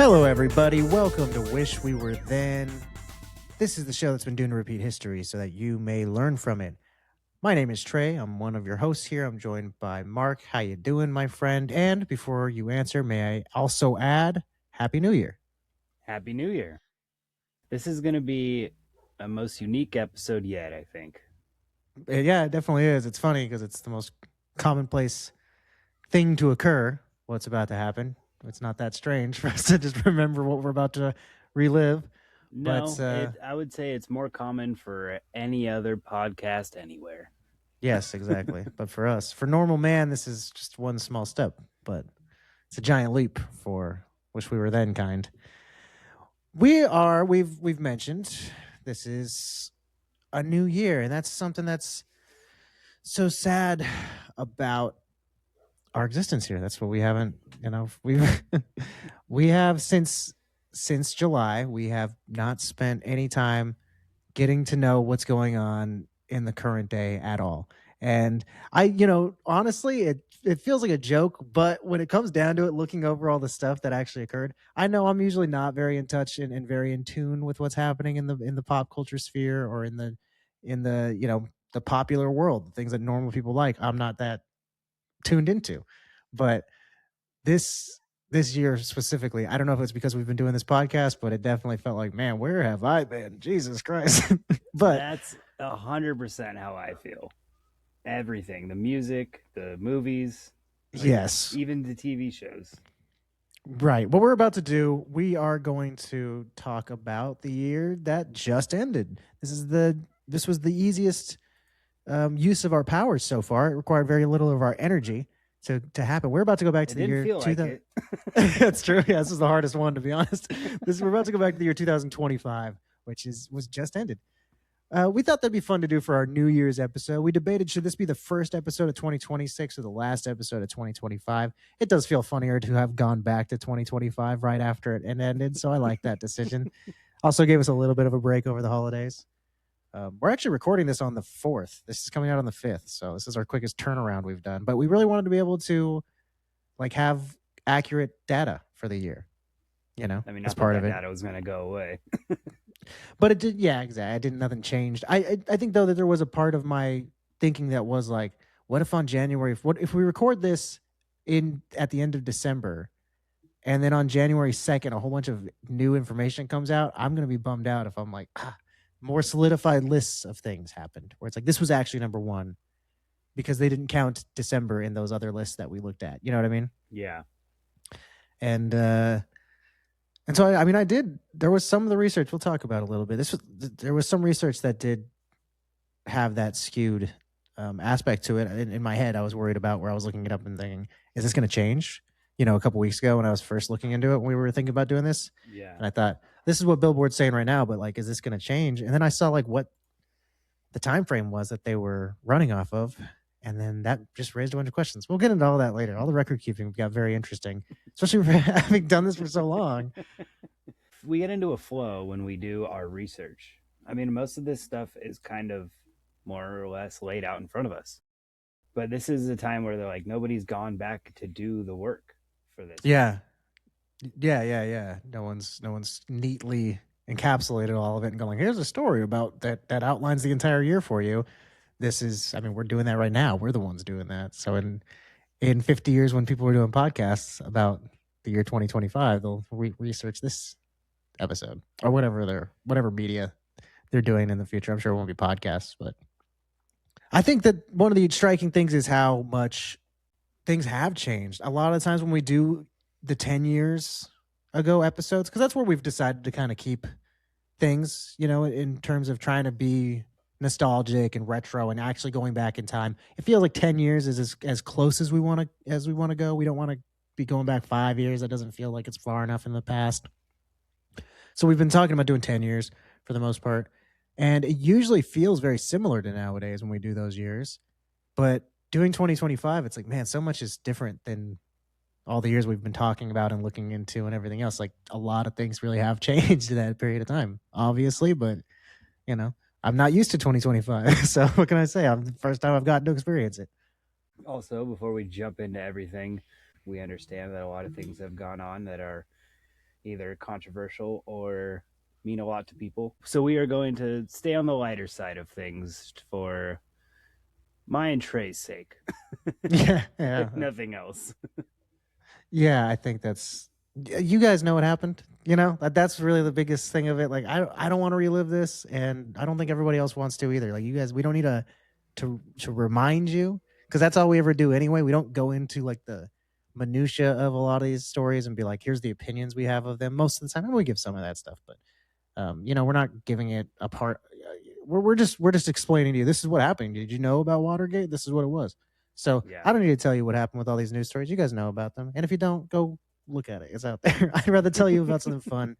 Hello, everybody. Welcome to Wish We Were Then. This is the show that's been doomed to repeat history so that you may learn from it. My name is Trey. I'm one of your hosts here. I'm joined by Mark. How you doing, my friend? And before you answer, may I also add Happy New Year? Happy New Year. This is going to be a most unique episode yet, I think. Yeah, it definitely is. It's funny because it's the most commonplace thing to occur. What's about to happen? It's not that strange for us to just remember what we're about to relive. No, But I would say it's more common for any other podcast anywhere. yes, exactly. But for us, for normal man, this is just one small step, but it's a giant leap for Wish We Were Then kind. We've mentioned this is a new year, and that's something that's so sad about our existence here. That's what we haven't, we've we have since July, we have not spent any time getting to know what's going on in the current day at all. And honestly, it feels like a joke, but when it comes down to it, looking over all the stuff that actually occurred, I know I'm usually not very in touch and very in tune with what's happening in the pop culture sphere or in the the popular world, the things that normal people like. I'm not that tuned into. But this year specifically, I don't know if it's because we've been doing this podcast, but it definitely felt like, man, where have I been? Jesus Christ. But That's 100% how I feel. Everything, the music, the movies, yes, even the TV shows. right. What we're about to do, we are going to talk about the year that just ended. This was the easiest use of our powers so far. It required very little of our energy to happen. We're about to go back to It the didn't year feel like 2000. it. That's true. Yeah, this is the hardest one, to be honest. We're about to go back to the year 2025, which was just ended. We thought that'd be fun to do for our New Year's episode. We debated, should this be the first episode of 2026 or the last episode of 2025? It does feel funnier to have gone back to 2025 right after it ended, so I like that decision. Also gave us a little bit of a break over the holidays. We're actually recording this on the 4th. This is coming out on the 5th, so this is our quickest turnaround we've done. But we really wanted to be able to have accurate data for the year. I mean, as not part that of it. data was going to go away. But it did, yeah, exactly. I didn't. Nothing changed. I think though that there was a part of my thinking that was like, what if on January? What if we record this at the end of December, and then on January 2nd, a whole bunch of new information comes out? I'm gonna be bummed out if I'm like, more solidified lists of things happened, where it's like this was actually number one because they didn't count December in those other lists that we looked at. You know what I mean? Yeah. And so I mean, I did. There was some of the research we'll talk about a little bit. There was some research that did have that skewed aspect to it. In my head, I was worried about where I was looking it up and thinking, is this going to change? A couple weeks ago when I was first looking into it, when we were thinking about doing this, Yeah. and I thought, this is what Billboard's saying right now, but like, is this going to change? And then I saw like what the time frame was that they were running off of, and then that just raised a bunch of questions. We'll get into all that later. All the record keeping got very interesting, especially for having done this for so long. We get into a flow when we do our research. I mean, most of this stuff is kind of more or less laid out in front of us. But this is a time where they're like, nobody's gone back to do the work for this. Yeah. Yeah. No one's neatly encapsulated all of it and going, here's a story about that outlines the entire year for you. We're doing that right now. We're the ones doing that. So in 50 years, when people are doing podcasts about the year 2025, they'll research this episode or whatever media they're doing in the future. I'm sure it won't be podcasts, but I think that one of the striking things is how much things have changed. A lot of times when we do the 10 years ago episodes, because that's where we've decided to kind of keep things, in terms of trying to be nostalgic and retro and actually going back in time. It feels like 10 years is as close as we want to go. We don't want to be going back 5 years. That doesn't feel like it's far enough in the past. So we've been talking about doing 10 years for the most part. And it usually feels very similar to nowadays when we do those years. But doing 2025, it's like, man, so much is different than all the years we've been talking about and looking into and everything else. Like, a lot of things really have changed in that period of time, obviously. But, I'm not used to 2025. So what can I say? I'm the first time I've gotten to experience it. Also, before we jump into everything, we understand that a lot of things have gone on that are either controversial or mean a lot to people. So we are going to stay on the lighter side of things for my and Trey's sake, Yeah, if yeah. nothing else. Yeah, I think that's you guys know what happened. You know, that's really the biggest thing of it. Like I don't want to relive this and I don't think everybody else wants to either. Like you guys, we don't need to remind you because that's all we ever do anyway. We don't go into like the minutia of a lot of these stories and be like, here's the opinions we have of them. Most of the time, and we give some of that stuff, but you know, we're not giving it apart. We're just explaining to you this is what happened. Did you know about Watergate? This is what it was. So Yeah. I don't need to tell you what happened with all these news stories. You guys know about them, and if you don't, go look at it. It's out there. I'd rather tell you about something fun.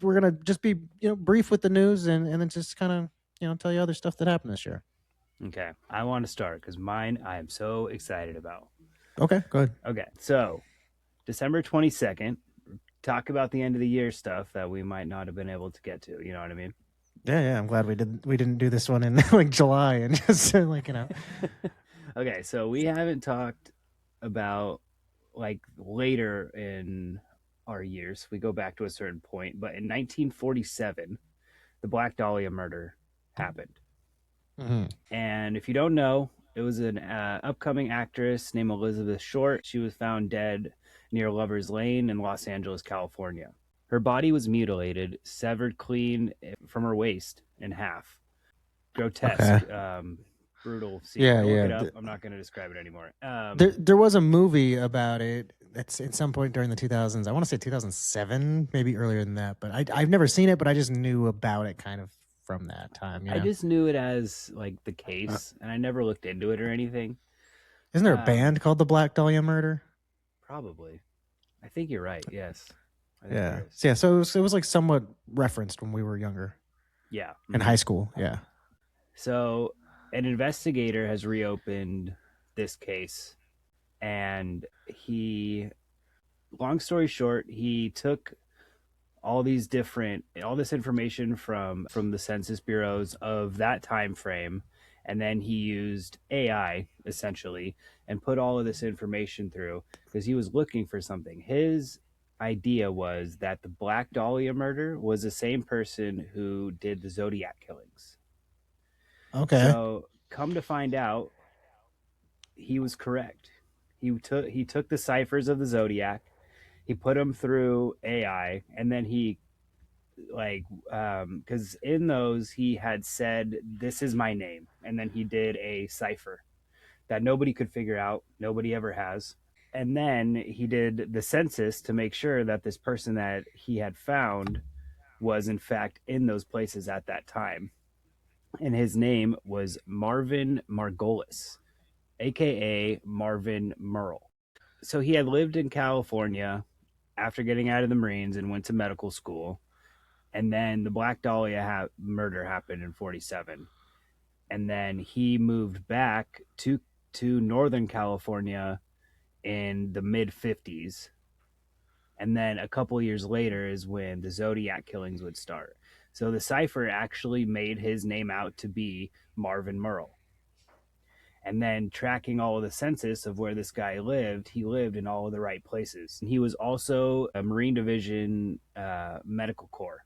We're gonna just be brief with the news and then just kind of tell you other stuff that happened this year. Okay. I want to start because mine I am so excited about. Okay, go ahead. Okay. So December 22nd, talk about the end of the year stuff that we might not have been able to get to. You know what I mean? Yeah, yeah. I'm glad we didn't do this one in like July and just Okay. So we haven't talked about like later in our years. We go back to a certain point, but in 1947, the Black Dahlia murder happened. Mhm. And if you don't know, it was an upcoming actress named Elizabeth Short. She was found dead near Lover's Lane in Los Angeles, California. Her body was mutilated, severed clean from her waist in half. Okay. Grotesque, brutal scene. Yeah, Go look yeah. it up. I'm not going to describe it anymore. There was a movie about it. That's at some point during the 2000s. I want to say 2007, maybe earlier than that. But I've never seen it, but I just knew about it kind of from that time. I just knew it as like the case, and I never looked into it or anything. Isn't there a Um, band called the Black Dahlia Murder? Probably. I think you're right. Yes, I think Yeah. there is. So yeah. So it was like somewhat referenced when we were younger Yeah. in high school. Yeah. So an investigator has reopened this case, and long story short, he took all this information from the census bureaus of that time frame, and then he used AI essentially and put all of this information through because he was looking for something. His idea was that the Black Dahlia murder was the same person who did the Zodiac killings. Okay. So come to find out, he was correct. He took the ciphers of the Zodiac, he put them through AI, and then he like because in those he had said this is my name, and then he did a cipher that nobody could figure out, nobody ever has. And then he did the census to make sure that this person that he had found was in fact in those places at that time, and his name was Marvin Margolis, aka Marvin Merle. So he had lived in California after getting out of the Marines and went to medical school. And then the Black Dahlia murder happened in 47. And then he moved back to Northern California in the mid 50s. And then a couple years later is when the Zodiac killings would start. So the cipher actually made his name out to be Marvin Merle. And then tracking all of the census of where this guy lived, he lived in all of the right places. And he was also a Marine Division medical corps.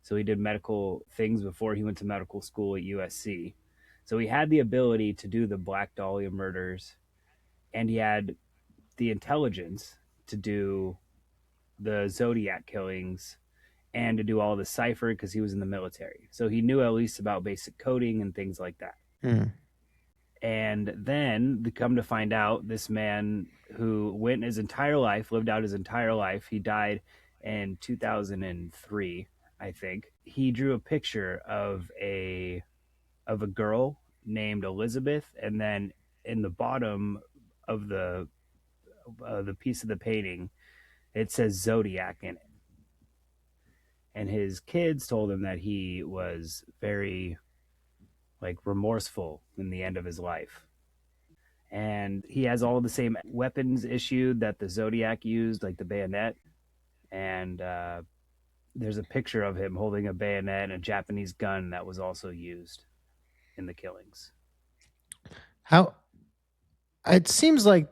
So he did medical things before he went to medical school at USC. So he had the ability to do the Black Dahlia murders, and he had the intelligence to do the Zodiac killings and to do all the cipher because he was in the military. So he knew at least about basic coding and things like that. Hmm. And then come to find out, this man who went his entire life, lived out his entire life, he died in 2003, I think. He drew a picture of a girl named Elizabeth, and then in the bottom of the piece of the painting, it says Zodiac in it. And his kids told him that he was very like remorseful in the end of his life, and he has all the same weapons issued that the Zodiac used, like the bayonet. And there's a picture of him holding a bayonet and a Japanese gun that was also used in the killings. How it seems like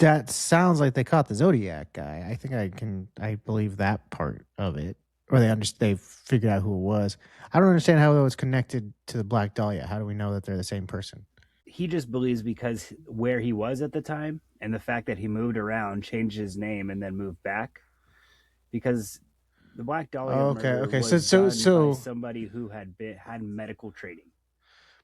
That sounds like they caught the Zodiac guy. I think I believe that part of it, or they figured out who it was. I don't understand how it was connected to the Black Dahlia. How do we know that they're the same person? He just believes because where he was at the time and the fact that he moved around, changed his name, and then moved back. Because the Black Dahlia Okay, murder okay. was done by somebody who had medical training.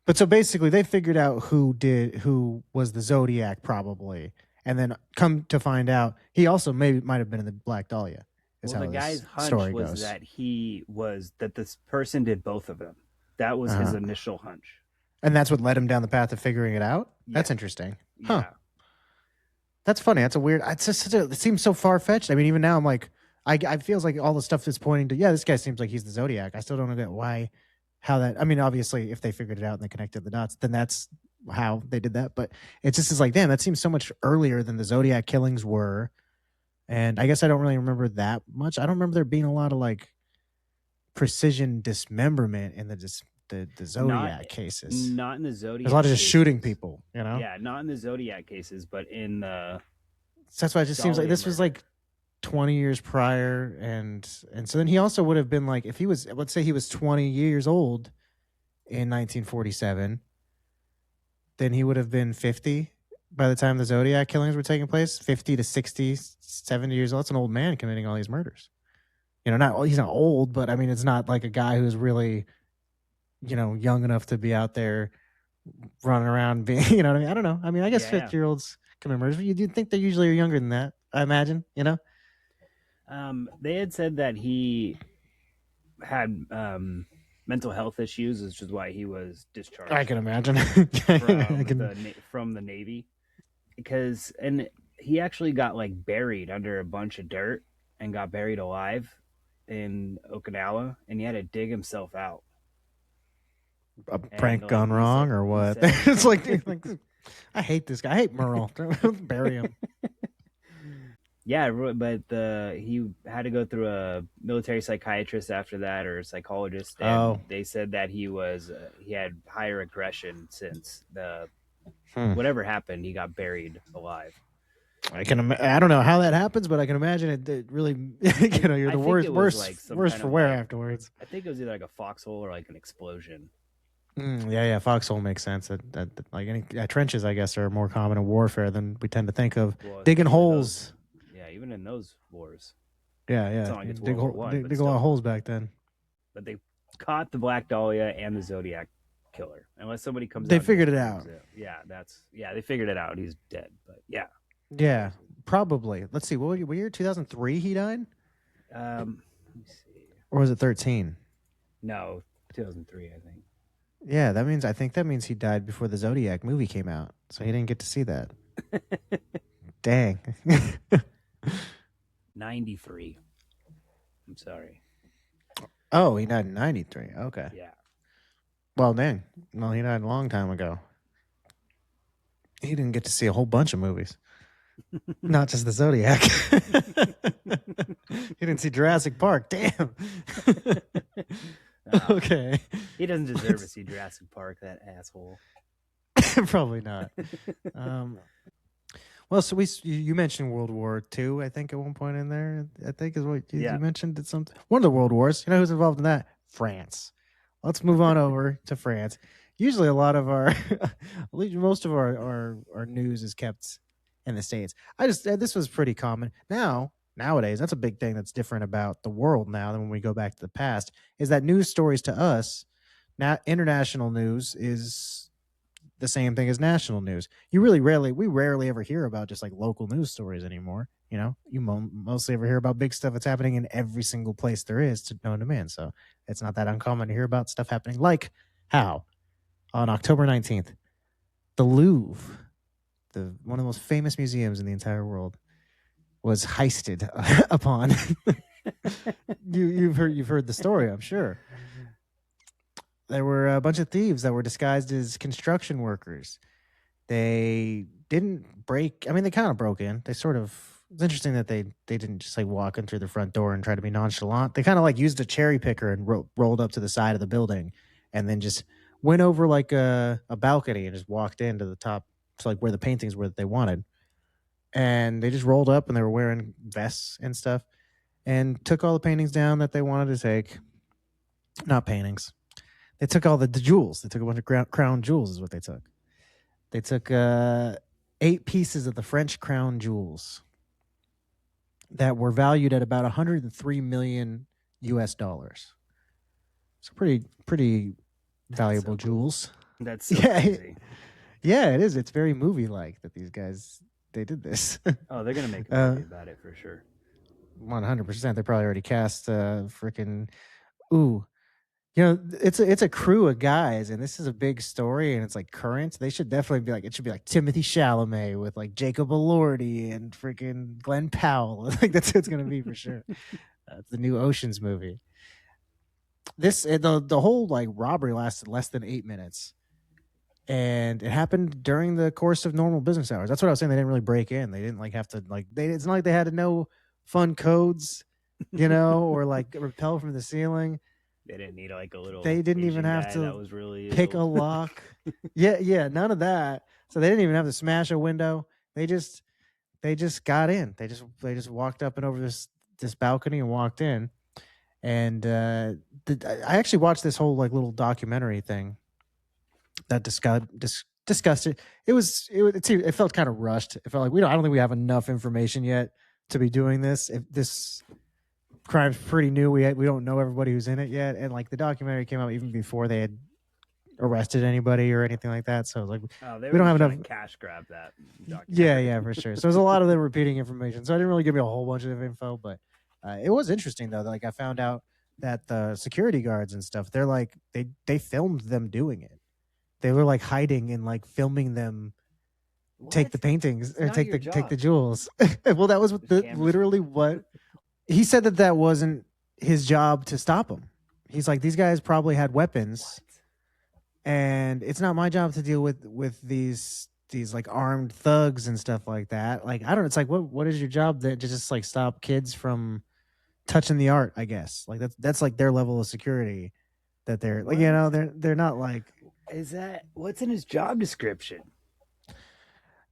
But so basically, they figured out who was the Zodiac probably, and then come to find out, he also maybe might have been in the Black Dahlia. Is Well, the how guy's this hunch story was goes. that this person did both of them. That was his Uh-huh. initial hunch. And that's what led him down the path of figuring it out. Yeah, That's interesting, huh? yeah. That's funny. That's a weird. It's just it seems so far fetched. I mean, even now, I'm like, I feels like all the stuff that's pointing to, yeah, this guy seems like he's the Zodiac. I still don't get why, how that. I mean, obviously, if they figured it out and they connected the dots, then that's how they did that. But it just is like, damn, that seems so much earlier than the Zodiac killings were. And I guess I don't really remember that much. I don't remember there being a lot of like precision dismemberment in the Not Zodiac cases. not in the There's a lot Zodiac of just shooting cases. people, you know? Yeah, not in the Zodiac cases, but in the So that's why it just seems like Dahlia this was murder. like 20 years prior. And so then he also would have been like, if he was, let's say he was 20 years old in 1947, then he would have been 50 by the time the Zodiac killings were taking place, 50 to 60, 70 years old. It's an old man committing all these murders. You know, not he's not old, but I mean, it's not like a guy who's really, young enough to be out there running around being, you know what I mean? I don't know. I mean, I guess Yeah, 50-year-olds commit murders, but you'd think they usually are younger than that, I imagine, you know? yeah. They had said that he had mental health issues, which is why he was I discharged can imagine. I can. from the Navy. Because and he actually got like buried under a bunch of dirt and got buried alive in Okinawa, and he had to dig himself out. A And prank like gone wrong or he what? said, It's like I hate this guy. I hate Merle. Bury him. yeah, but he had to go through a military psychiatrist after that, or a psychologist, Oh, and they said that he had higher aggression since the hmm. whatever happened. He got buried alive. I don't know how that happens, but I can imagine it really. You're I the think worst, it was like some worst kind for of wear like afterwards. I think it was either like a foxhole or like an explosion. Yeah, yeah. Foxhole makes sense. Like any trenches, I guess, are more common in warfare than we tend to think of. Well, Digging even in those, holes. yeah, even in those wars, Yeah, it's yeah. not like it's Dig, World War One, but dig a lot of still. holes back then. But they caught the Black Dahlia and the Zodiac killer. Unless somebody comes They out and figured it disproves out. it. Yeah, they figured it out. He's dead. But yeah, Yeah, probably. Let's see. What year? 2003 he died? let me see. Or was it 13? No, 2003, I think. Yeah, I think that means he died before the Zodiac movie came out. So he didn't get to see that. Dang. 93. I'm sorry. Oh, he died in 93. Okay. Yeah. Well, dang. Well, he died a long time ago. He didn't get to see a whole bunch of movies. Not just the Zodiac. He didn't see Jurassic Park. Damn. Okay. He doesn't deserve to see Jurassic Park, that asshole. Probably not. Um, well, so you mentioned World War II, I think, at one point in there. I think is what you Yeah. mentioned. Did something one of the world wars. You know who's involved in that? France. Let's move on over to France. Usually, a lot of our, at least most of our news is kept in the States. This was pretty common. Nowadays, that's a big thing that's different about the world now than when we go back to the past. Is that news stories to us now? International news is the same thing as national news. We rarely ever hear about just like local news stories anymore. You know, you mostly ever hear about big stuff that's happening in every single place there is to known demand. So it's not that uncommon to hear about stuff happening like how on October 19th, the Louvre, one of the most famous museums in the entire world, was heisted upon. You've heard the story, I'm sure. There were a bunch of thieves that were disguised as construction workers. They didn't break. I mean, they kind of broke in. They sort of. It's interesting that they didn't just like walk in through the front door and try to be nonchalant. They kind of like used a cherry picker and rolled up to the side of the building, and then just went over like a balcony and just walked into the top to like where the paintings were that they wanted. and they just rolled up and they were wearing vests and stuff and took all the paintings down that they wanted to take. Not paintings. They took all the jewels. They took a bunch of crown jewels, is what they took. They took 8 pieces of the French crown jewels that were valued at about 103 million US dollars. So pretty That's valuable so cool. jewels. That's so Yeah, crazy. yeah, it is. It's very movie like that these guys they did this. Oh, they're gonna make a uh, movie about it for sure. 100%. They probably already cast freaking ooh. You know, it's a crew of guys, and this is a big story, and it's like current. They should definitely be like it should be like Timothy Chalamet with like Jacob Elordi and freaking Glenn Powell. Like that's what it's gonna be for sure. It's the new Ocean's movie. This the whole like robbery lasted less than 8 minutes, and it happened during the course of normal business hours. That's what I was saying. They didn't really break in. They didn't like have to like they. It's not like they had to know fun codes, or like repel from the ceiling. They didn't need like a little They didn't even Asian have guy that to was really pick a ill. lock. Yeah, yeah, none of that. So they didn't even have to smash a window. They just got in. They just walked up and over this balcony and walked in. And I actually watched this whole like little documentary thing that discussed it. It felt kind of rushed. It felt like I don't think we have enough information yet to be doing this. If this crime's pretty new, we don't know everybody who's in it yet, and like the documentary came out even before they had arrested anybody or anything like that. So like Oh, they we were don't just have trying enough. to cash grab that Yeah, documentary. yeah, for sure. So there's a lot of them repeating information. So I didn't really give me a whole bunch of info, but it was interesting though. Like I found out that the security guards and stuff, they're like they filmed them doing it. They were like hiding and like filming them take What? the paintings It's or not take your the job. jewels. Well, that was There's cameras. literally what he said that wasn't his job to stop him. He's like these guys probably had weapons, What? and it's not my job to deal with these like armed thugs and stuff like that. Like I don't. It's like what is your job that to just like stop kids from touching the art? I guess like that's like their level of security that they're like What they're not like is that? What's in his job description?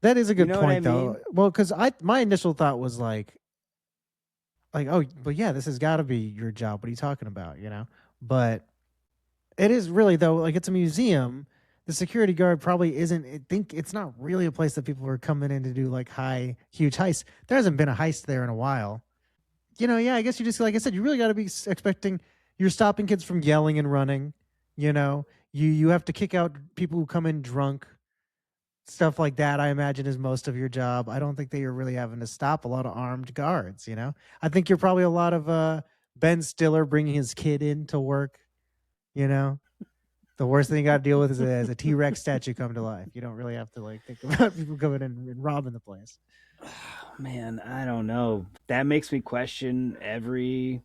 that is a You good know what I point though. mean? Well, because I my initial thought was like oh but yeah this has got to be your job. What are you talking about? But it is really though. Like it's a museum. The security guard probably isn't. I think it's not really a place that people are coming in to do like huge heists. There hasn't been a heist there in a while. Yeah. I guess you just like I said, you really got to be expecting. You're stopping kids from yelling and running. You have to kick out people who come in drunk. Stuff like that, I imagine, is most of your job. I don't think that you're really having to stop a lot of armed guards. I think you're probably a lot of Ben Stiller bringing his kid in to work. You know, the worst thing you got to deal with is a T Rex statue come to life. You don't really have to like think about people coming in and robbing the place. Man, I don't know. That makes me question every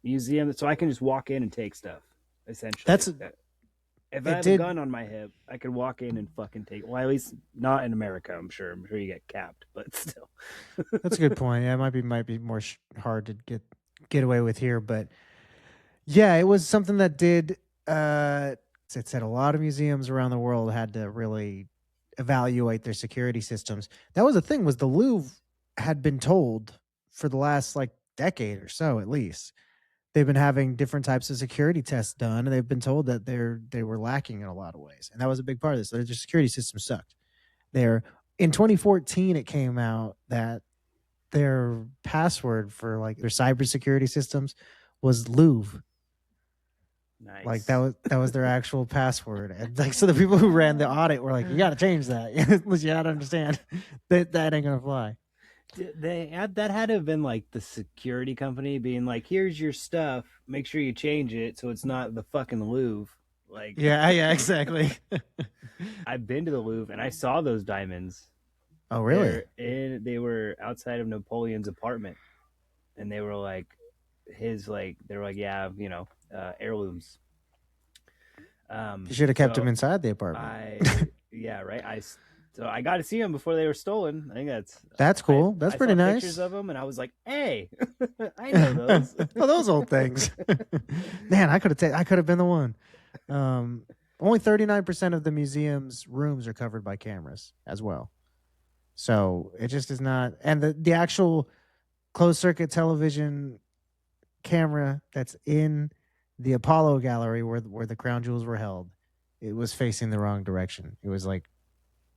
museum. So I can just walk in and take stuff. Essentially, That's if I it. have a Did gun on my hip, I could walk in and fucking take. Well, at least not in America. I'm sure. I'm sure you get capped, but still. that's a good point. Yeah, it might be more hard to get away with here, but yeah, it was something that did. It said a lot of museums around the world had to really evaluate their security systems. That was the thing was the Louvre had been told for the last like decade or so at least they've been having different types of security tests done, and they've been told that they were lacking in a lot of ways, and that was a big part of this. Their security system sucked. There in 2014, it came out that their password for like their cybersecurity systems was Louvre. Like Nice. that was their actual password, and like so the people who ran the audit were like, "You got to change that. You got to understand that ain't gonna fly." That had to have been like the security company being like, "Here's your stuff. Make sure you change it so it's not the fucking Louvre." Like, Yeah, yeah, exactly. I've been to the Louvre and I saw those diamonds. Oh, really? They were outside of Napoleon's apartment, and they were like they were like, yeah, heirlooms. You should have kept him So inside the apartment. yeah, right. So I got to see them before they were stolen. I think that's That's cool. That's I saw pretty pictures nice. of them and I was like, hey, I know those. Oh, those old things. Man, I could have been the one. Only 39% of the museum's rooms are covered by cameras as well. So it just is not. And the actual closed circuit television camera that's in the Apollo gallery where the crown jewels were held, it was facing the wrong direction. It was like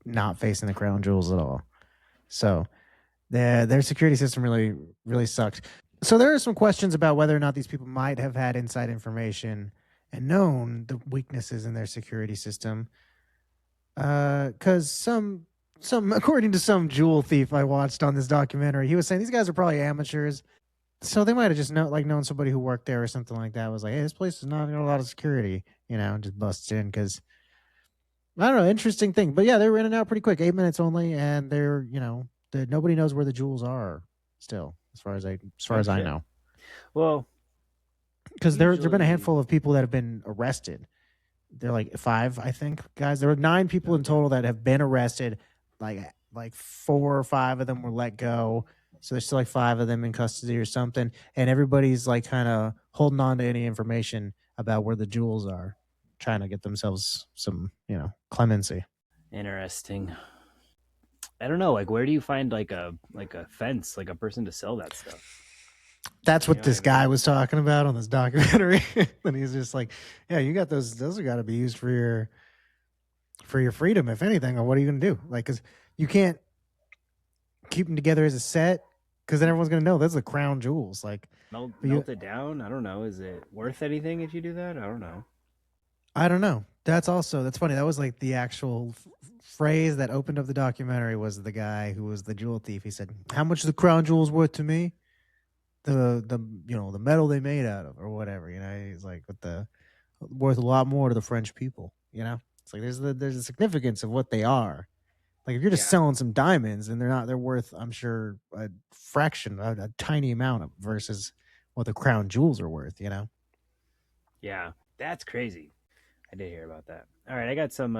not facing the crown jewels at all. So their security system really sucked. So there are some questions about whether or not these people might have had inside information and known the weaknesses in their security system. Because some according to some jewel thief I watched on this documentary, he was saying these guys are probably amateurs. So they might have just known somebody who worked there or something like that. Was like, hey, this place is not got a lot of security, and just busts in because I don't know, interesting thing. But yeah, they were in and out pretty quick, 8 minutes only, and nobody knows where the jewels are still, as far as I shit. know. Well, Because there've been a usually handful of people that have been arrested. They're like five, I think, guys. There were 9 people in okay. total that have been arrested. Like 4 or 5 of them were let go. So there's still like 5 of them in custody or something. And everybody's like kind of holding on to any information about where the jewels are, trying to get themselves some, clemency. Interesting. I don't know. Like, where do you find like a fence, like a person to sell that stuff? That's You what know what this I guy mean? was talking about on this documentary. And he's just like, yeah, you got those have got to be used for your freedom, if anything. Or what are you going to do? Like, because you can't keep them together as a set, because then everyone's going to know those are the crown jewels. Like, but Melt it down. I don't know. Is it worth anything if you do that? I don't know. I don't know. That's funny. That was like the actual phrase that opened up the documentary. Was the guy who was the jewel thief? He said, "How much are the crown jewels worth to me? The metal they made out of, or whatever." He's like, "With the worth a lot more to the French people." It's like there's a significance of what they are. Like if you're just Yeah. selling some diamonds and they're worth, I'm sure, a fraction, a tiny amount of versus what the crown jewels are worth. Yeah. That's crazy. I did hear about that. All right, I got some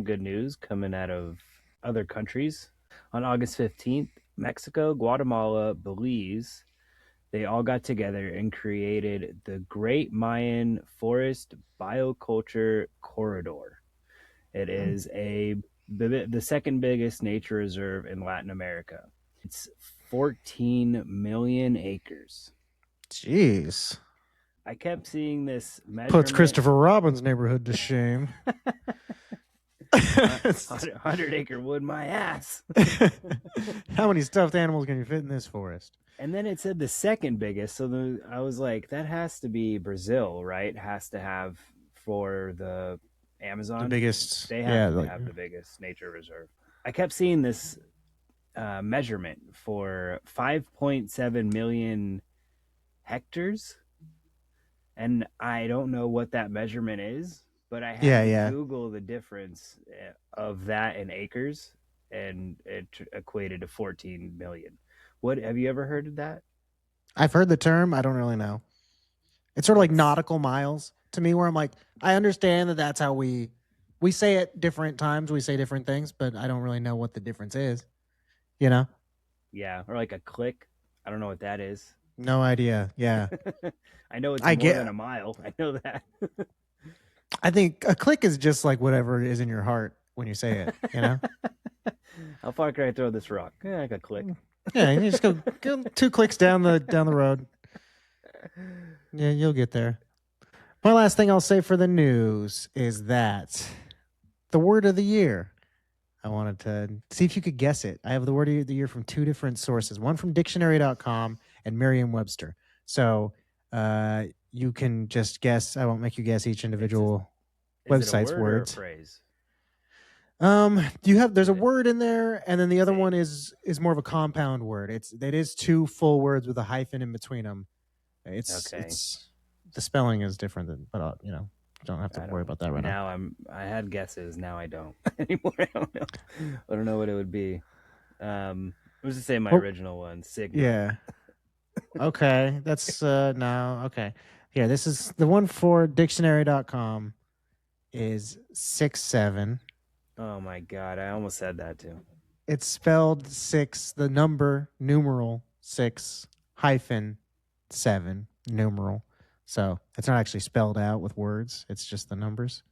good news coming out of other countries. On August 15th, Mexico, Guatemala, Belize, they all got together and created the Great Mayan Forest Bioculture Corridor. It Hmm. is the second biggest nature reserve in Latin America. It's 14 million acres. Jeez. I kept seeing this Puts measurement. Christopher Robin's neighborhood to shame. 100 acre wood, my ass. How many stuffed animals can you fit in this forest? And then it said the second biggest. So I was like, that has to be Brazil, right? Has to have for the The Amazon. biggest, They have yeah, to like have the biggest nature reserve. I kept seeing this measurement for 5.7 million hectares. And I don't know what that measurement is, but I had yeah, to yeah. Google the difference of that in acres, and it equated to 14 million. What have you ever heard of that? I've heard the term. I don't really know. It's sort of like It's nautical miles to me, where I'm like, I understand that that's how we say it different times. We say different things, but I don't really know what the difference is. You know, Yeah, or like a click. I don't know what that is. no idea. Yeah, I know it's I more than get. a mile. I know that. I think a click is just like whatever is in your heart when you say it. How far can I throw this rock? Yeah, like a click. Yeah, you just go 2 clicks down the road. Yeah, you'll get there. My last thing I'll say for the news is that the word of the year. I wanted to see if you could guess it. I have the word of the year from 2 different sources, one from dictionary.com and Merriam-Webster. So you can just guess. I won't make you guess each It's a, individual is it a website's word or a words. phrase? There's Is a it word in there, and then the is other it one is more of a compound word. It is 2 full words with a hyphen in between them. okay? It's the spelling is different but don't have to I worry don't. about that right now. Now I had guesses. Now I don't anymore. I don't know. I don't know what it would be. I was to say my Oh, original one, Sigma. yeah. Okay, that's no, okay. Yeah, this is the one for dictionary.com is 6 7. Oh my god, I almost said that too. It's spelled 6, the number numeral 6 hyphen 7 numeral. So it's not actually spelled out with words, it's just the numbers.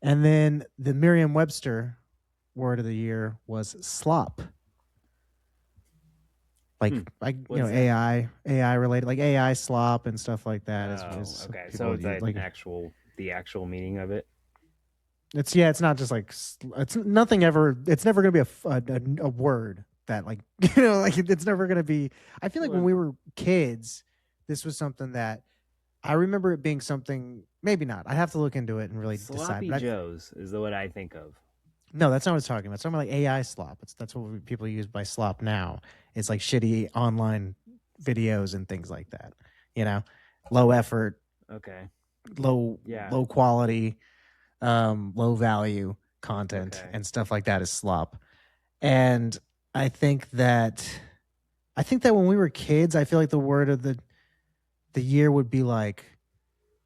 And then the Merriam Webster word of the year was slop. Like Hmm. What is that? AI related, like AI slop and stuff like that Oh, is okay. So people it's use an like actual the actual meaning of it. it's not just like it's nothing ever. It's never gonna be a word that like like it's never gonna be. I feel like when Well, we were kids, this was something that I remember it being something. Maybe not. I have to look into it and really decide. sloppy But joes is the what I think of. no, that's not what it's talking about. It's talking about like AI slop. That's what people use by slop now. It's like shitty online videos and things like that. You know, low effort, Okay. low Yeah. low quality, low value content Okay. and stuff like that is slop. And I think that when we were kids, I feel like the word of the year would be like,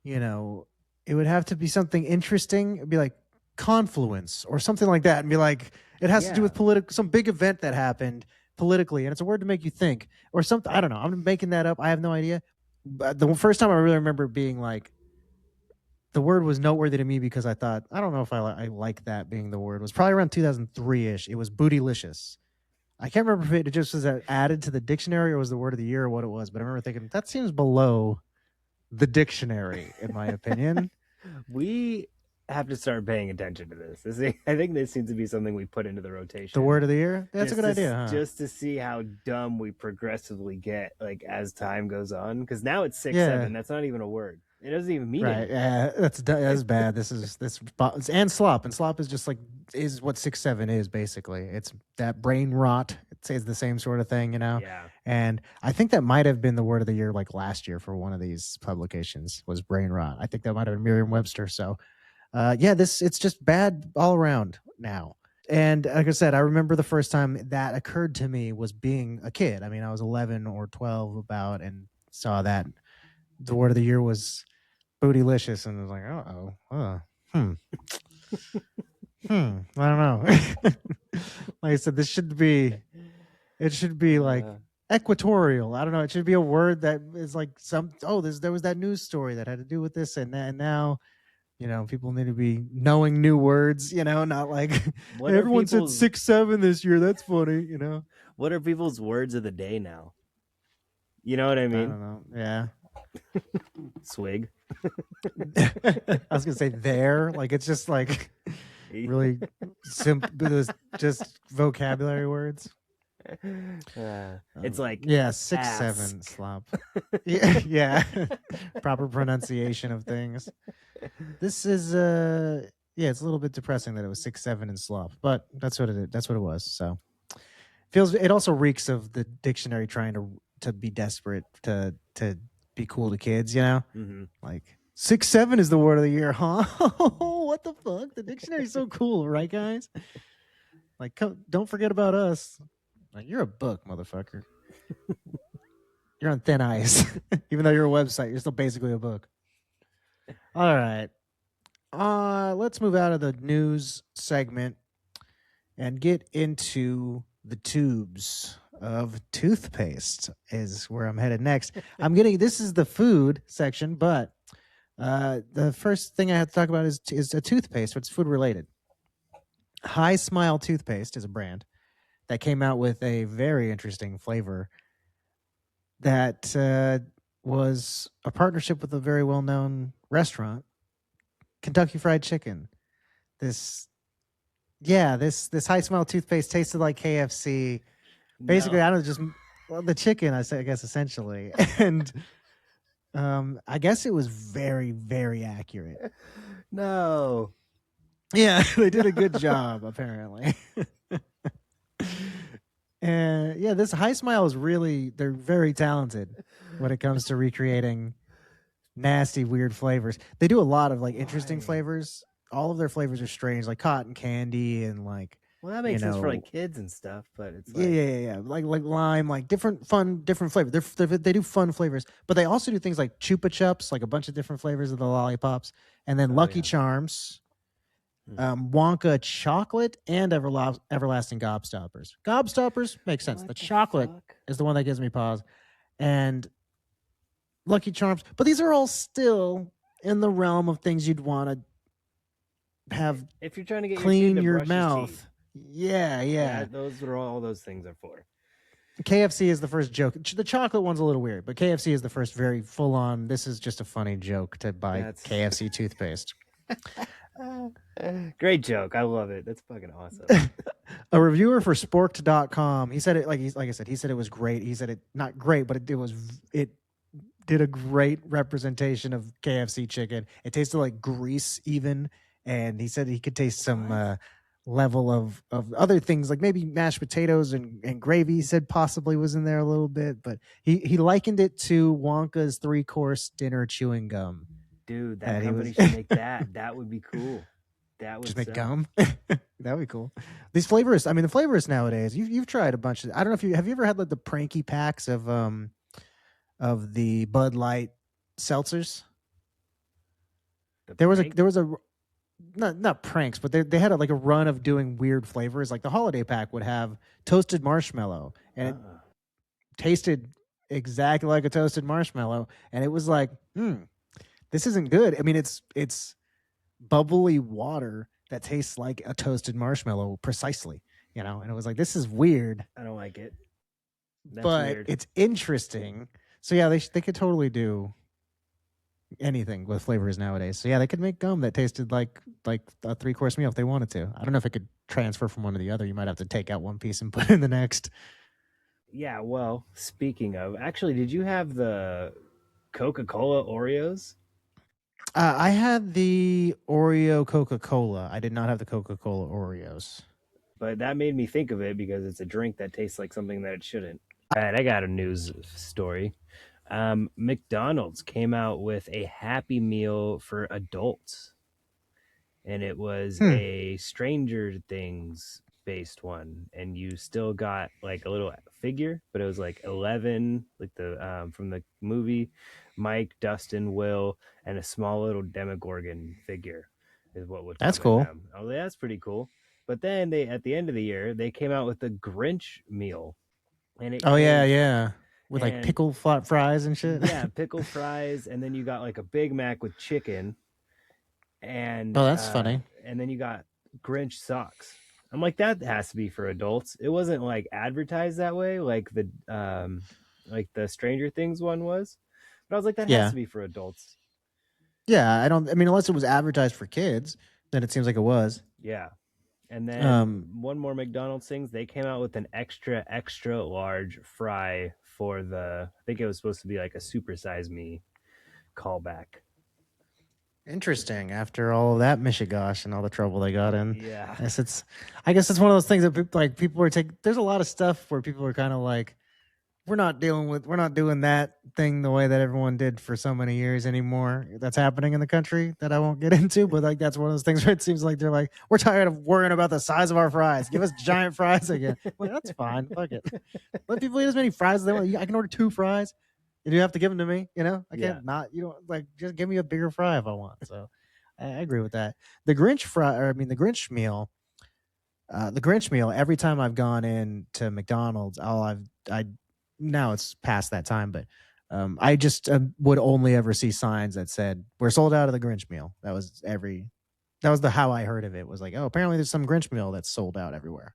you know, it would have to be something interesting. It'd be like confluence or something like that, and be like, it has to do Yeah. with political, some big event that happened politically, and it's a word to make you think or something. I don't know. I'm making that up. I have no idea. But the first time I really remember being like, the word was noteworthy to me because I thought, I don't know if I like that being the word, was probably around 2003 ish. It was bootylicious. I can't remember if it just was added to the dictionary or was the word of the year or what it was, but I remember thinking that seems below the dictionary, in my opinion. We have to start paying attention to this. I think this seems to be something we put into the The rotation word of the year? That's a good idea, huh? just to see how dumb we progressively get like as time goes on. Because now it's six Yeah. seven. That's not even a word. It doesn't even mean Right. anything. Yeah, that's bad. This and slop. And slop is just like is what 6-7 is basically. It's that brain rot. It says the same sort of thing, you know. Yeah. And I think that might have been the word of the year like last year for one of these publications was brain rot. I think that might have been Merriam-Webster. So, yeah, this it's just bad all around now. And like I said, I remember the first time that occurred to me was being a kid. I mean, I was 11 or 12 about and saw that the word of the year was bootylicious, and I was like, hmm, I don't know. Like I said, it should be like Uh, equatorial. I don't know. It should be a word that is like some. Oh, there was that news story that had to do with this, and now people need to be knowing new words. Not like what hey, are everyone said people's 6-7 this year. That's funny. what are people's words of the day now? You know what I I mean? don't know. Yeah. Swig. I was gonna say there, like it's just like really simple, just vocabulary words. It's like Yeah, six ass. seven slop. Yeah, yeah. Proper pronunciation of things. This is yeah, it's a little bit depressing that it was 6-7 and slop, but that's what it is. That's what it was. So feels it also reeks of the dictionary trying to be desperate to be cool to kids. Mm-hmm. Like 6-7 is the word of the year, huh? What the fuck? The dictionary's so cool, right, guys? Like, don't forget about us. Like, you're a book, motherfucker. You're on thin ice. Even though you're a website, you're still basically a book. All right. Let's move out of the news segment and get into the tubes of toothpaste is where I'm headed next. This is the food section, but the first thing I have to talk about is a toothpaste. It's food related. High Smile toothpaste is a brand that came out with a very interesting flavor that was a partnership with a very well known restaurant, Kentucky Fried Chicken. This this High Smile toothpaste tasted like KFC. Basically, No. I don't know, just the chicken. I guess essentially, and I guess it was very very accurate. No. Yeah, they did a good job apparently. And yeah, this High Smile is they're very talented when it comes to recreating nasty, weird flavors. They do a lot of like interesting Why? flavors. All of their flavors are strange, like cotton candy and like, Well, that you makes sense for like know, kids and stuff, but it's yeah, like, yeah, yeah, yeah. Like lime, like different flavors. They do fun flavors, but they also do things like Chupa Chups, like a bunch of different flavors of the lollipops, and then oh Lucky yeah. Charms, Hmm. Wonka chocolate, and everlasting Gobstoppers. Gobstoppers makes sense. What The the chocolate fuck? is the one that gives me pause, and Lucky Charms. But these are all still in the realm of things you'd want to have If you're trying to get your kid clean to your brush his teeth, mouth. Yeah, yeah. Those are all those things are for. KFC is the first joke. The chocolate one's a little weird, but KFC is the first very full on. This is just a funny joke to buy That's KFC toothpaste. great joke. I love it. That's fucking awesome. A reviewer for sporked.com, he said it like I said, he said it was great. He said it not great, but it did a great representation of KFC chicken. It tasted like grease even, and he said he could taste some What? level of other things like maybe mashed potatoes and gravy. He said possibly was in there a little bit, but he likened it to Wonka's 3-course dinner chewing gum. Dude, that That he company was should make that. That would be cool. That just would make sell. gum. That'd be cool. These flavors, I mean, the flavors nowadays. You've tried a bunch of. I don't know if you have you ever had like the pranky packs of the Bud Light seltzers. The prank. There was a not pranks, but they had like a run of doing weird flavors. Like the holiday pack would have toasted marshmallow, and it Uh, tasted exactly like a toasted marshmallow, and it was like, this isn't good. I mean, it's bubbly water that tastes like a toasted marshmallow precisely, and it was like, this is weird, I don't like it. That's but weird. it's interesting. So yeah, they could totally do anything with flavors nowadays. So yeah, they could make gum that tasted like a 3-course meal if they wanted to. I don't know if it could transfer from one to the other. You might have to take out one piece and put in the next. Yeah, well, speaking of, actually, did you have the Coca-Cola Oreos? I had the Oreo Coca Cola. I did not have the Coca Cola Oreos. But that made me think of it because it's a drink that tastes like something that it shouldn't. All right, I got a news story. McDonald's came out with a Happy Meal for adults, and it was Hmm. a Stranger Things based one, and you still got like a little figure, but it was like 11, like the from the movie, Mike, Dustin, Will, and a small little Demogorgon figure is what would That's come in cool. them. Oh, that's pretty cool. But then they, at the end of the year, they came out with the Grinch meal, and it Oh yeah, came, yeah. With like and pickle fries and shit. yeah, pickle fries, and then you got like a Big Mac with chicken, and Oh, that's uh funny. and then you got Grinch socks. I'm like, that has to be for adults. It wasn't like advertised that way like the Stranger Things one was. But I was like, that has Yeah. to be for adults. Yeah, I mean unless it was advertised for kids, then it seems like it was. Yeah. And then Um one more McDonald's things, they came out with an extra large fry for the, I think it was supposed to be like a super size me callback. Interesting. After all of that mishigosh and all the trouble they got in, Yeah. I guess it's, I guess it's one of those things that people are taking. There's a lot of stuff where people are kind of like, we're not doing that thing the way that everyone did for so many years anymore. That's happening in the country that I won't get into, but like that's one of those things where it seems like they're like, we're tired of worrying about the size of our fries. Give us giant fries again. Well, that's fine. Fuck it. Let people eat as many fries as they want. I can order 2 fries. And you have to give them to me. I Yeah. can't not. You don't like just give me a bigger fry if I want. So I agree with that. The Grinch fry, or I mean the Grinch meal. The Grinch meal. Every time I've gone in to McDonald's, I now it's past that time, but I just would only ever see signs that said we're sold out of the Grinch meal. That was the how I heard of it, was like, oh, apparently there's some Grinch meal that's sold out everywhere.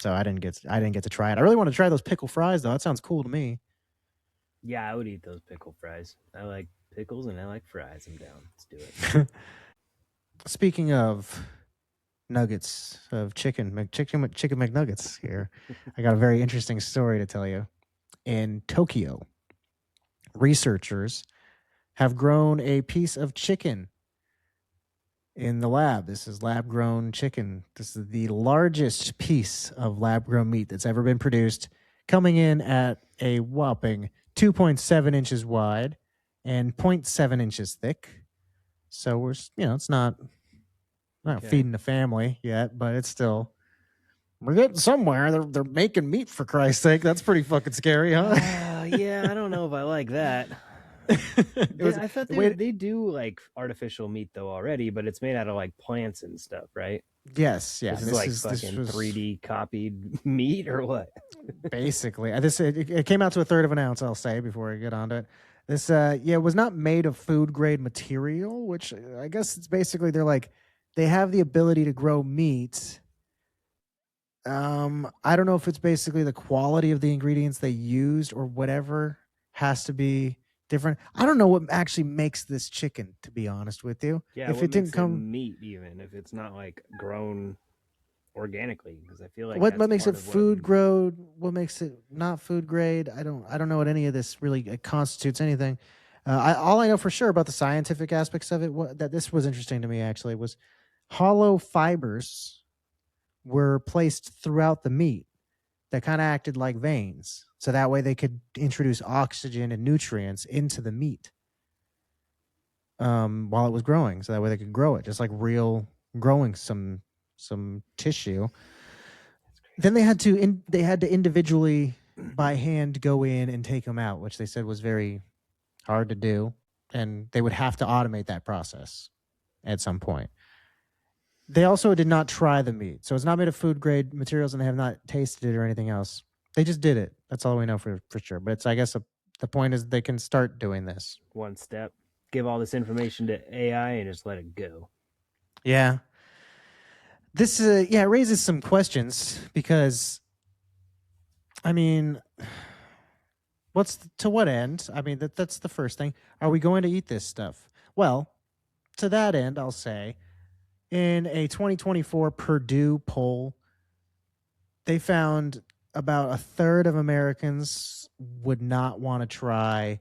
So I didn't get to try it. I really want to try those pickle fries though. That sounds cool to me. Yeah, I would eat those pickle fries. I like pickles and I like fries. I'm down. Let's do it. Speaking of nuggets of chicken McNuggets here, I got a very interesting story to tell you. In Tokyo, researchers have grown a piece of chicken in the lab. This is lab grown chicken. This is the largest piece of lab grown meat that's ever been produced, coming in at a whopping 2.7 inches wide and zero point 0.7 inches thick. So it's not Okay. feeding the family yet, but it's still, we're getting somewhere. They're making meat, for Christ's sake. That's pretty fucking scary, huh? Yeah, I don't know if I like that. It was I thought wait. they do like artificial meat though already, but it's made out of like plants and stuff, right? Yes, yeah. This is like This fucking was 3D copied meat or what? basically it came out to a third of an ounce. I'll say before I get onto it. This was not made of food grade material, which I guess it's basically, they're like, they have the ability to grow meat I don't know if it's basically the quality of the ingredients they used or whatever has to be different. I don't know what actually makes this chicken, to be honest with you. Yeah, If what it didn't makes it come, meat even if it's not like grown organically? Because I feel like what that's makes part it of what. food grade, what makes it not food grade. I don't know what any of this really constitutes anything. All I know for sure about the scientific aspects of it, that this was interesting to me actually, was hollow fibers were placed throughout the meat that kind of acted like veins. So that way they could introduce oxygen and nutrients into the meat while it was growing. So that way they could grow it, just like real growing some tissue. That's Then crazy. they had to individually by hand go in and take them out, which they said was very hard to do, and they would have to automate that process at some point. They also did not try the meat, so it's not made of food grade materials, and they have not tasted it or anything else. They just did it. That's all we know for sure. But it's I guess the point is they can start doing this. One step. Give all this information to AI and just let it go. Yeah, this yeah, it raises some questions because I mean, to what end? I mean that's the first thing. Are we going to eat this stuff? Well, to that end, I'll say in a 2024 Purdue poll, they found about a third of Americans would not want to try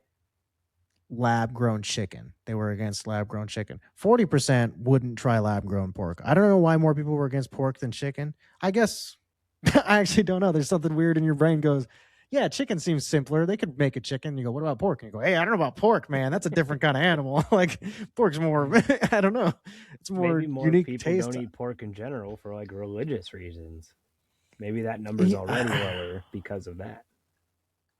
lab grown chicken. They were against lab grown chicken. 40% wouldn't try lab grown pork. I don't know why more people were against pork than chicken. I guess I actually don't know. There's something weird in your brain goes, yeah, chicken seems simpler. They could make a chicken. You go, what about pork? And you go, hey, I don't know about pork, man. That's a different kind of animal. Like pork's more, I don't know. It's Maybe more more unique people don't taste. eat pork in general for like religious reasons. Maybe that number's already Yeah, lower because of that.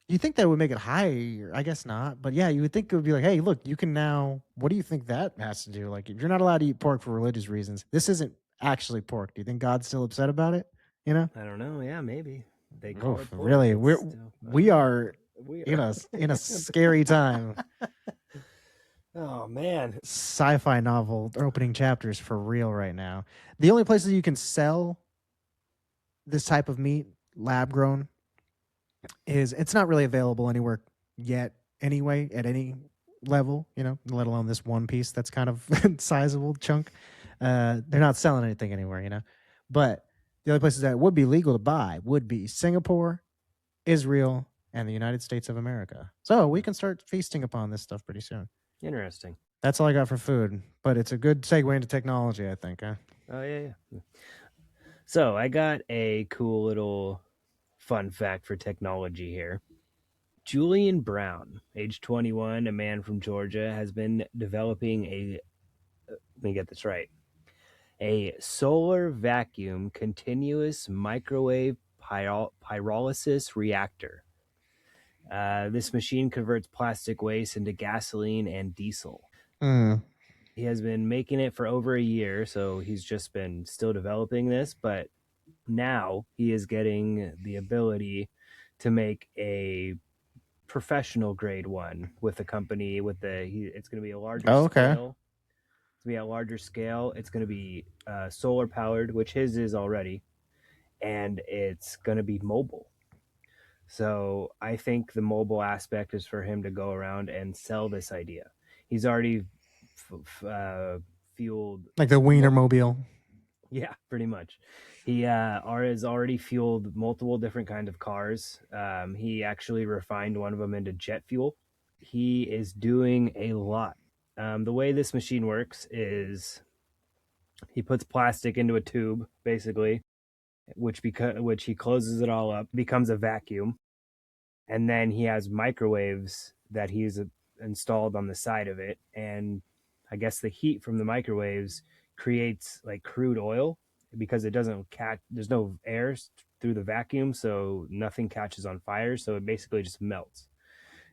you think that would make it higher? I guess not. But yeah, you would think it would be like, hey, look, you can now. What do you think that has to do? Like, if you're not allowed to eat pork for religious reasons, this isn't actually pork. Do you think God's still upset about it? You know? I don't know. Yeah, maybe they call Oh, it pork. really? It's still. I We don't know. are We in are. a scary time. Oh man. Sci-fi novel opening chapters for real right now. The only places you can sell this type of meat, lab grown, is it's not really available anywhere yet anyway at any level, you know, let alone this one piece that's kind of sizable chunk. They're not selling anything anywhere, you know. But the only places that would be legal to buy would be Singapore, Israel, and the United States of America. So we can start feasting upon this stuff pretty soon. Interesting. That's all I got for food, but it's a good segue into technology, I think. Huh? Oh yeah, yeah. So I got a cool little fun fact for technology here. Julian Brown, age 21, a man from Georgia, has been developing a, let me get this right, a solar vacuum continuous microwave pyrolysis reactor. This machine converts plastic waste into gasoline and diesel. Mm. He has been making it for over a year, so he's just been still developing this, but now he is getting the ability to make a professional grade one with a company with it's going to be a larger Oh, okay. scale. It's going to be a larger scale. It's going to be solar powered, which his is already, and it's going to be mobile. So I think the mobile aspect is for him to go around and sell this idea. He's already fueled Like the Wienermobile. Yeah, pretty much. He has already fueled multiple different kind of cars. He actually refined one of them into jet fuel. He is doing a lot. The way this machine works is he puts plastic into a tube, basically, which he closes it all up, becomes a vacuum, and then he has microwaves that he's installed on the side of it, and I guess the heat from the microwaves creates like crude oil because it doesn't catch. There's no air through the vacuum, so nothing catches on fire. So it basically just melts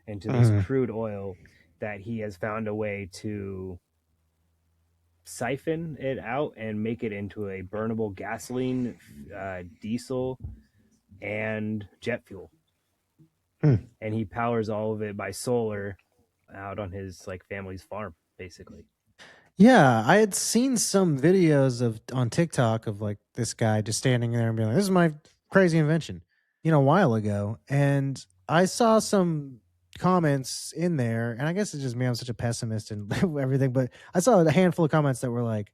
into this Mm. crude oil that he has found a way to siphon it out and make it into a burnable gasoline, diesel, and jet fuel. Mm. And he powers all of it by solar out on his like family's farm, basically. Yeah, I had seen some videos of on TikTok of like this guy just standing there and being like, "This is my crazy invention," a while ago, and I saw some comments in there, and I guess it's just me. I'm such a pessimist and everything, but I saw a handful of comments that were like,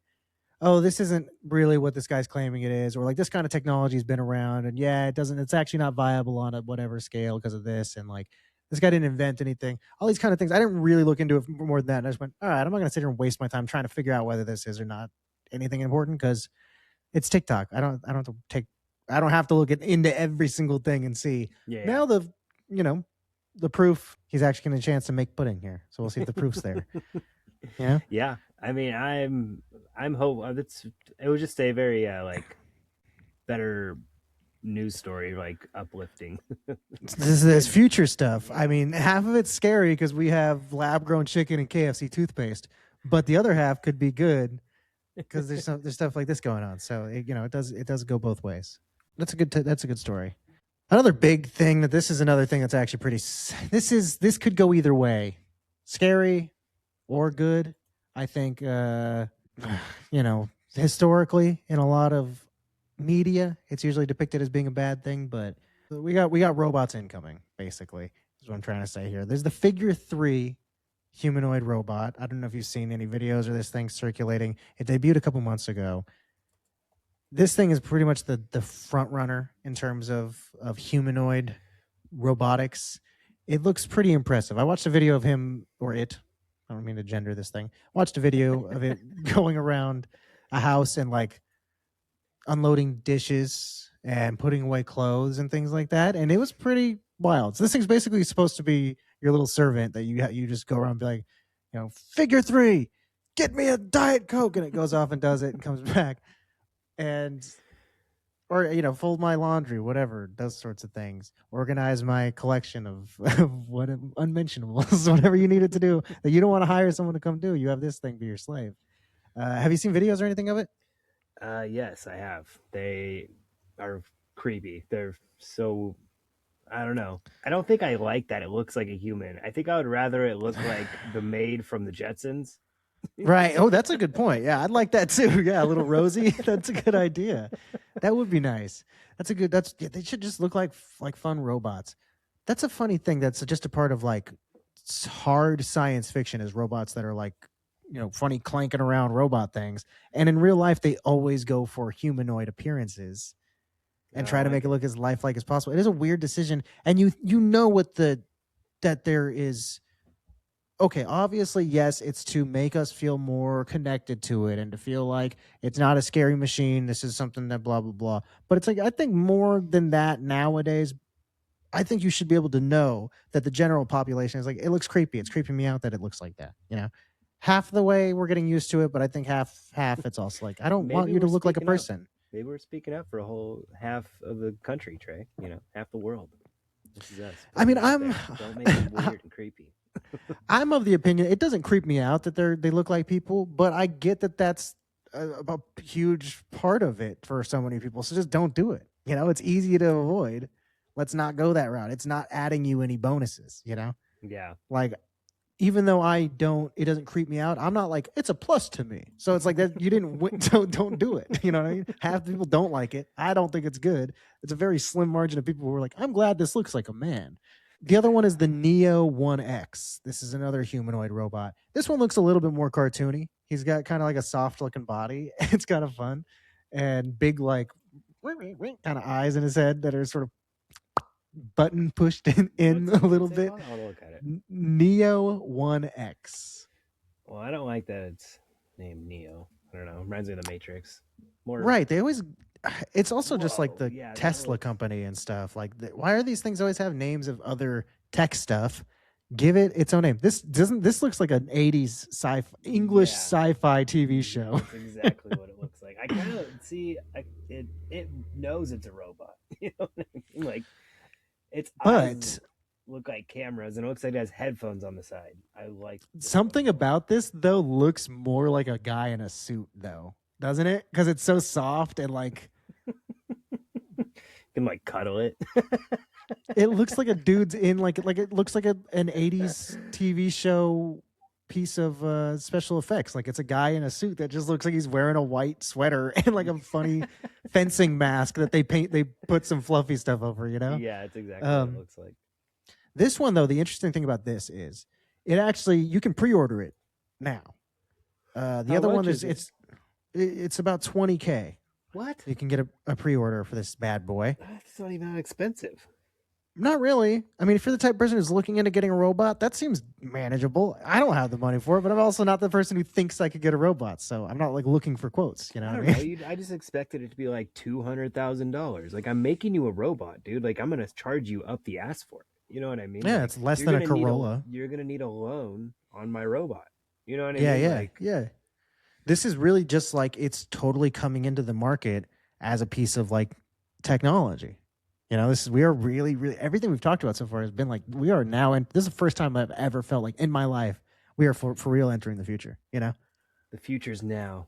"Oh, this isn't really what this guy's claiming it is," or like, "This kind of technology has been around, and yeah, it doesn't. It's actually not viable on a whatever scale because of this," and like, "This guy didn't invent anything." All these kind of things. I didn't really look into it more than that. And I just went, "All right, I'm not going to sit here and waste my time trying to figure out whether this is or not anything important because it's TikTok. I don't have to take. I don't have to look into every single thing and see Yeah, now you know, the proof. He's actually getting a chance to make pudding here, so we'll see if the proof's there. Yeah. yeah. I mean, I'm hope it's it was just a very like better news story, like uplifting. This is Good. future stuff. I Yeah, mean, half of it's scary because we have lab grown chicken and KFC toothpaste, but the other half could be good because there's stuff like this going on. So it does go both ways. That's a good story. Another big thing that this is another thing that's actually this could go either way, scary or good. I think historically in a lot of media, it's usually depicted as being a bad thing, but we got robots incoming. Basically, is what I'm trying to say here. There's the Figure 3 humanoid robot. I don't know if you've seen any videos or this thing circulating. It debuted a couple months ago. This thing is pretty much the front runner in terms of humanoid robotics. It looks pretty impressive. I watched a video of him or it. I don't mean to gender this thing. Watched a video of it going around a house and like unloading dishes and putting away clothes and things like that, and it was pretty wild. So this thing's basically supposed to be your little servant that you just go around and be like, Figure 3, get me a Diet Coke, and it goes off and does it and comes back, and or fold my laundry, whatever, those sorts of things, organize my collection of what unmentionables, whatever you need it to do that you don't want to hire someone to come do. You have this thing be your slave. Have you seen videos or anything of it? yes, I have. They are creepy. They're so I don't know. I don't think I like that it looks like a human. I think I would rather it look like the maid from the Jetsons. Right. Oh, that's a good point. Yeah, I'd like that too. Yeah, a little Rosie. That's a good idea. That would be nice. That's a good. That's yeah, they should just look like fun robots. That's a funny thing. That's just a part of like hard science fiction is robots that are like funny clanking around robot things, and in real life they always go for humanoid appearances I and don't try to like make it it. look as lifelike as possible. It is a weird decision, and you know what that there is. Okay, obviously, yes, it's to make us feel more connected to it and to feel like it's not a scary machine. This is something that blah blah blah. But it's like I think more than that nowadays. I think you should be able to know that the general population is like it looks creepy. It's creeping me out that it looks like that. Half the way we're getting used to it, but I think half it's also like I don't want Maybe you to we're look like a speaking up. person. Maybe we're speaking up for a whole half of the country, Trey. Half the world. This is us I putting mean, it out there. Don't make them weird and creepy. I'm of the opinion it doesn't creep me out that they look like people, but I get that that's a huge part of it for so many people. So just don't do it. It's easy to avoid. Let's not go that route. It's not adding you any bonuses. Yeah. Like even though it doesn't creep me out. I'm not like it's a plus to me. So it's like that you didn't win, don't do it. You know what I mean? Half the people don't like it. I don't think it's good. It's a very slim margin of people who are like, I'm glad this looks like a man. The other one is the Neo 1X. This is another humanoid robot. This one looks a little bit more cartoony. He's got kind of like a soft looking body. It's kind of fun and big, like, kind of eyes in his head that are sort of button pushed in a little What's it bit. called? I'll look at it. Neo 1X. Well, I don't like that it's named Neo. I don't know. Reminds me of the Matrix. More. Right. They always, it's also just like Whoa. the Yeah, that Tesla looks. company and stuff. Like, why are these things always have names of other tech stuff? Give it its own name. This looks like an 80s English Yeah. sci-fi TV Yeah, show. that's exactly what it looks like. I kind of see it knows it's a robot. You know what I mean? Like its eyes But look like cameras, and it looks like it has headphones on the side. I like the something phones. about this though looks more like a guy in a suit though. Doesn't it? Cuz it's so soft and like You can like cuddle it. it looks like a dude's in like it looks like an 80s TV show piece of special effects. Like it's a guy in a suit that just looks like he's wearing a white sweater and like a funny fencing mask that they put some fluffy stuff over. Yeah, it's exactly what it Um, looks like. this one though, the interesting thing about this is it actually you can pre-order it now. The How other one much is is it? it's about 20K. What? You can get a pre-order for this bad boy. That's not even that expensive. Not really. I mean, if you're the type of person who's looking into getting a robot, that seems manageable. I don't have the money for it, but I'm also not the person who thinks I could get a robot, so I'm not like looking for quotes. You know I what I don't know. mean? I just expected it to be like $200,000. Like I'm making you a robot, dude. Like I'm gonna charge you up the ass for it. You know what I mean? Yeah, Like it's less than a Corolla. you're gonna need a loan on my robot. You know what I Yeah, mean? yeah, Like yeah. This is really just like it's totally coming into the market as a piece of like technology. This is we are really, really everything we've talked about so far has been like we are now, and this is the first time I've ever felt like in my life we are for real entering the future. the future's now.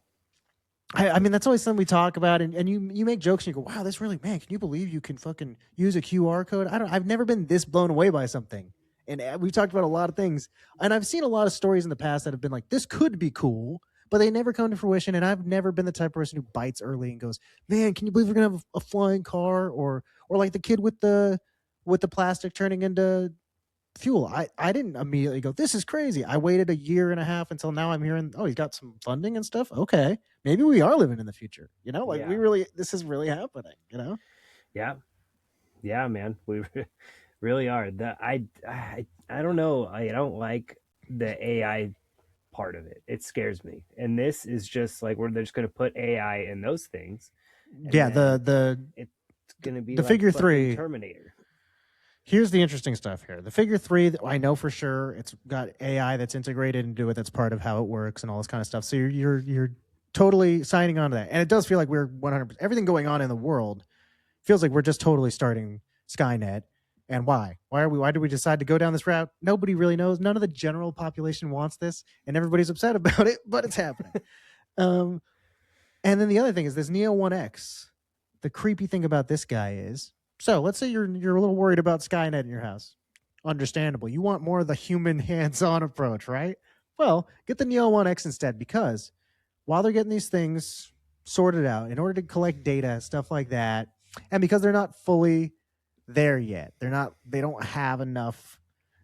I mean, that's always something we talk about, and you make jokes and you go, "Wow, this really, man, can you believe you can fucking use a QR code?" I've never been this blown away by something, and we've talked about a lot of things, and I've seen a lot of stories in the past that have been like, "This could be cool," but they never come to fruition, and I've never been the type of person who bites early and goes, "Man, can you believe we're gonna have a flying car?" Or like the kid with the plastic turning into fuel. I didn't immediately go, this is crazy. I waited a year and a half until now I'm hearing, oh, he's got some funding and stuff. Okay. Maybe we are living in the future. Like Yeah. this is really happening. Yeah. Yeah, man. We really are. I don't know. I don't like the AI part of it. It scares me. And this is just like where they're just gonna put AI in those things, and Yeah. then it's gonna be The like figure fucking three, Terminator. here's the interesting stuff here. The figure three, I know for sure it's got AI that's integrated into it. That's part of how it works and all this kind of stuff. So you're totally signing on to that. And it does feel like we're 100%, everything going on in the world feels like we're just totally starting Skynet. And why? Why did we decide to go down this route? Nobody really knows. None of the general population wants this, and everybody's upset about it, but it's happening. um, and then the other thing is this Neo 1X. The creepy thing about this guy is, so let's say you're a little worried about Skynet in your house. Understandable. You want more of the human hands-on approach, right? Well, get the Neo 1X instead, because while they're getting these things sorted out in order to collect data, stuff like that, and because they're not fully there yet, they don't have enough.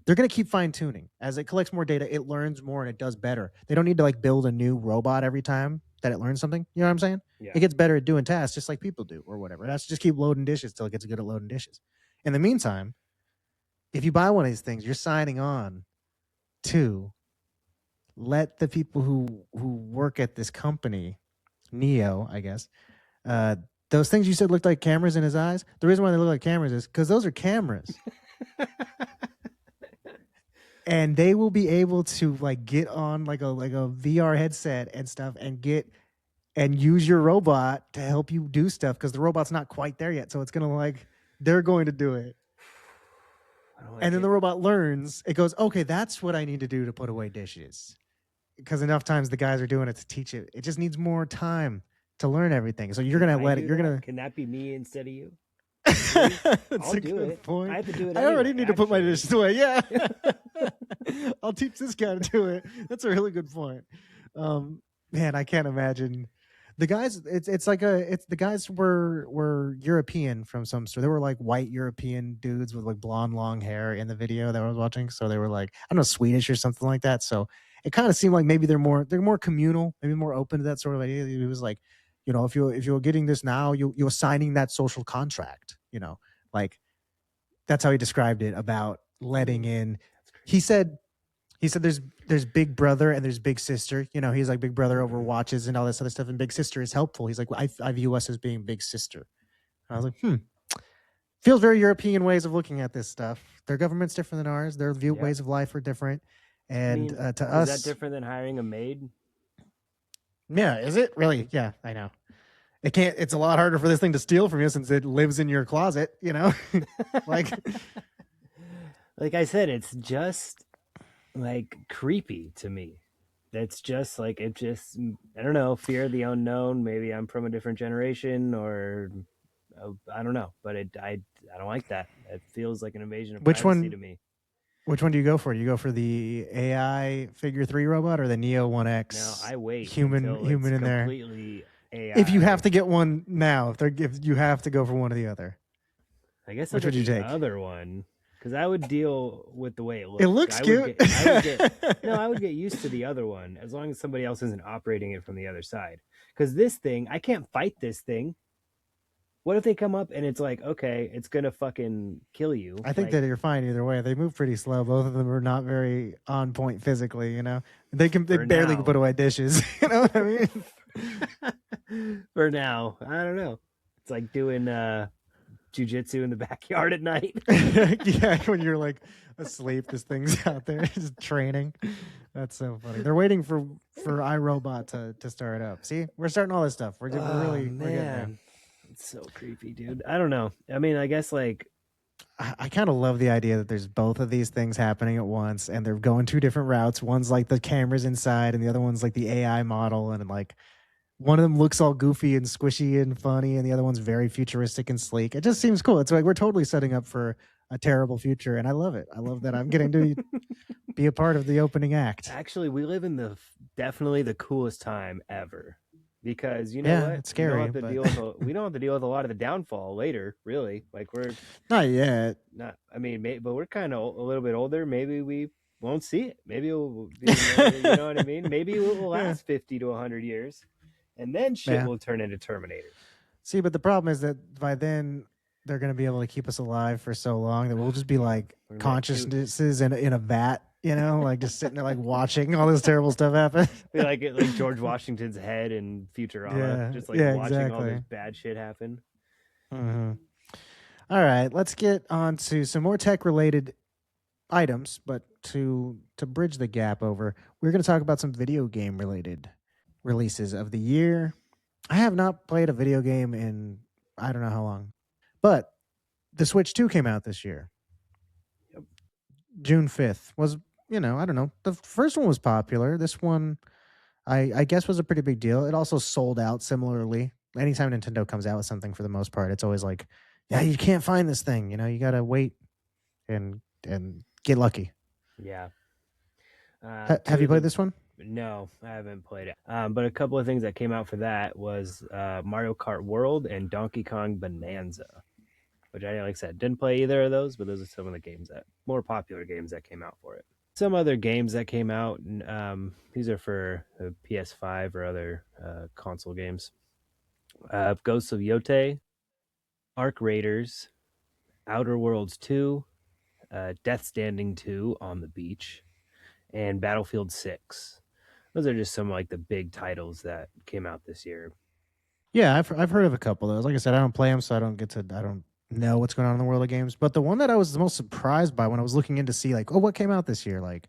They're going to keep fine tuning as it collects more data. It learns more and it does better. They don't need to like build a new robot every time that it learns something. You know what I'm saying? Yeah. It gets better at doing tasks just like people do or whatever. It has to just keep loading dishes till it gets good at loading dishes. In the meantime, if you buy one of these things, you're signing on to let the people who work at this company, Neo, I guess, uh, those things you said looked like cameras in his eyes. The reason why they look like cameras is because those are cameras. And they will be able to like get on like a VR headset and stuff and get and use your robot to help you do stuff because the robot's not quite there yet. So it's gonna like they're going to do it. I don't like And then it. the robot learns, it goes, okay, that's what I need to do to put away dishes. Because enough times the guys are doing it to teach it. It just needs more time to learn everything. So you're Can gonna I let it, do you're that? gonna Can that be me instead of you? Please? That's I'll a do good it. point. I have to do it I already anyway, need to put my actually. dishes away. Yeah. I'll teach this guy to do it. That's a really good point. Man, I can't imagine the guys. It's like it's the guys were European from some sort. They were like white European dudes with like blonde long hair in the video that I was watching. So they were like, I don't know, Swedish or something like that. So it kind of seemed like maybe they're more communal, maybe more open to that sort of idea. It was like, if you're getting this now, you're signing that social contract. Like that's how he described it about letting in. That's crazy. He said there's big brother and there's big sister. He's like big brother over watches and all this other stuff, and big sister is helpful. He's like, I view us as being big sister. And I was like, feels very European ways of looking at this stuff. Their government's different than ours. Their Yeah. ways of life are different, I and mean, to is that us, different than hiring a maid? yeah, is it really? Yeah, I know. It can't. It's a lot harder for this thing to steal from you since it lives in your closet. Like Like I said, it's just like creepy to me. That's just like it just I don't know, fear of the unknown. Maybe I'm from a different generation or I don't know, but I don't like that. It feels like an invasion of which privacy one? to me. Which one do you go for? Do you go for the AI Figure 3 robot or the Neo Now 1X I wait human until it's human in there? completely If you have AI. to get one now, if you have to go for one or the other, I guess I'll which get would you the take? other one because I would deal with the way it It looked. looks cute. I would get no, I would get used to the other one as long as somebody else isn't operating it from the other side. Because this thing, I can't fight this thing. What if they come up and it's like, okay, it's gonna fucking kill you? I think Like that you're fine either way. They move pretty slow. Both of them are not very on point physically. They for barely can put now, away dishes. You know what I mean? for now, I don't know. It's like doing jujitsu in the backyard at night. Yeah, when you're like asleep, this thing's out there just training. That's so funny. They're waiting for iRobot to start up. See, we're starting all this stuff. Oh We're getting there. man, it's so creepy, dude. I don't know. I mean, I guess like I kind of love the idea that there's both of these things happening at once, and they're going two different routes. One's like the cameras inside, and the other one's like the AI model, and like one of them looks all goofy and squishy and funny, and the other one's very futuristic and sleek. It just seems cool. It's like we're totally setting up for a terrible future, and I love it. I love that I'm getting to be a part of the opening act. actually we live in the definitely the coolest time ever because you know Yeah, what it's we don't scary, have to but deal with we don't have to deal with a lot of the downfall later. Really, like we're not yet. not. I mean, but we're kind of a little bit older. Maybe we won't see it. Maybe it'll be, you know what I mean. Maybe it will Yeah, last 50 to 100 years, and then shit yeah. will turn into Terminator. See, but the problem is that by then they're going to be able to keep us alive for so long that we'll just be like We're gonna be like two, consciousnesses in a vat, like just sitting there like watching all this terrible stuff happen. be like George Washington's head in Futurama, Yeah, just like yeah, watching all this exactly. bad shit happen. Hmm. All right, let's get on to some more tech related items, but to bridge the gap over, we're going to talk about some video game related releases of the year. I have not played a video game in I don't know how long, but the Switch 2 came out this year. Yep. June 5th was, I don't know. The first one was popular. This one, I guess, was a pretty big deal. It also sold out similarly. Anytime Nintendo comes out with something, for the most part, it's always like, yeah, you can't find this thing. You got to wait and get lucky. Yeah. Have Two you of played the this one? No, I haven't played it. But a couple of things that came out for that was Mario Kart World and Donkey Kong Bonanza, which like I said, didn't play either of those, but those are some of the games that more popular games that came out for it. Some other games that came out, these are for PS5 or other console games. Ghosts of Yote, Arc Raiders, Outer Worlds 2, Death Standing 2 on the beach, and Battlefield 6. Those are just some like the big titles that came out this year. Yeah, I've heard of a couple of those. Like I said, I don't play them, so I don't know what's going on in the world of games. But the one that I was the most surprised by when I was looking in to see like, oh, what came out this year? Like,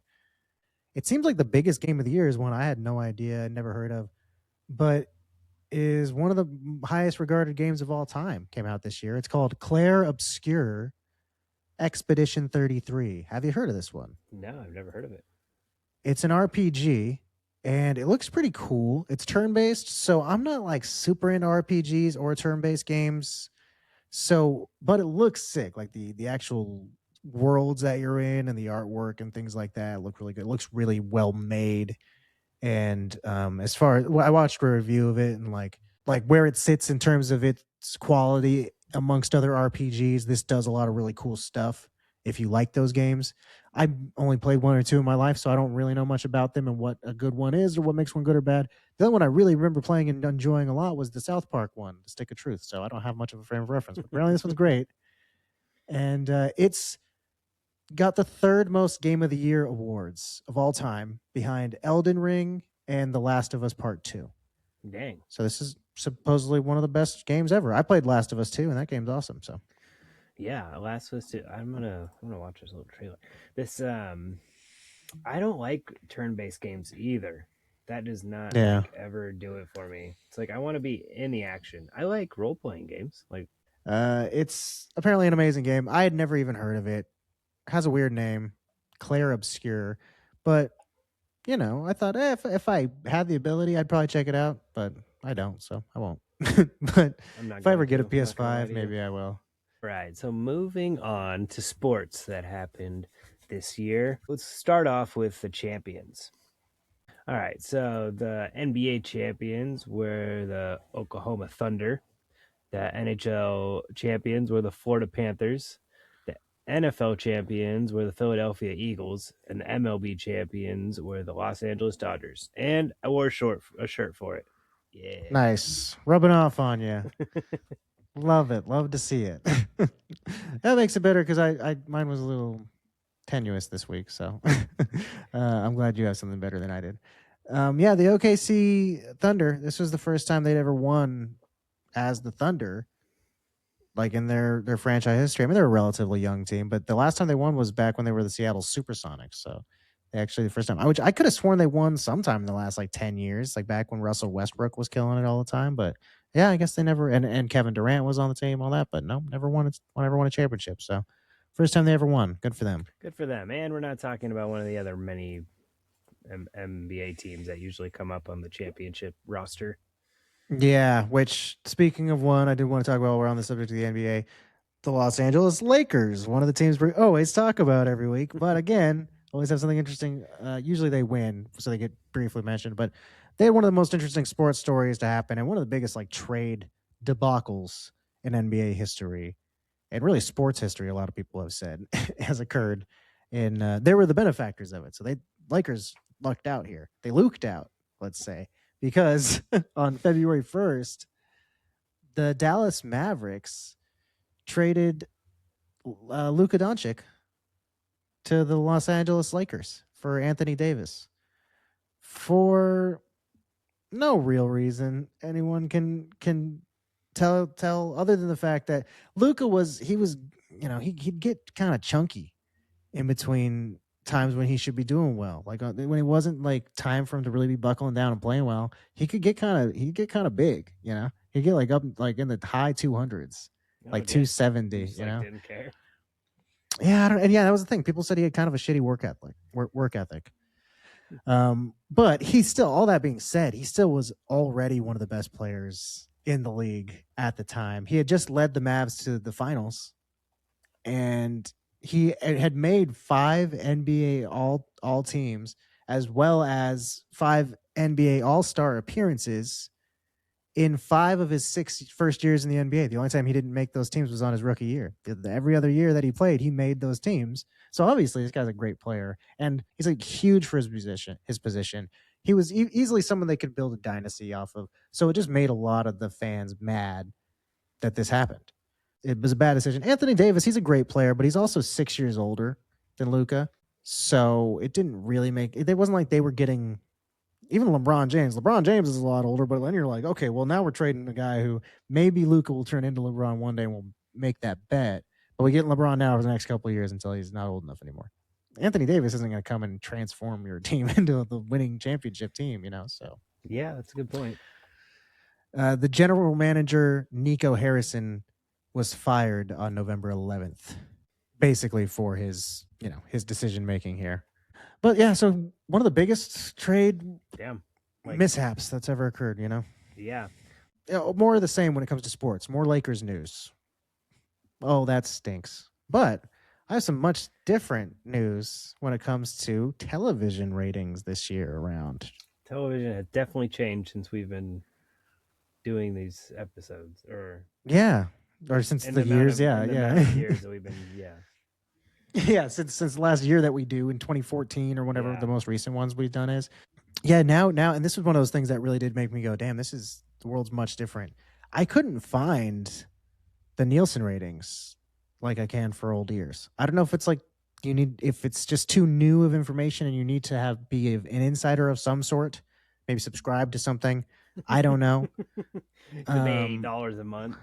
it seems like the biggest game of the year is one I had no idea, never heard of, but is one of the highest regarded games of all time. Came out this year. It's called Claire Obscure Expedition 33. Have you heard of this one? No, I've never heard of it. It's an RPG and it looks pretty cool. It's turn based, so I'm not like super into RPGs or turn based games. So, but it looks sick. Like the actual worlds that you're in and the artwork and things like that look really good. It looks really well made. And as far as I watched a review of it and like where it sits in terms of its quality amongst other RPGs, this does a lot of really cool stuff. If you like those games, I only played one or two in my life, so I don't really know much about them and what a good one is or what makes one good or bad. The other one I really remember playing and enjoying a lot was the South Park one, The Stick of Truth. So I don't have much of a frame of reference, but apparently this one's great. And it's got the third most Game of the Year awards of all time, behind Elden Ring and The Last of Us Part Two. Dang. So this is supposedly one of the best games ever. I played Last of Us 2, and that game's awesome. So Yeah, Last of Us 2. I'm gonna watch this little trailer. This I don't like turn-based games either. That does not yeah, like ever do it for me. It's like I want to be in the action. I like role-playing games. Like it's apparently an amazing game. I had never even heard of it. Has a weird name, Claire Obscure, but I thought if I had the ability, I'd probably check it out, but I don't, so I won't. But I'm not if I going ever get a to. I'm not gonna lie PS5, to you. maybe I will. Right. So moving on to sports that happened this year. Let's start off with the champions. All right, so the NBA champions were the Oklahoma Thunder. The NHL champions were the Florida Panthers. The NFL champions were the Philadelphia Eagles, and the MLB champions were the Los Angeles Dodgers. And I wore a shirt for it. Yeah. Nice. Rubbing off on you. Love it. Love to see it. That makes it better because I mine was a little tenuous this week, so I'm glad you have something better than I did. Yeah, the OKC Thunder. This was the first time they'd ever won as the Thunder, like in their franchise history. I mean, they're a relatively young team, but the last time they won was back when they were the Seattle SuperSonics. So they actually the first time, which I could have sworn they won sometime in the last like 10 years, like back when Russell Westbrook was killing it all the time. But yeah, I guess they never and Kevin Durant was on the team, all that, but no, never won a championship. So first time they ever won. Good for them. Good for them. And we're not talking about one of the other many NBA teams that usually come up on the championship roster. Yeah, which speaking of one, I did want to talk about while we're on the subject of the NBA, the Los Angeles Lakers, one of the teams we always talk about every week. But again, always have something interesting. Usually they win, so they get briefly mentioned. But they had one of the most interesting sports stories to happen, and one of the biggest like trade debacles in NBA history, and really sports history. A lot of people have said has occurred, and they were the benefactors of it. So they Lakers lucked out here. They luked out, let's say, because on February 1st, the Dallas Mavericks traded Luka Doncic to the Los Angeles Lakers for Anthony Davis for no real reason anyone can tell other than the fact that Luka was he'd get kind of chunky in between times when he should be doing well, like when it wasn't like time for him to really be buckling down and playing well. He'd get kind of big, he'd get like up like in the high 200s, like 270, Didn't care. Yeah, that was the thing. People said he had kind of a shitty work ethic. But he still, all that being said, he still was already one of the best players in the league at the time. He had just led the Mavs to the finals, and he had made 5 NBA all teams, as well as 5 NBA All-Star appearances in 5 of his 6 first years in the NBA. The only time he didn't make those teams was on his rookie year. Every other year that he played, he made those teams. So obviously, this guy's a great player, and he's like huge for his position. He was easily someone they could build a dynasty off of. So it just made a lot of the fans mad that this happened. It was a bad decision. Anthony Davis, he's a great player, but he's also 6 years older than Luka. So it didn't really make it. It wasn't like they were getting even LeBron James. LeBron James is a lot older, but then you're like, okay, well, now we're trading a guy who maybe Luka will turn into LeBron one day and we'll make that bet. But we get LeBron now for the next couple of years until he's not old enough anymore. Anthony Davis isn't going to come and transform your team into the winning championship team, So yeah, that's a good point. The general manager, Nico Harrison, was fired on November 11th, basically for his decision making here. But yeah, so one of the biggest trade mishaps that's ever occurred, Yeah. More of the same when it comes to sports. More Lakers news. Oh, that stinks. But I have some much different news when it comes to television ratings this year around. Television has definitely changed since we've been doing these episodes, or since the years, years that we've been, yeah, since the last year that we do in 2014 or whatever the most recent ones we've done is. Yeah, now, and this was one of those things that really did make me go, damn, the world's much different. I couldn't find the Nielsen ratings like I can for old years. I don't know if it's like if it's just too new of information and you need to be an insider of some sort, maybe subscribe to something. I don't know. It's $8 a month.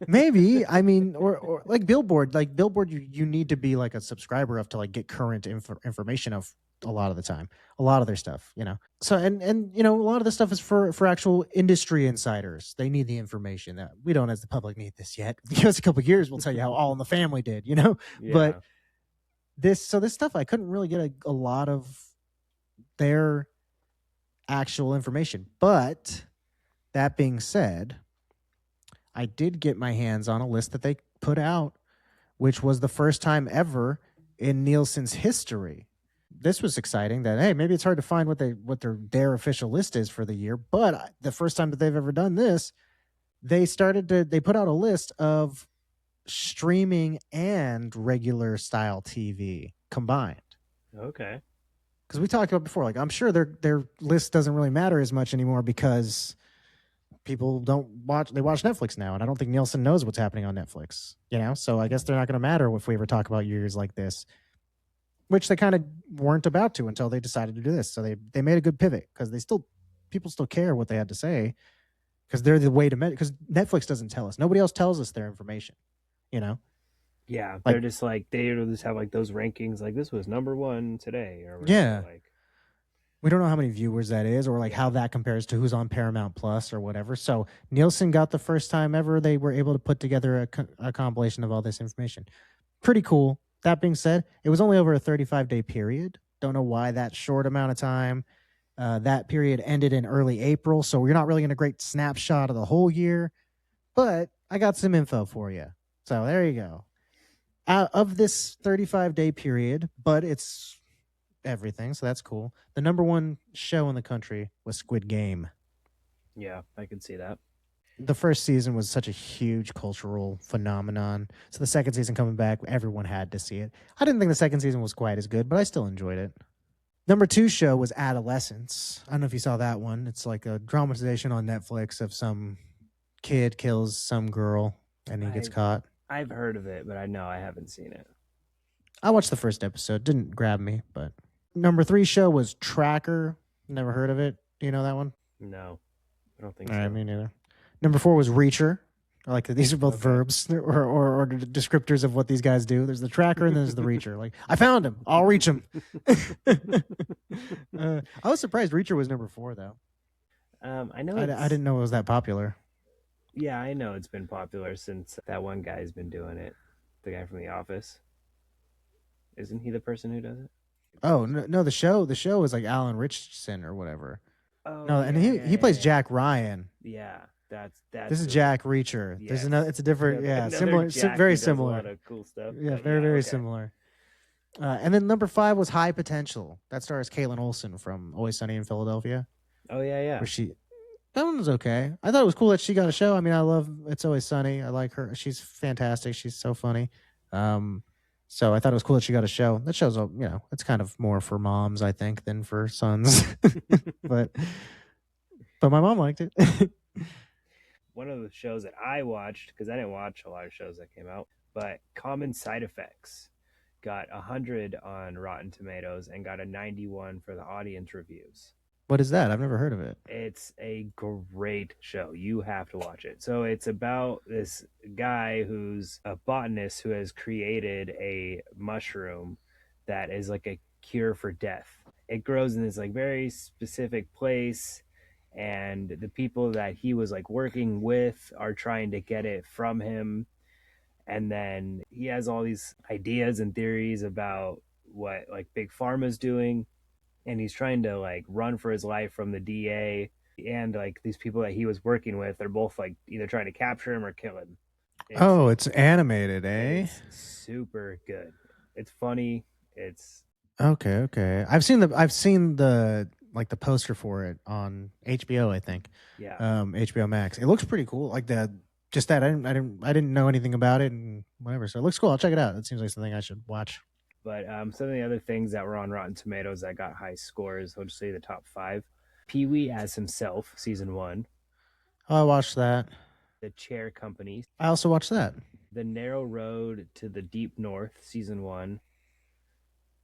Maybe. I mean, or like Billboard. Like Billboard, you need to be like a subscriber of to like get current information of a lot of the time, a lot of their stuff, So and a lot of this stuff is for actual industry insiders. They need the information that we don't, as the public, need this yet. Give us a couple of years, we'll tell you how All in the Family did, Yeah. But this stuff, I couldn't really get a lot of their actual information. But that being said, I did get my hands on a list that they put out, which was the first time ever in Nielsen's history. This was exciting. That hey, maybe it's hard to find what their official list is for the year, but the first time that they've ever done this, they put out a list of streaming and regular style TV combined. Okay. Because we talked about before, like I'm sure their list doesn't really matter as much anymore because people don't watch they watch Netflix now, and I don't think Nielsen knows what's happening on Netflix. So I guess they're not going to matter if we ever talk about years like this, which they kind of weren't about to until they decided to do this. So they made a good pivot because people still care what they had to say because they're the way to because Netflix doesn't tell us. Nobody else tells us their information. You know, Yeah, like they're just like they'll just have like those rankings, like this was number one today or whatever. yeah, Like, we don't know how many viewers that is or like how yeah, that compares to who's on Paramount Plus or whatever. So Nielsen got the first time ever they were able to put together a compilation of all this information. Pretty cool. That being said, it was only over a 35-day period. Don't know why that short amount of time. That period ended in early April, so you're not really in a great snapshot of the whole year. But I got some info for you. So there you go. Out of this 35-day period, but it's everything, so that's cool. The number one show in the country was Squid Game. yeah, I can see that. The first season was such a huge cultural phenomenon. So the second season coming back, everyone had to see it. I didn't think the second season was quite as good, but I still enjoyed it. Number two show was Adolescence. I don't know if you saw that one. It's like a dramatization on Netflix of some kid kills some girl and he gets I caught. I've heard of it, but I know I haven't seen it. I watched the first episode. Didn't grab me, but number three show was Tracker. Never heard of it. Do you know that one? No, I don't think All right, so. me neither. Number four was Reacher. I like that these are both Okay. verbs or descriptors of what these guys do. There's the tracker and then there's the reacher. Like, I found him. I'll reach him. I was surprised Reacher was number four, though. I know I it's didn't know it was that popular. yeah, I know it's been popular since that one guy's been doing it. The guy from The Office. Isn't he the person who does it? Oh, no, the show is like Alan Richardson or whatever. Oh No, and yeah, he yeah, plays yeah, Jack Ryan. yeah. Yeah, This that's is who it is. Jack Reacher. There's another. Yes, It's a different. Yeah, another similar. Jack Very who does a similar. lot of cool stuff. Yeah, But very yeah, very okay. similar. And then number five was High Potential. That stars Caitlin Olsen from Always Sunny in Philadelphia, Oh yeah, yeah. where that one was okay. I thought it was cool that she got a show. I mean, I love It's Always Sunny. I like her. She's fantastic. She's so funny. Um, so I thought it was cool that she got a show. That show's, it's kind of more for moms, I think, than for sons. but but my mom liked it. One of the shows that I watched, because I didn't watch a lot of shows that came out, but Common Side Effects got 100 on Rotten Tomatoes and got a 91 for the audience reviews. What is that? I've never heard of it. It's a great show. You have to watch it. So it's about this guy who's a botanist who has created a mushroom that is like a cure for death. It grows in this like very specific place, and the people that he was like working with are trying to get it from him. And then he has all these ideas and theories about what like big pharma's doing, and he's trying to like run for his life from the DA, and like these people that he was working with are both like either trying to capture him or kill him. It's Oh, it's animated, it eh? is super good. It's funny. It's Okay, okay. I've seen the like the poster for it on HBO, I think. yeah. HBO Max. It looks pretty cool. Like the just that I didn't know anything about it and whatever. So it looks cool. I'll check it out. It seems like something I should watch. But some of the other things that were on Rotten Tomatoes that got high scores, I'll just say the top five. Pee Wee as himself, season one. Oh, I watched that. The Chair Company. I also watched that. The Narrow Road to the Deep North, season one.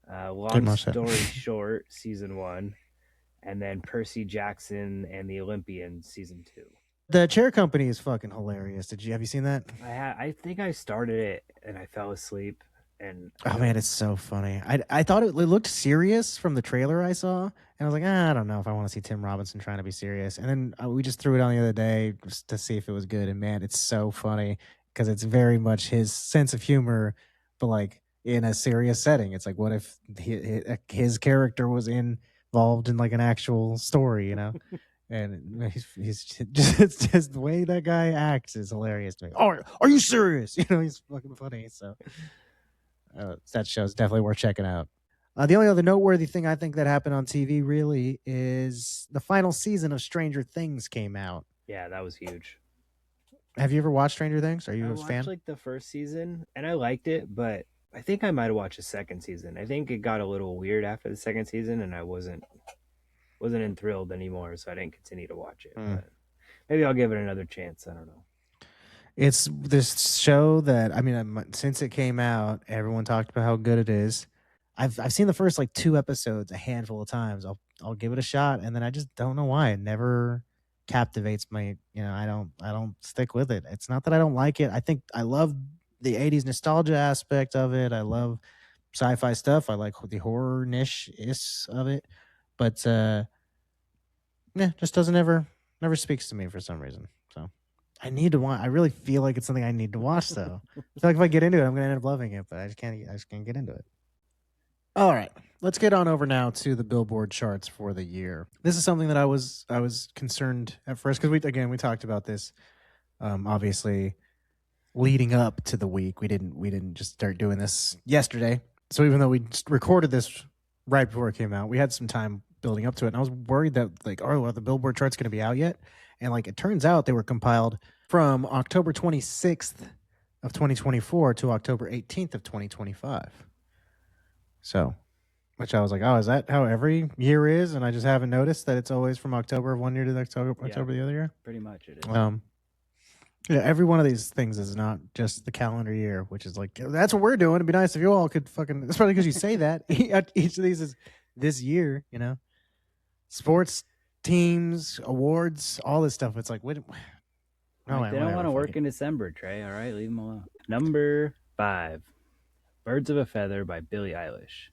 Didn't Long watch that. Story Short, season one. And then Percy Jackson and the Olympians, season two. The Chair Company is fucking hilarious. Have you seen that? I think I started it and I fell asleep. And Oh man, it's so funny. I thought it looked serious from the trailer I saw, and I was like, I don't know if I want to see Tim Robinson trying to be serious. And then we just threw it on the other day just to see if it was good. And man, it's so funny because it's very much his sense of humor, but like in a serious setting. It's like, what if his character was involved in like an actual story, And he's just the way that guy acts is hilarious to me. Oh, are you serious? He's fucking funny. So That show's definitely worth checking out. The only other noteworthy thing I think that happened on TV really is the final season of Stranger Things came out. Yeah, that was huge. Have you ever watched Stranger Things? Are I you a watched fan? like the first season and I liked it, but I think I might have watched the second season. I think it got a little weird after the second season, and I wasn't enthralled anymore, so I didn't continue to watch it. Mm. But maybe I'll give it another chance. I don't know. It's this show that I mean, since it came out, everyone talked about how good it is. I've seen the first like two episodes a handful of times. I'll give it a shot, and then I just don't know why it never captivates me. I don't stick with it. It's not that I don't like it. I think I love the '80s nostalgia aspect of it. I love sci-fi stuff. I like the horror niche is of it, but yeah, just doesn't ever never speaks to me for some reason. So I need to watch. I really feel like it's something I need to watch though. I feel like if I get into it, I'm gonna end up loving it, but I just can't. I just can't get into it. All right, let's get on over now to the Billboard charts for the year. This is something that I was concerned at first because we talked about this. Obviously, leading up to the week, we didn't just start doing this yesterday. So even though we just recorded this right before it came out, we had some time building up to it, and I was worried that like, oh, are the Billboard charts going to be out yet? And like, it turns out they were compiled from October 26th of 2024 to October 18th of 2025. So, which I was like, oh, is that how every year is? And I just haven't noticed that it's always from October of one year to October, Yeah, October the other year. pretty much it is. Um, yeah, every one of these things is not just the calendar year, which is like that's what we're doing. It'd be nice if you all could fucking. Especially because you say that each of these is this year. Sports teams, awards, all this stuff. It's like, wait, no, Like, they don't want to work fucking. in December, Trey. All right, leave them alone. Number 5, Birds of a Feather by Billie Eilish.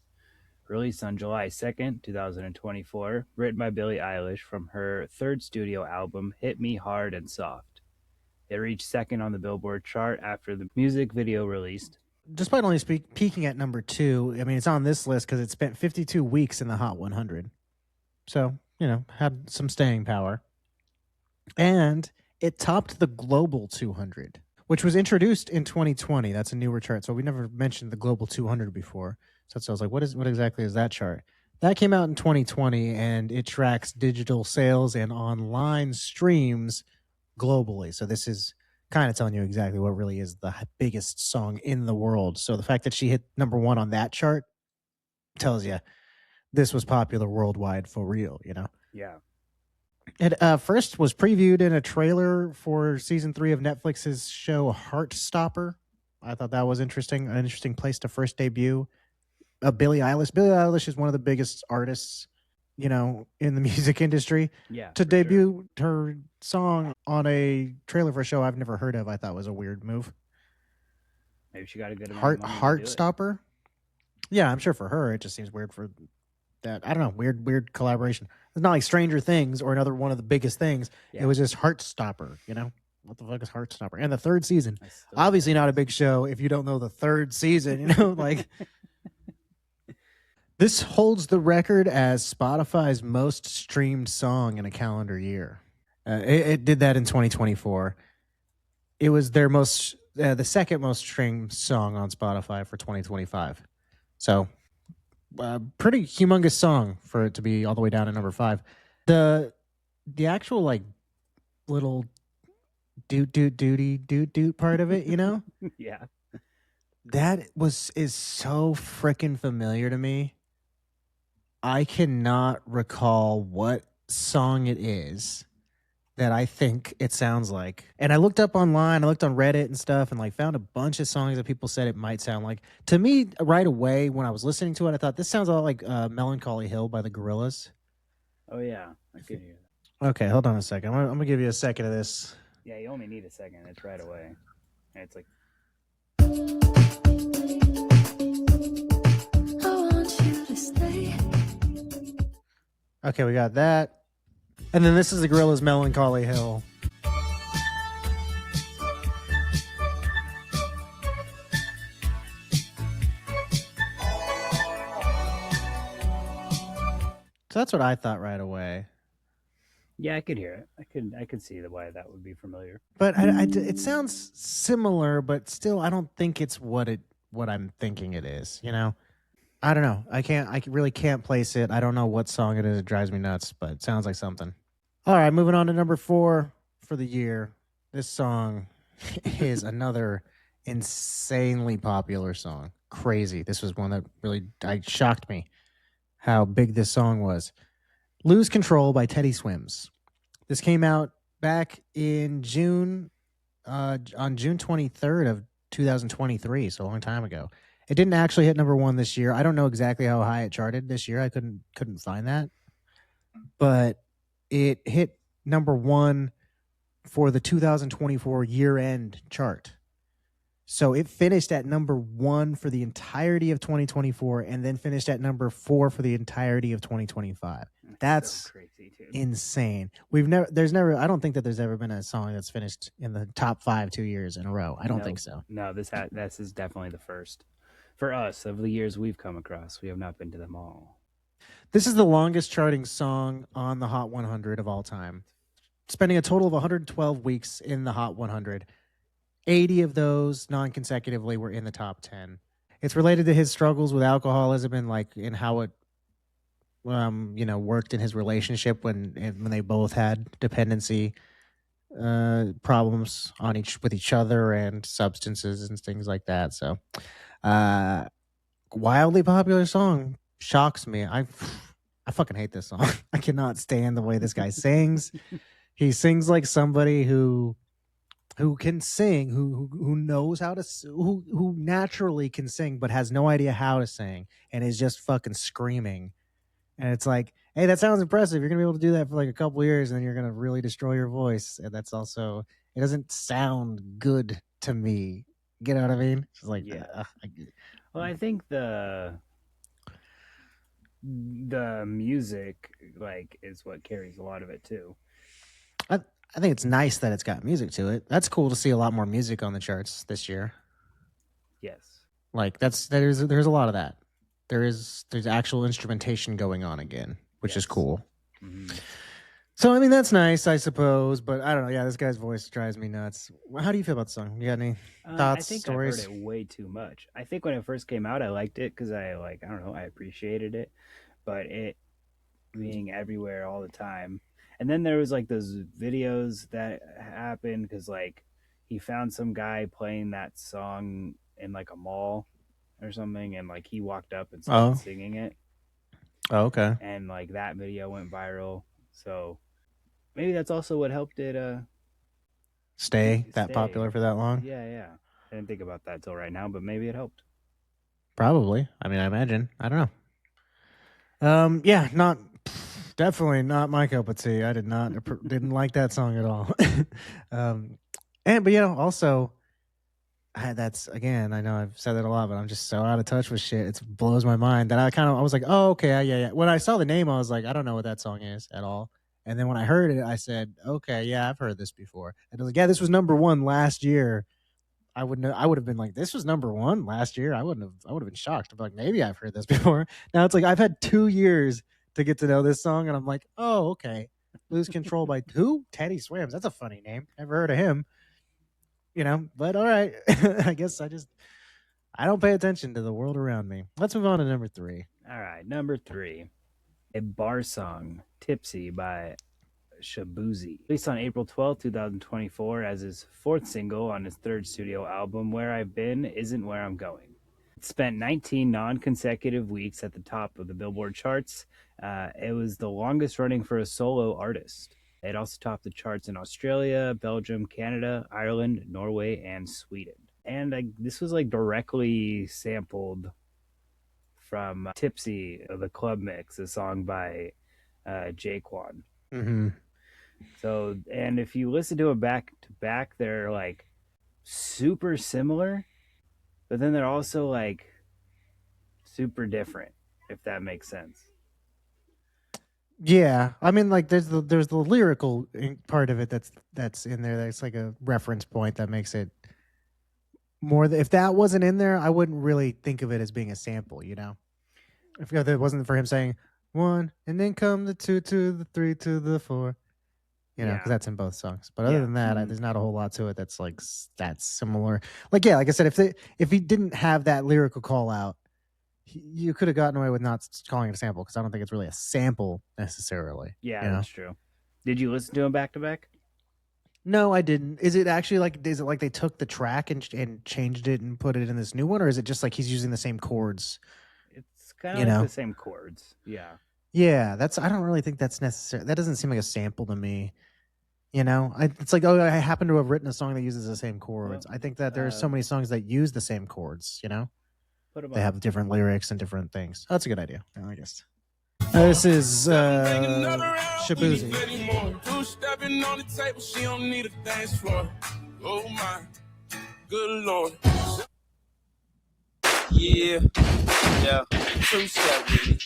Released on July 2nd, 2024. Written by Billie Eilish from her third studio album, Hit Me Hard and Soft. It reached second on the Billboard chart after the music video released. Despite only peaking at number two, I mean, it's on this list because it spent 52 weeks in the Hot 100. So, had some staying power. And it topped the Global 200, which was introduced in 2020. That's a newer chart. So we never mentioned the Global 200 before. So I was like, what exactly is that chart? That came out in 2020, and it tracks digital sales and online streams globally. So this is kind of telling you exactly what really is the biggest song in the world. So the fact that she hit number one on that chart tells you this was popular worldwide for real. Yeah. It first was previewed in a trailer for season 3 of Netflix's show Heartstopper. I thought that was interesting, an interesting place to first debut Billie Eilish. Billie Eilish is one of the biggest artists, in the music industry. Yeah. To for debut her song on a trailer for a show I've never heard of, I thought was a weird move. Maybe she got a good amount of money to do it. Heartstopper? Yeah, I'm sure for her it just seems weird for that. I don't know, weird collaboration. It's not like Stranger Things or another one of the biggest things. Yeah. It was just Heartstopper. What the fuck is Heartstopper? And the third season, I still obviously not a big show if you don't know the third season, like this holds the record as Spotify's most streamed song in a calendar year. It did that in 2024. It was their the second most streamed song on Spotify for 2025. So, pretty humongous song for it to be all the way down to number 5. The actual like little doot part of it, Yeah. that is so freaking familiar to me. I cannot recall what song it is that I think it sounds like. And I looked up online, I looked on Reddit and stuff, and like found a bunch of songs that people said it might sound like. To me, right away when I was listening to it, I thought this sounds a lot like Melancholy Hill by the Gorillaz. Oh, yeah. I can hear that. Okay, hold on a second. I'm gonna give you a second of this. Yeah, you only need a second. It's right away. And it's like, Okay, we got that. And then this is the Gorillaz' Melancholy Hill. So that's what I thought right away. yeah, I could hear it. I could see why that would be familiar. But it sounds similar, but still, I don't think it's what it what I'm thinking it is. You know, I don't know. I can't. Really can't place it. I don't know what song it is. It drives me nuts, but it sounds like something. All right, moving on to number 4 for the year. This song is another insanely popular song. Crazy. This was one that really shocked me how big this song was. Lose Control by Teddy Swims. This came out back in June, on June 23rd of 2023, so a long time ago. It didn't actually hit number 1 this year. I don't know exactly how high it charted this year. I couldn't find that, but it hit number 1 for the 2024 year end chart. So it finished at number 1 for the entirety of 2024 and then finished at number 4 for the entirety of 2025. That's That's so crazy, dude. insane. I don't think that there's ever been a song that's finished in the top 5 2 years in a row. I don't No, think so. no, this is definitely the first for us of the years we've come across. We have not been to them all. This is the longest charting song on the Hot 100 of all time, spending a total of 112 weeks in the Hot 100. 80 of those non-consecutively were in the top 10. It's related to his struggles with alcoholism and like in how it worked in his relationship when they both had dependency problems on each other and substances and things like that. So, uh wildly popular song, shocks me. I fucking hate this song. I cannot stand the way this guy sings. He sings like somebody who can sing, who knows how to who naturally can sing but has no idea how to sing and is just fucking screaming. And it's like, hey, that sounds impressive. You're gonna be able to do that for like a couple years, and then you're gonna really destroy your voice. And that's also, it doesn't sound good to me. You know what I mean? It's like, Yeah. Well, I think the music like is what carries a lot of it too. I, I think it's nice that it's got music to it. That's cool to see a lot more music on the charts this year. Yes. Like there's a lot of that. There's actual instrumentation going on again, which is Yes. cool. Mm-hmm. So I mean that's nice, I suppose, but I don't know. Yeah, this guy's voice drives me nuts. How do you feel about the song? You got any I thoughts, think I've heard stories? it way too much. I think when it first came out, I liked it because I don't know, I appreciated it, but it being everywhere all the time, and then there was like those videos that happened because like he found some guy playing that song in like a mall or something, and like he walked up and started Oh, singing it, oh, okay. and like that video went viral. So maybe that's also what helped it Stay that stay. popular for that long? Yeah, yeah. I didn't think about that till right now, but maybe it helped. Probably. I mean, I imagine. I don't know. Yeah, not definitely not my cup of tea. I didn't like that song at all. um, and but also that's again, I know I've said that a lot, but I'm just so out of touch with shit. It blows my mind that I was like, oh okay, yeah, yeah. When I saw the name, I was like, I don't know what that song is at all. And then when I heard it, I said, okay, yeah, I've heard this before. And I was like, yeah, this was number 1 last year. I would have been like, this was number 1 last year. I would have been shocked. I'm like, maybe I've heard this before. Now it's like I've had 2 years to get to know this song, and I'm like, oh okay. Lose Control by who? Teddy Swims. That's a funny name. Never heard of him. But all right. I don't pay attention to the world around me. Let's move on to number 3. All right, number three, a bar song, "Tipsy" by Shabuzi. Released on April 12th, 2024, as his fourth single on his third studio album, Where I've Been Isn't Where I'm Going. It spent 19 non consecutive weeks at the top of the Billboard charts. It was the longest running for a solo artist. It also topped the charts in Australia, Belgium, Canada, Ireland, Norway, and Sweden. And this was like directly sampled from Tipsy, the club mix, a song by Jaquan. Mm-hmm. So, and if you listen to it back to back, they're like super similar, but then they're also like super different, if that makes sense. Yeah, I mean, like there's the lyrical part of it that's in there. That's like a reference point that makes it more. If that wasn't in there, I wouldn't really think of it as being a sample. If it wasn't for him saying 1 and then come the 2 to the 3 to the 4. because Yeah. that's in both songs. But other Yeah. than that, Hmm. there's not a whole lot to it that's like that's similar. Like yeah, like I said, if he didn't have that lyrical call out, you could have gotten away with not calling it a sample because I don't think it's really a sample necessarily. Yeah, You know. that's true. Did you listen to him back to back? No, I didn't. Is it actually like is it like they took the track and changed it and put it in this new one, or is it just like he's using the same chords? It's kind of You like the know. same chords. Yeah. Yeah, that's. I don't really think that's necessary. That doesn't seem like a sample to me. It's like, oh, I happen to have written a song that uses the same chords. Well, I think that there are uh, so many songs that use the same chords. put him They up. have different lyrics and different things. Oh, that's a good idea. I guess. This is Shabuzi. Two stepping on the table, she don't need a dance floor. Oh my, good lord. Yeah, yeah. Two step with me.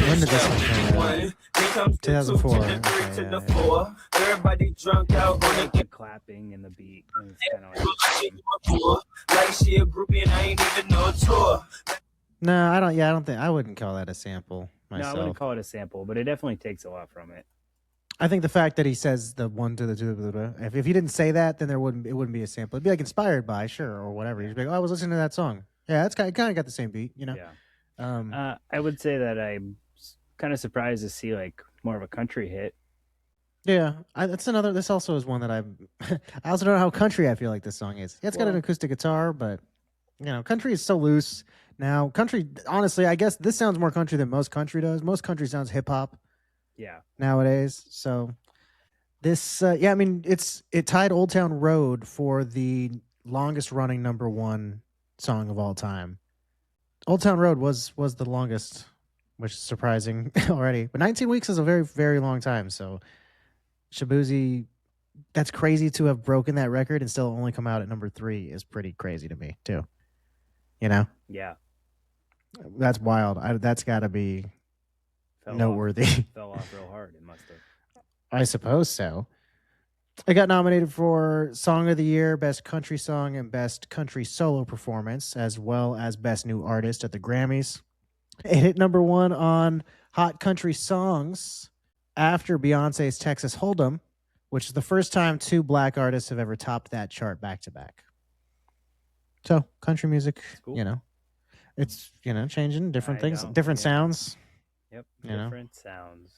When did this one come out? One. Here comes the 2004. two to the three Okay, to the yeah. four. Everybody drunk out on Like the the clapping and the beat, and it's kind of like the same. tour. Like she a groupie and I ain't even no tour. No, I don't. Yeah, I don't think I wouldn't call that a sample No, I wouldn't myself. call it a sample, but it definitely takes a lot from it. I think the fact that he says the one to the two, blah, blah, blah, if he didn't say that, then it wouldn't be a sample. It'd be like inspired by, sure, or whatever. He'd be like, oh, I was listening to that song. Yeah, it's kind of got the same beat, you know. Yeah. Um, I would say that I'm kind of surprised to see like more of a country hit. yeah, that's another. This also is one that I'm. I also don't know how country I feel like this song is. Yeah, it's got an Well, acoustic guitar, but country is so loose now. Country, honestly, I guess this sounds more country than most country does. Most country sounds hip hop yeah. nowadays. So this, yeah, I mean, it tied Old Town Road for the longest running number one song of all time. Old Town Road was the longest, which is surprising already. But 19 weeks is a very very long time. So Shabuzi, that's crazy to have broken that record and still only come out at number 3 is pretty crazy to me too. You know, Yeah. that's wild. That's got to be Fell noteworthy. Off, fell off real hard. It must have. I suppose so. It got nominated for Song of the Year, Best Country Song, and Best Country Solo Performance, as well as Best New Artist at the Grammys. It hit number 1 on Hot Country Songs after Beyonce's Texas Hold'em, which is the first time 2 black artists have ever topped that chart back to back. So, country music, Cool. it's, changing different things, know, different yeah. sounds. Yep. You know? Different sounds.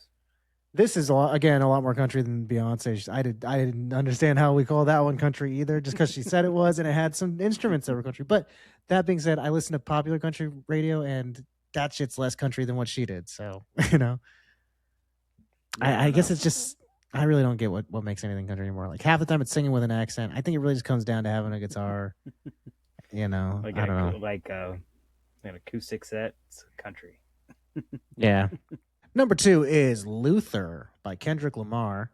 This is a lot more country than Beyonce. I didn't understand how we call that one country either, just because she said it was, and it had some instruments that were country. But that being said, I listen to popular country radio, and that shit's less country than what she did. So Yeah, I guess know. it's just I really don't get what makes anything country anymore. Like half the time it's singing with an accent. I think it really just comes down to having a guitar. Like I don't know. like an acoustic set. It's country. Yeah. Number 2 is Luther by Kendrick Lamar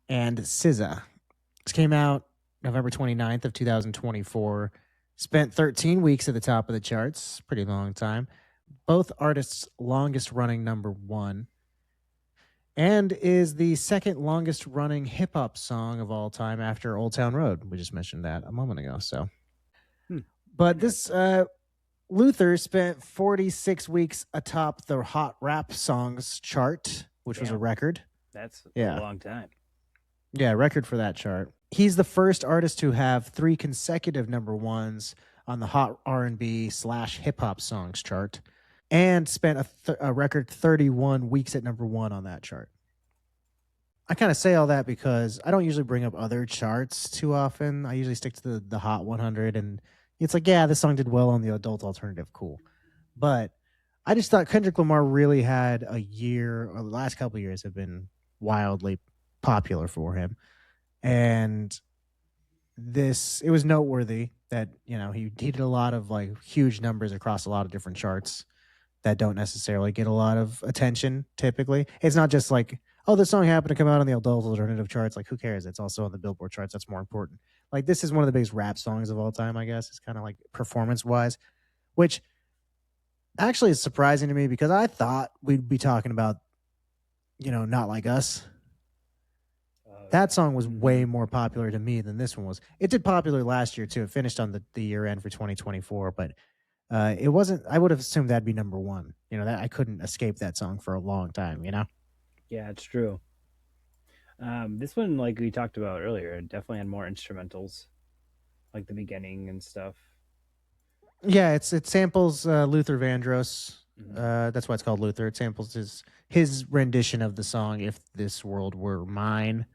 and SZA. This came out November 29th of 2024. Spent 13 weeks at the top of the charts. Pretty long time. Both artists' longest running number 1. And is the second longest running hip hop song of all time after Old Town Road. We just mentioned that a moment ago. So, but this Luther spent 46 weeks atop the Hot Rap Songs chart, which was a record. That's Yeah. a long time. Yeah, record for that chart. He's the first artist to have 3 consecutive number 1s on the Hot R&B / hip hop songs chart, and spent a record 31 weeks at number 1 on that chart. I kind of say all that because I don't usually bring up other charts too often. I usually stick to the Hot 100, and it's like, yeah, this song did well on the adult alternative, cool. But I just thought Kendrick Lamar really had a year, or the last couple of years have been wildly popular for him. And it was noteworthy that, he did a lot of like huge numbers across a lot of different charts that don't necessarily get a lot of attention typically. It's not just like, oh, this song happened to come out on the adult alternative charts. Like, who cares? It's also on the Billboard charts. That's more important. Like, this is one of the biggest rap songs of all time, I guess. It's kind of like performance wise, which actually is surprising to me because I thought we'd be talking about, Not Like Us. That song was way more popular to me than this one was. It did popular last year too. It finished on the year end for 2024, but it wasn't. I would have assumed that'd be number 1. That I couldn't escape that song for a long time. Yeah, it's true. This one, like we talked about earlier, definitely had more instrumentals, like the beginning and stuff. Yeah, it samples Luther Vandross. Mm-hmm. That's why it's called Luther. It samples his rendition of the song "If This World Were Mine."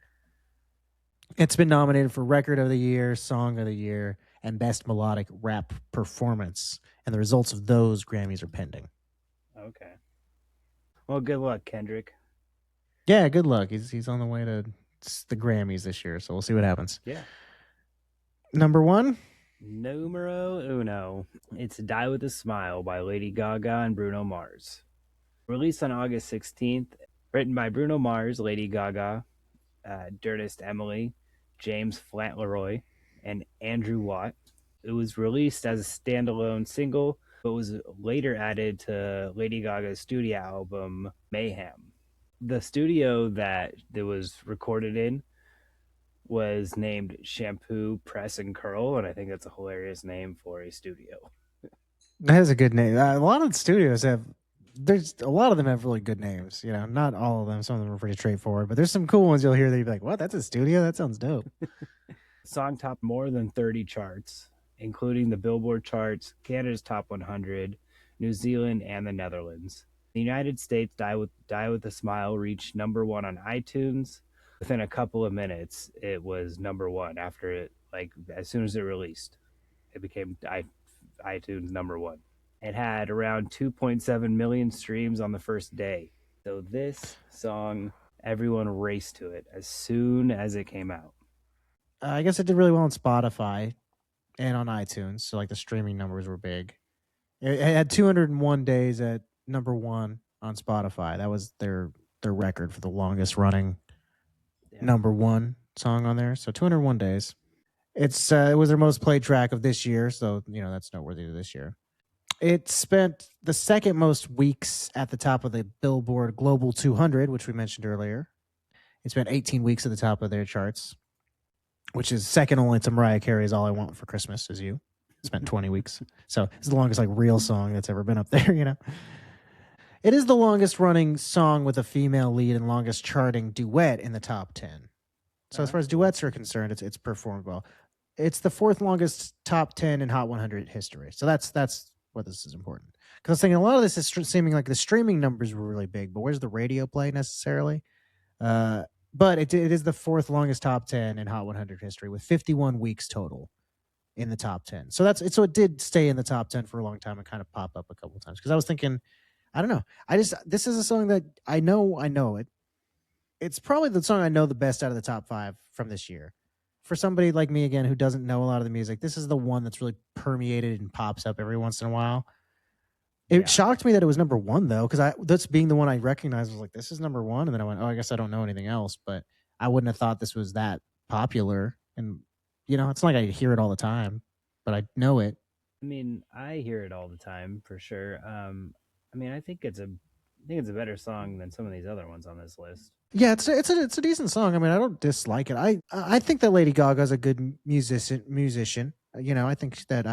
It's been nominated for Record of the Year, Song of the Year, and Best Melodic Rap Performance. And the results of those Grammys are pending. Okay. Well, good luck, Kendrick. Yeah, good luck. He's on the way to the Grammys this year, so we'll see what happens. Yeah. Number one. Numero uno. It's Die With a Smile by Lady Gaga and Bruno Mars. Released on August 16th. Written by Bruno Mars, Lady Gaga, Dirtest Emily, James Fauntleroy, and Andrew Watt. It was released as a standalone single, but was later added to Lady Gaga's studio album Mayhem. The studio that it was recorded in was named Shampoo Press and Curl, and I think that's a hilarious name for a studio. That is a good name. A lot of studios have. There's a lot of them have really good names. You know, not all of them. Some of them are pretty straightforward, but there's some cool ones you'll hear that you'll be like, "What? That's a studio? That sounds dope." The song topped more than 30 charts, including the Billboard charts, Canada's Top 100, New Zealand, and the Netherlands. The United States, Die with a Smile reached number one on iTunes. Within a couple of minutes, it was number one after it, like as soon as it released. It became iTunes number one. It had around 2.7 million streams on the first day. So this song, everyone raced to it as soon as it came out. I guess it did really well on Spotify and on iTunes. So like the streaming numbers were big. It had 201 days at number one on Spotify. That was their record for the longest running number one song on there. So 201 days. It was their most played track of this year, so that's noteworthy this year. It spent the second most weeks at the top of the Billboard Global 200, which we mentioned earlier. It spent 18 weeks at the top of their charts, which is second only to Mariah Carey's "All I Want for Christmas Is You." It spent 20 weeks, so it's the longest real song that's ever been up there. It is the longest running song with a female lead and longest charting duet in the top 10. So as far as duets are concerned, it's performed well. It's the fourth longest top 10 in Hot 100 history. So that's what this is important. Because I was thinking a lot of this is seeming like the streaming numbers were really big, but where's the radio play necessarily? But it is the fourth longest top 10 in Hot 100 history with 51 weeks total in the top 10. So it did stay in the top 10 for a long time and kind of pop up a couple of times. Because I was thinking, I don't know. This is a song that I know it. It's probably the song I know the best out of the top 5 from this year. For somebody like me, again, who doesn't know a lot of the music, this is the one that's really permeated and pops up every once in a while. It shocked me that it was number one, though, because that's being the one I recognized. I was like, this is number one. And then I went, oh, I guess I don't know anything else. But I wouldn't have thought this was that popular. And, it's not like I hear it all the time, but I know it. I mean, I hear it all the time for sure. I think it's a better song than some of these other ones on this list. Yeah, it's a decent song. I mean, I don't dislike it. I think that Lady Gaga's a good musician. I think that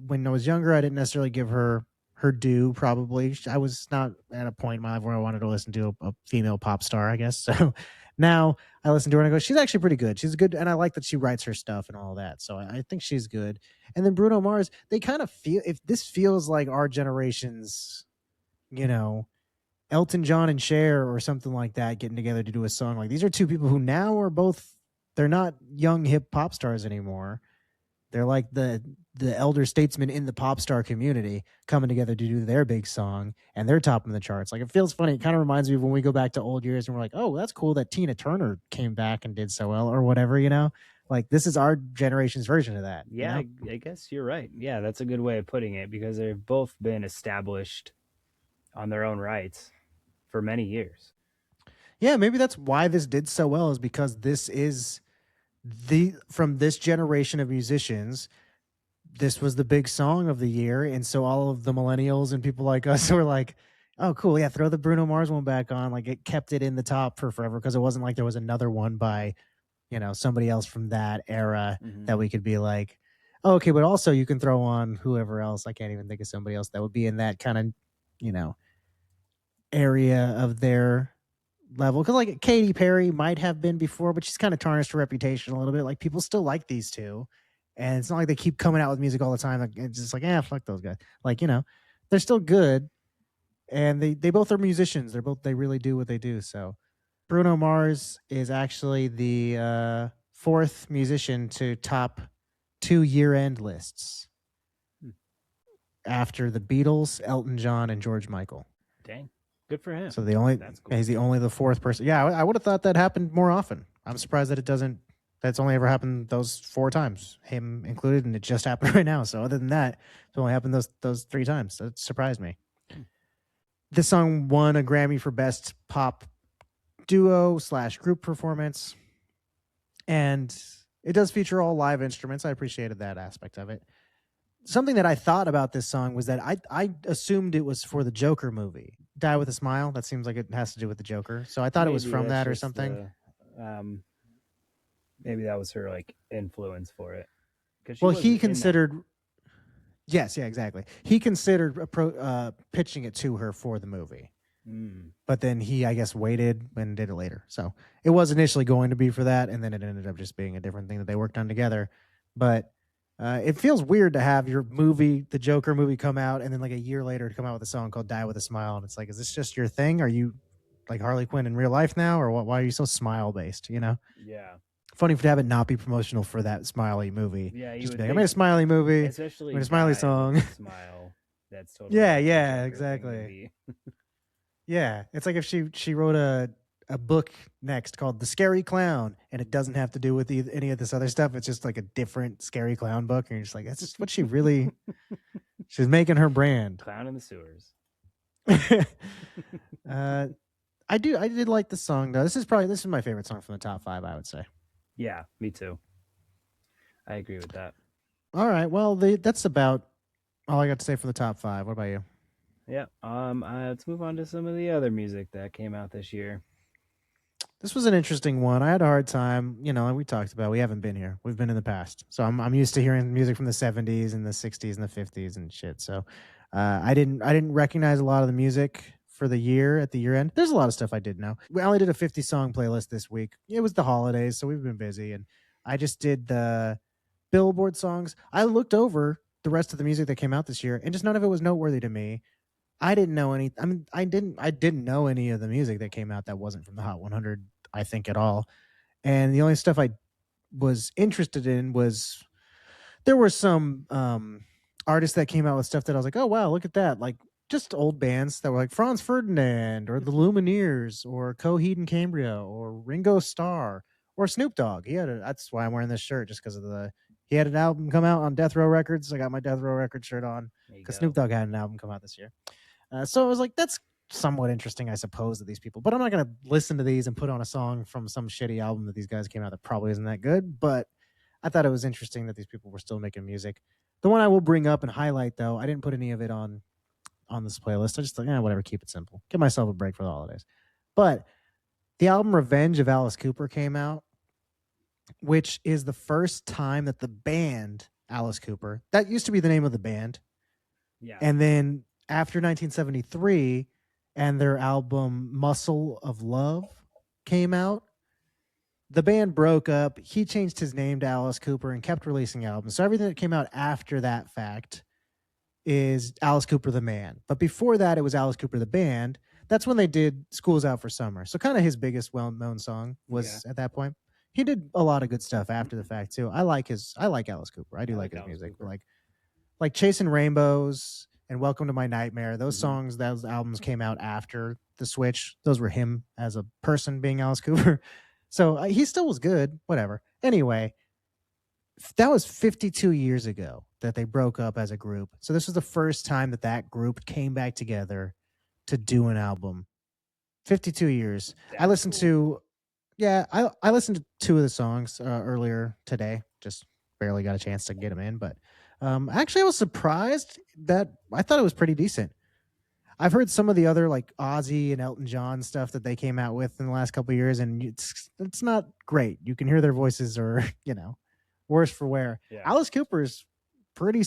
when I was younger, I didn't necessarily give her due. Probably, I was not at a point in my life where I wanted to listen to a female pop star, I guess. So now I listen to her and I go, she's actually pretty good. She's good, and I like that she writes her stuff and all that. So I think she's good. And then Bruno Mars, they kind of feel, if this feels like our generation's, Elton John and Cher or something like that getting together to do a song. Like, these are two people who now are they're not young hip pop stars anymore. They're like the elder statesmen in the pop star community coming together to do their big song, and they're topping the charts. Like, it feels funny. It kind of reminds me of when we go back to old years and we're like, oh, that's cool that Tina Turner came back and did so well or whatever, Like, this is our generation's version of that. Yeah, I guess you're right. Yeah, that's a good way of putting it because they've both been established on their own rights for many years. Yeah, maybe that's why this did so well, is because this is from this generation of musicians, this was the big song of the year. And so all of the millennials and people like us were like, oh, cool. Yeah, throw the Bruno Mars one back on. Like, it kept it in the top for forever because it wasn't like there was another one by, somebody else from that era that we could be like, oh, okay, but also you can throw on whoever else. I can't even think of somebody else that would be in that kind of, area of their level, because like Katy Perry might have been before, but she's kind of tarnished her reputation a little bit. Like people still like these two, and it's not like they keep coming out with music all the time. Like it's just like, fuck those guys. Like they're still good, and they both are musicians. They really do what they do. So Bruno Mars is actually the fourth musician to top 2 year-end lists after the Beatles, Elton John, and George Michael. Dang, good for him. So That's cool. he's the fourth person. Yeah, I would have thought that happened more often. I'm surprised that it doesn't. That's only ever happened those 4 times, him included, and it just happened right now. So other than that, it's only happened those 3 times. That surprised me. This song won a Grammy for Best Pop Duo / Group Performance, and it does feature all live instruments. I appreciated that aspect of it. Something that I thought about this song was that I assumed it was for the Joker movie, Die with a Smile. That seems like it has to do with the Joker. So I thought it was from that or something. Maybe that was her like influence for it. Well, he considered. Yes, yeah, exactly. He considered pitching it to her for the movie. But then he, I guess, waited and did it later. So it was initially going to be for that, and then it ended up just being a different thing that they worked on together. But it feels weird to have your movie, the Joker movie, come out, and then like a year later to come out with a song called Die with a Smile. And it's like, is this just your thing? Are you like Harley Quinn in real life now? Or what? Why are you so smile-based, Yeah. Funny to have it not be promotional for that smiley movie. Yeah, just be like, I made a smiley movie. Especially I made a smiley song. Smile. That's totally yeah, exactly. Yeah, it's like if she wrote a book next called The Scary Clown, and it doesn't have to do with any of this other stuff. It's just like a different scary clown book, and you're just like, that's just what she really. She's making her brand. Clown in the sewers. I did like the song though. This is my favorite song from the top 5, I would say. Yeah, me too. I agree with that. All right, well, that's about all I got to say for the top 5. What about you? Yeah. Let's move on to some of the other music that came out this year. This was an interesting one. I had a hard time. Like we talked about, we haven't been here. We've been in the past. So I'm used to hearing music from the 70s and the 60s and the 50s and shit. So I didn't recognize a lot of the music for the year at the year end. There's a lot of stuff I did know. We only did a 50 song playlist this week. It was the holidays, so we've been busy, and I just did the Billboard songs. I looked over the rest of the music that came out this year, and just none of it was noteworthy to me. I didn't know any. I mean, I didn't know any of the music that came out that wasn't from the Hot 100. I think at all. And the only stuff I was interested in was there were some artists that came out with stuff that I was like, oh wow, look at that! Like just old bands that were like Franz Ferdinand or the Lumineers or Coheed and Cambria or Ringo Starr or Snoop Dogg. That's why I'm wearing this shirt, just because of he had an album come out on Death Row Records. I got my Death Row Records shirt on because Snoop Dogg had an album come out this year. So I was like, that's somewhat interesting, I suppose, to these people. But I'm not going to listen to these and put on a song from some shitty album that these guys came out that probably isn't that good. But I thought it was interesting that these people were still making music. The one I will bring up and highlight, though, I didn't put any of it on this playlist. I just thought, whatever, keep it simple. Give myself a break for the holidays. But the album Revenge of Alice Cooper came out, which is the first time that the band Alice Cooper, that used to be the name of the band. Yeah. And then after 1973 and their album Muscle of Love came out, the band broke up. He changed his name to Alice Cooper and kept releasing albums. So everything that came out after that fact is Alice Cooper the man. But before that, it was Alice Cooper the band. That's when they did School's Out for Summer. So kind of his biggest well-known song was at that point. He did a lot of good stuff after the fact too. I like Alice Cooper. I do like his Alice music. Cooper. Like Chasing Rainbows and Welcome to My Nightmare. Those songs, those albums came out after the switch. Those were him as a person being Alice Cooper. So he still was good. Whatever. Anyway, that was 52 years ago that they broke up as a group. So this was the first time that group came back together to do an album. 52 years. I listened to I listened to 2 of the songs earlier today. Just barely got a chance to get them in, but actually I was surprised that I thought it was pretty decent. I've heard some of the other like Ozzy and Elton John stuff that they came out with in the last couple of years, and it's not great. You can hear their voices are, worse for wear. Yeah. Alice Cooper's pretty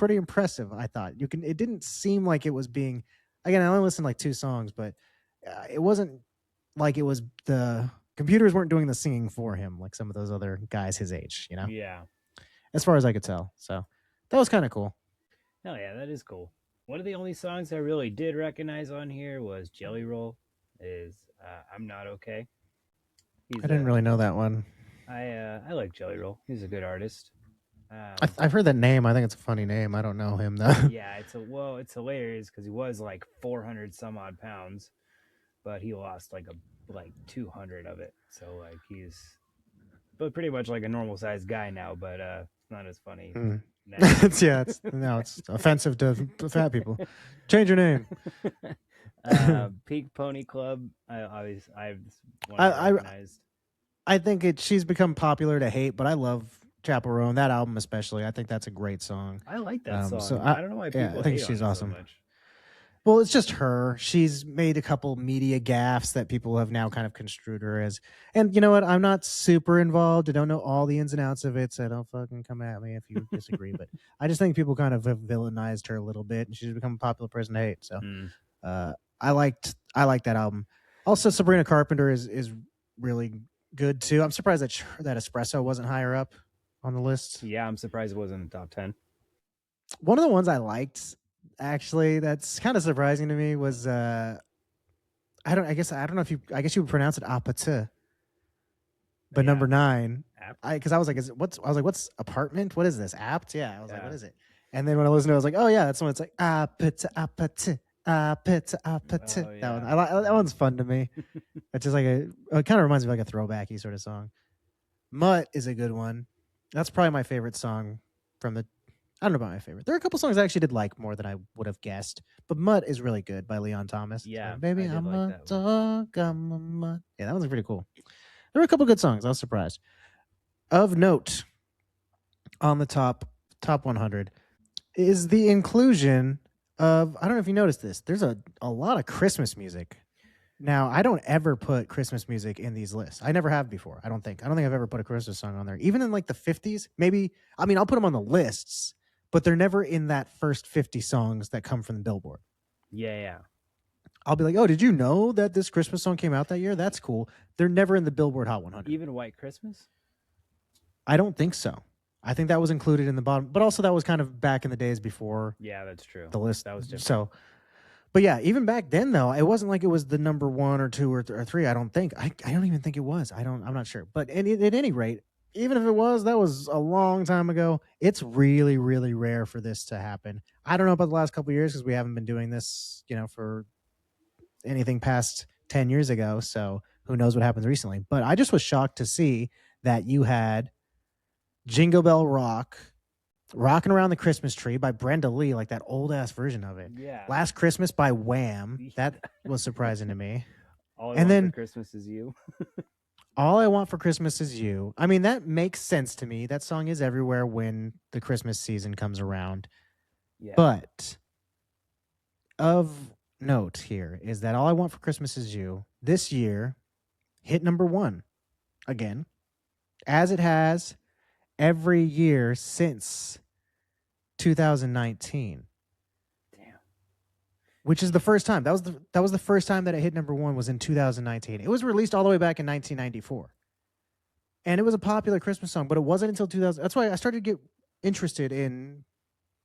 impressive, I thought. It didn't seem like it was being, again, I only listened to like 2 songs, but it wasn't like it was the computers weren't doing the singing for him like some of those other guys his age, you know, Yeah. as far as I could tell. So that was kind of cool. Hell yeah, that is cool. One of the only songs I really did recognize on here was Jelly Roll. Is I'm Not Okay. I didn't really know that one. I like Jelly Roll. He's a good artist. I've heard that name. I think it's a funny name. I don't know him though. Yeah, it's hilarious because he was like 400 some odd pounds, but he lost like 200 of it. So like he's but pretty much like a normal sized guy now, but it's not as funny now. It's offensive to fat people. Change your name. Peak Pony Club. I've recognized. I think she's become popular to hate, but I love Chaperone, that album especially. I think that's a great song. I like that song. So I don't know why people I think hate she's on it awesome. so much. Well, it's just her. She's made a couple media gaffes that people have now kind of construed her as. And you know what? I'm not super involved. I don't know all the ins and outs of it, so don't fucking come at me if you disagree. But I just think people kind of have villainized her a little bit, and she's become a popular person to hate. So I like that album. Also, Sabrina Carpenter is really good too. I'm surprised that Espresso wasn't higher up on the list. Yeah, I'm surprised it wasn't in the top 10. One of the ones I liked, actually, that's kind of surprising to me was I don't know if you would pronounce it Apatı, but number 9. Because I was like, what's apartment? What is this? Apt? Yeah, I was like, what is it? And then when I listened to it, I was like, oh yeah, that's when it's like Apatı, Apatı. That one, that one's fun to me. It's just like it kind of reminds me of like a throwbacky sort of song. Mutt is a good one. That's probably my favorite song from the. I don't know about my favorite. There are a couple songs I actually did like more than I would have guessed, but Mutt is really good by Leon Thomas. Yeah, baby, I'm a dog. I'm a mutt. Yeah, that one's pretty cool. There were a couple good songs. I was surprised. Of note, on the top 100 is the inclusion of, I don't know if you noticed this, there's a lot of Christmas music. Now, I don't ever put Christmas music in these lists. I never have before, I don't think. I've ever put a Christmas song on there. Even in like the 50s, maybe, I mean, I'll put them on the lists, but they're never in that first 50 songs that come from the Billboard. Yeah. I'll be like, oh, did you know that this Christmas song came out that year? That's cool. They're never in the Billboard Hot 100. Even White Christmas? I don't think so. I think that was included in the bottom, but also that was kind of back in the days before. Yeah, that's true. The list. That was different. So, but yeah, even back then though, it wasn't like it was the number 1 or 2 or 3. I don't think. I don't even think it was. I'm not sure. But at any rate, even if it was, that was a long time ago. It's really, really rare for this to happen. I don't know about the last couple of years because we haven't been doing this, for anything past 10 years ago. So who knows what happens recently. But I just was shocked to see that you had Jingle Bell Rock, Rocking Around the Christmas Tree by Brenda Lee, like that old ass version of it. Yeah. Last Christmas by Wham. That was surprising to me. All I Want for Christmas Is You. All I Want for Christmas Is You. I mean, that makes sense to me. That song is everywhere when the Christmas season comes around. Yeah. But of note here is that All I Want for Christmas Is You this year hit number 1 again, as it has every year since 2019. Damn. Which is the first time. That was the first time that it hit number 1 was in 2019. It was released all the way back in 1994. And it was a popular Christmas song, but it wasn't until 2000. That's why I started to get interested in,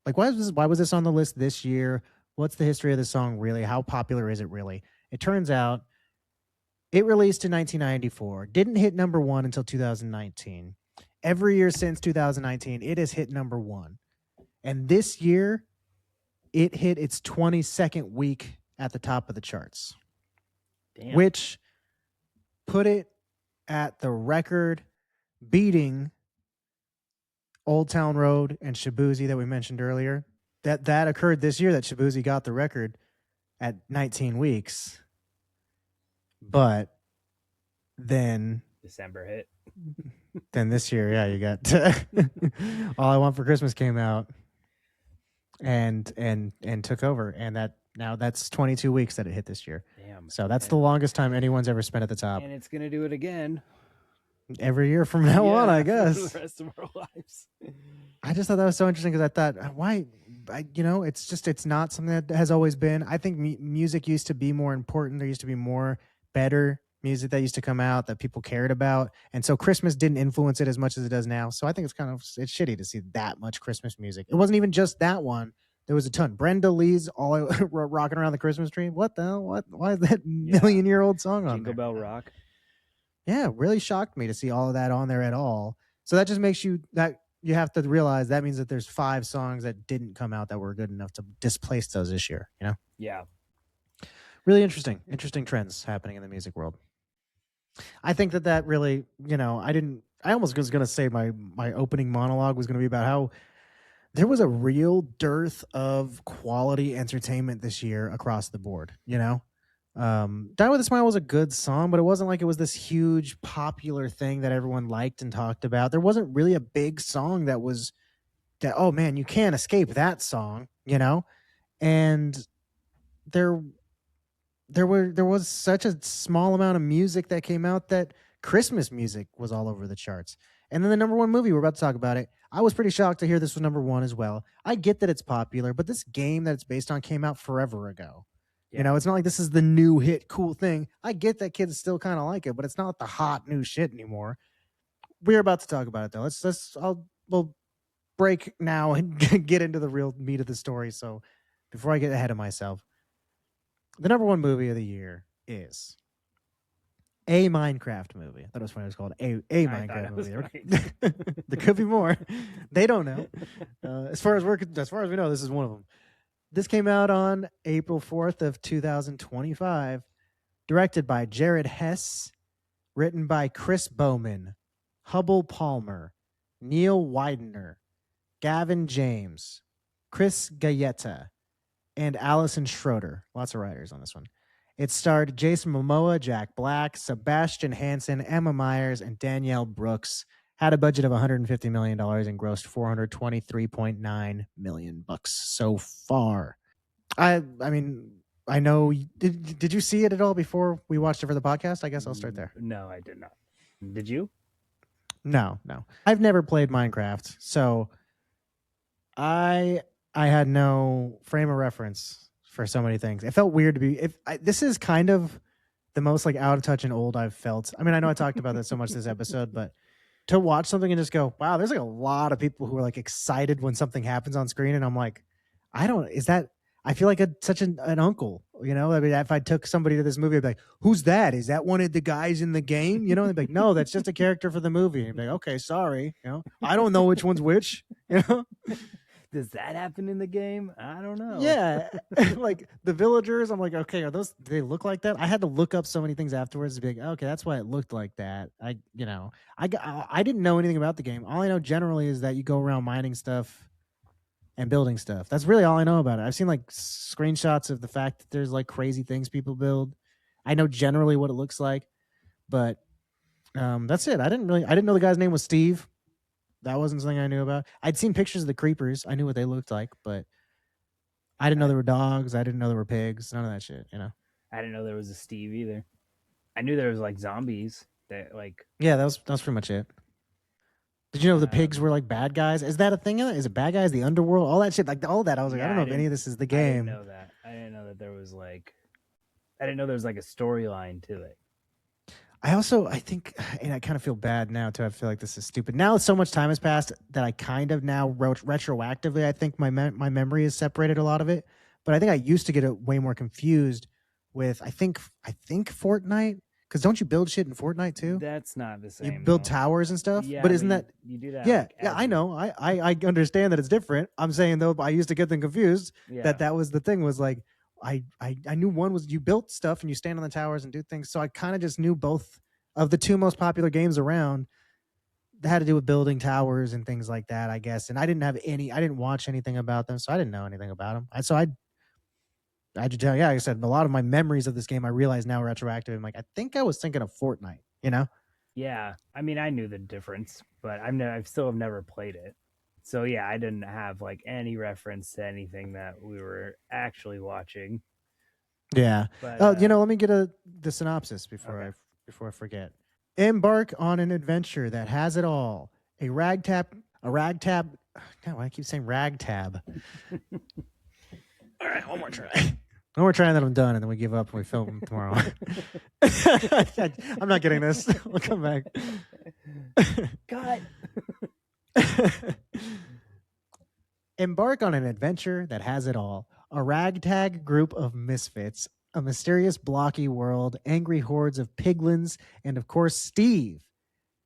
like, why was this on the list this year? What's the history of this song really? How popular is it really? It turns out it released in 1994, didn't hit number 1 until 2019. Every year since 2019, it has hit number 1. And this year, it hit its 22nd week at the top of the charts. Damn. Which put it at the record beating Old Town Road and Shabuzi that we mentioned earlier. That occurred this year, that Shabuzi got the record at 19 weeks. But then December hit. Then this year, yeah, you got All I Want for Christmas came out and took over, and that's 22 weeks that it hit this year. Damn. So that's the longest time anyone's ever spent at the top. And it's gonna do it again every year from now on, I guess. For the rest of our lives. I just thought that was so interesting because I thought, why? It's not something that has always been. I think music used to be more important. There used to be more better music that used to come out that people cared about, and so Christmas didn't influence it as much as it does now. So I think it's shitty to see that much Christmas music. It wasn't even just that one. There was a ton. Brenda Lee's "All Rocking Around the Christmas Tree." What the hell? What? Why is that million-year-old song on Jingle there? Bell Rock. Yeah, really shocked me to see all of that on there at all. So that just makes you that you have to realize that means that there's 5 songs that didn't come out that were good enough to displace those this year. Yeah. Really interesting trends happening in the music world. I think that really, I almost was going to say my opening monologue was going to be about how there was a real dearth of quality entertainment this year across the board. Die with a Smile was a good song, but it wasn't like it was this huge popular thing that everyone liked and talked about. There wasn't really a big song that was that, oh man, you can't escape that song, and there there was such a small amount of music that came out that Christmas music was all over the charts. And then the number one movie, we're about to talk about it. I was pretty shocked to hear this was number one as well. I get that it's popular, but this game that it's based on came out forever ago. Yeah. It's not like this is the new hit cool thing. I get that kids still kind of like it, but it's not the hot new shit anymore. We're about to talk about it though. We'll break now and get into the real meat of the story. So before I get ahead of myself, the number one movie of the year is a Minecraft movie. I thought it was funny. It was called a Minecraft movie. There could be more. They don't know. As far as we know, this is one of them. This came out on April 4th of 2025, directed by Jared Hess, written by Chris Bowman, Hubble Palmer, Neil Widener, Gavin James, Chris Galletta, and Allison Schroeder. Lots of writers on this one. It starred Jason Momoa, Jack Black, Sebastian Hansen, Emma Myers, and Danielle Brooks. Had a budget of $150 million and grossed $423.9 million so far. I mean, I know. Did you see it at all before we watched it for the podcast? I guess I'll start there. No, I did not. Did you? No. I've never played Minecraft, so I had no frame of reference for so many things. It felt weird to be. This is kind of the most like out of touch and old I've felt. I mean, I know I talked about that so much this episode, but to watch something and just go, wow, there's like a lot of people who are like excited when something happens on screen, and I'm like, I feel like such an uncle, I mean, if I took somebody to this movie, I'd be like, who's that? Is that one of the guys in the game? And they'd be like, no, that's just a character for the movie. And I'd be like, okay, sorry. I don't know which one's which, Does that happen in the game? I don't know. Yeah. Like the villagers, I'm like, okay, do they look like that? I had to look up so many things afterwards to be like, okay, that's why it looked like that. I didn't know anything about the game. All I know generally is that you go around mining stuff and building stuff. That's really all I know about it. I've seen like screenshots of the fact that there's like crazy things people build. I know generally what it looks like, but that's it. I didn't know the guy's name was Steve. That wasn't something I knew about. I'd seen pictures of the creepers. I knew what they looked like, but I didn't know there were dogs. I didn't know there were pigs. None of that shit, I didn't know there was a Steve either. I knew there was like zombies that like. Yeah, that was pretty much it. Did you know the pigs were like bad guys? Is that a thing? Is it bad guys? The underworld? All that shit? Like all that? I was like, I don't know if any of this is the game. I didn't know that. I didn't know that there was like. I didn't know there was like a storyline to it. I think, and I kind of feel bad now too. I feel like this is stupid. Now so much time has passed that I kind of now retroactively, I think my memory has separated a lot of it. But I think I used to get it way more confused with I think Fortnite. Because don't you build shit in Fortnite too? That's not the same. You build towers and stuff. Yeah, but isn't that you do that? Yeah, like, I know. I understand that it's different. I'm saying though, I used to get them confused. Yeah. That was the thing was like. I knew one was you built stuff and you stand on the towers and do things. So I kind of just knew both of the two most popular games around that had to do with building towers and things like that, I guess. And I didn't watch anything about them, so I didn't know anything about them. I just tell, like I said, a lot of my memories of this game I realize now retroactive. I'm like, I think I was thinking of Fortnite, Yeah, I mean, I knew the difference, but I still have never played it. So yeah, I didn't have like any reference to anything that we were actually watching. Yeah. But, let me get the synopsis before I forget. Embark on an adventure that has it all. A ragtag. God, why I keep saying ragtab? All right, one more try. When we're trying that, I'm done, and then we give up and we film them tomorrow. I'm not getting this. We'll come back. Cut. Embark on an adventure that has it all. A ragtag group of misfits, a mysterious blocky world, angry hordes of piglins, and of course, Steve.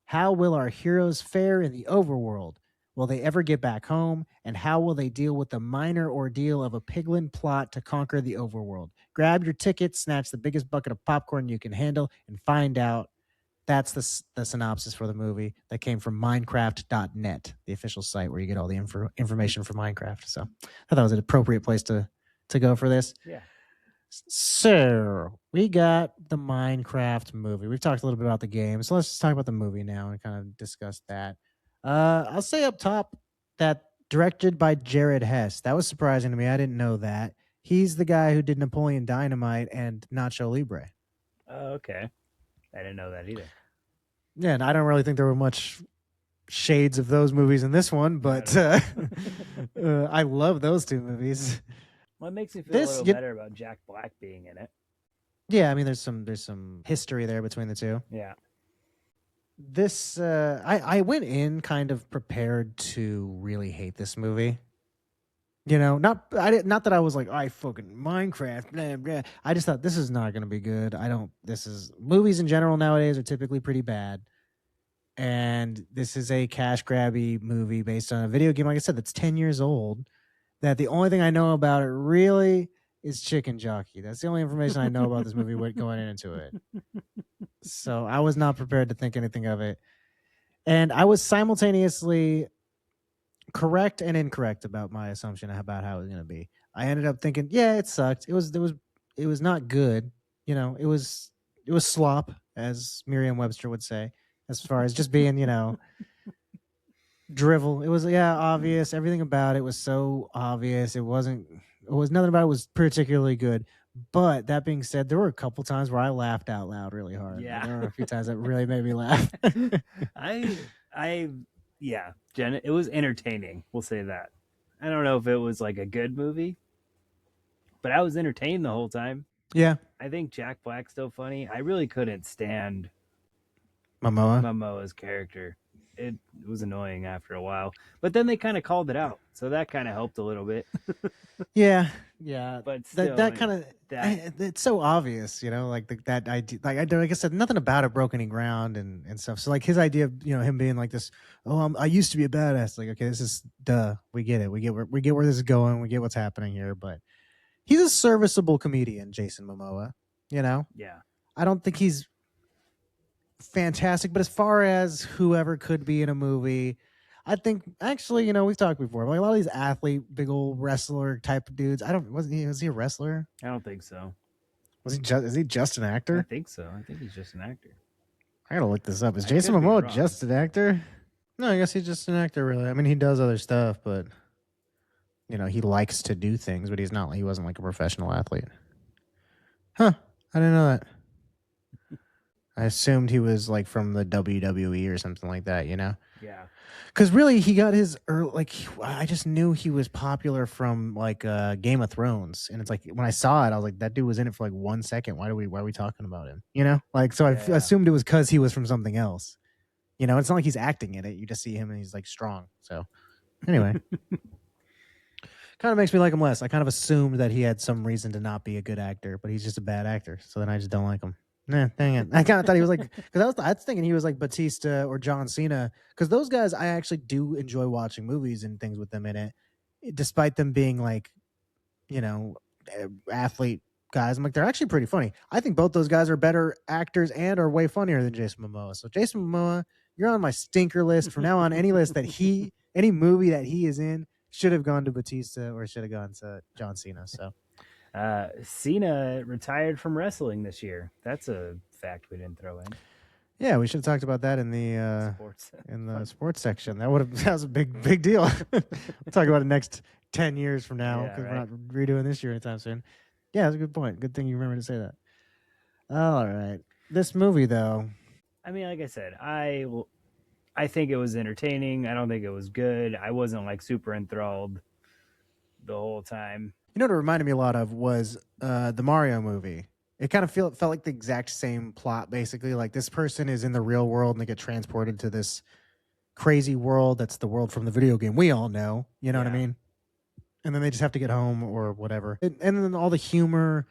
How will our heroes fare in the overworld? Will they ever get back home? And how will they deal with the minor ordeal of a piglin plot to conquer the overworld? Grab your ticket, snatch the biggest bucket of popcorn you can handle, and find out. That's the synopsis for the movie that came from Minecraft.net, the official site where you get all the information for Minecraft. So I thought that was an appropriate place to go for this. Yeah. So we got the Minecraft movie. We've talked a little bit about the game, so let's just talk about the movie now and kind of discuss that. I'll say up top that directed by Jared Hess. That was surprising to me. I didn't know that. He's the guy who did Napoleon Dynamite and Nacho Libre. Oh, okay. I didn't know that either. Yeah, and I don't really think there were much shades of those movies in this one, but I love those two movies. Well, it makes me feel a little better about Jack Black being in it. Yeah, I mean, there's some history there between the two. Yeah. This I went in kind of prepared to really hate this movie. You know, not that I was like, I fucking Minecraft, blah, blah. I just thought this is not going to be good. Movies in general nowadays are typically pretty bad. And this is a cash grabby movie based on a video game, like I said, that's 10 years old. That the only thing I know about it really is Chicken Jockey. That's the only information I know about this movie going into it. So I was not prepared to think anything of it. And I was simultaneously correct and incorrect about my assumption about how it was going to be. I ended up thinking, yeah, it sucked. It was not good. You know, it was slop, as Merriam-Webster would say, as far as just being, drivel. It was obvious. Everything about it was so obvious. Nothing about it was particularly good. But that being said, there were a couple times where I laughed out loud really hard. Yeah. There were a few times that really made me laugh. Jen, it was entertaining. We'll say that. I don't know if it was like a good movie, but I was entertained the whole time. Yeah. I think Jack Black's still funny. I really couldn't stand Momoa's character. It was annoying after a while, but then they kind of called it out, so that kind of helped a little bit. yeah, but still, it's so obvious, like that idea. Like I said, nothing about it broke any ground and stuff. So like his idea of him being like this, I used to be a badass. Like, okay, this is we get it, we get where this is going, we get what's happening here. But he's a serviceable comedian, Jason Momoa. Yeah, I don't think he's fantastic, but as far as whoever could be in a movie, I think actually, we've talked before, like a lot of these big old wrestler type of dudes. Was he a wrestler? I don't think so. Is he just an actor? I think so. I think he's just an actor. I gotta look this up. Is Jason Momoa just an actor? No, I guess he's just an actor, really. I mean, he does other stuff, but he likes to do things, but he wasn't like a professional athlete. Huh. I didn't know that. I assumed he was like from the WWE or something like that, Yeah. Because really, he got his I just knew he was popular from like Game of Thrones, and it's like when I saw it, I was like, that dude was in it for like 1 second. Why are we talking about him? So I assumed it was because he was from something else. It's not like he's acting in it. You just see him and he's like strong. So anyway, kind of makes me like him less. I kind of assumed that he had some reason to not be a good actor, but he's just a bad actor. So then I just don't like him. Nah, dang it. I kind of thought he was like, because I was thinking he was like Batista or John Cena, because those guys, I actually do enjoy watching movies and things with them in it, despite them being like, athlete guys. I'm like, they're actually pretty funny. I think both those guys are better actors and are way funnier than Jason Momoa. So Jason Momoa, you're on my stinker list. From now on, any list that any movie that he is in should have gone to Batista or should have gone to John Cena. So. Cena retired from wrestling this year. That's a fact we didn't throw in. Yeah, we should have talked about that in the sports section. That was a big deal. We'll talk about it next 10 years from now because we're not redoing this year anytime soon. Yeah, that's a good point. Good thing you remember to say that. All right, this movie though. I mean, like I said, I think it was entertaining. I don't think it was good. I wasn't like super enthralled the whole time. You know what it reminded me a lot of was the Mario movie. It kind of felt like the exact same plot, basically. Like this person is in the real world and they get transported to this crazy world that's the world from the video game we all know. You know what I Yeah. mean? And then they just have to get home or whatever. And then all the humor.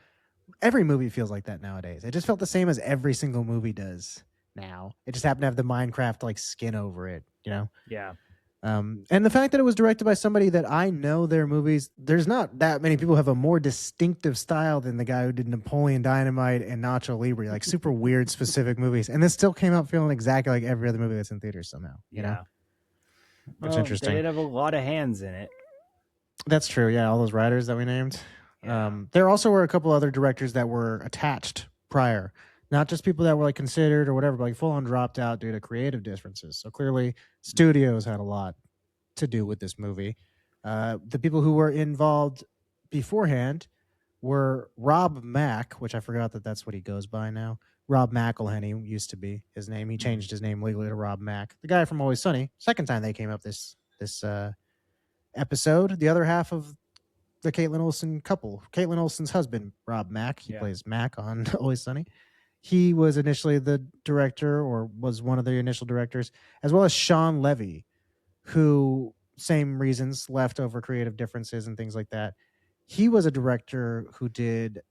Every movie feels like that nowadays. It just felt the same as every single movie does now. It just happened to have the Minecraft like skin over it, you know? Yeah. And the fact that it was directed by somebody that I know their movies, there's not that many people who have a more distinctive style than the guy who did Napoleon Dynamite and Nacho Libre, like super weird, specific movies. And this still came out feeling exactly like every other movie that's in theaters somehow, you know? It's Well, interesting. they did have a lot of hands in it. That's true. Yeah, all those writers that we named. Yeah. There also were a couple other directors that were attached prior, not just people that were like considered or whatever, but like full on dropped out due to creative differences. So clearly, studios had a lot to do with this movie. The people who were involved beforehand were Rob Mack, which I forgot that that's what he goes by now. Rob McElhenney used to be his name. He changed his name legally to Rob Mack. The guy from Always Sunny. Second time they came up this episode. The other half of the Caitlin Olsen couple. Caitlin Olsen's husband, Rob Mack. He plays Mac on Always Sunny. He was initially the director, or was one of the initial directors, as well as Sean Levy, who, same reasons, left over creative differences and things like that. He was a director who did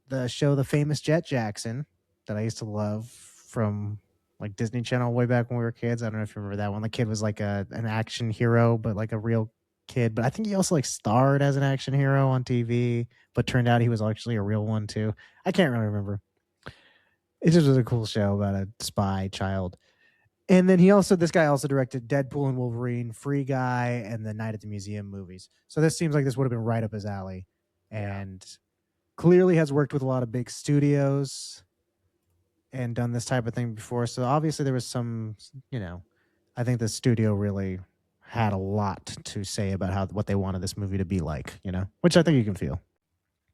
the show The Famous Jet Jackson that I used to love from like Disney Channel way back when we were kids. I don't know if you remember that one. The kid was like an action hero, but like a real kid. But I think he also like starred as an action hero on TV, but turned out he was actually a real one too. I can't really remember. It just was a cool show about a spy child. And then this guy also directed Deadpool and Wolverine, Free Guy, and the Night at the Museum movies. So this seems like this would have been right up his alley. And clearly has worked with a lot of big studios and done this type of thing before. So obviously there was some, I think the studio really had a lot to say about what they wanted this movie to be like, which I think you can feel.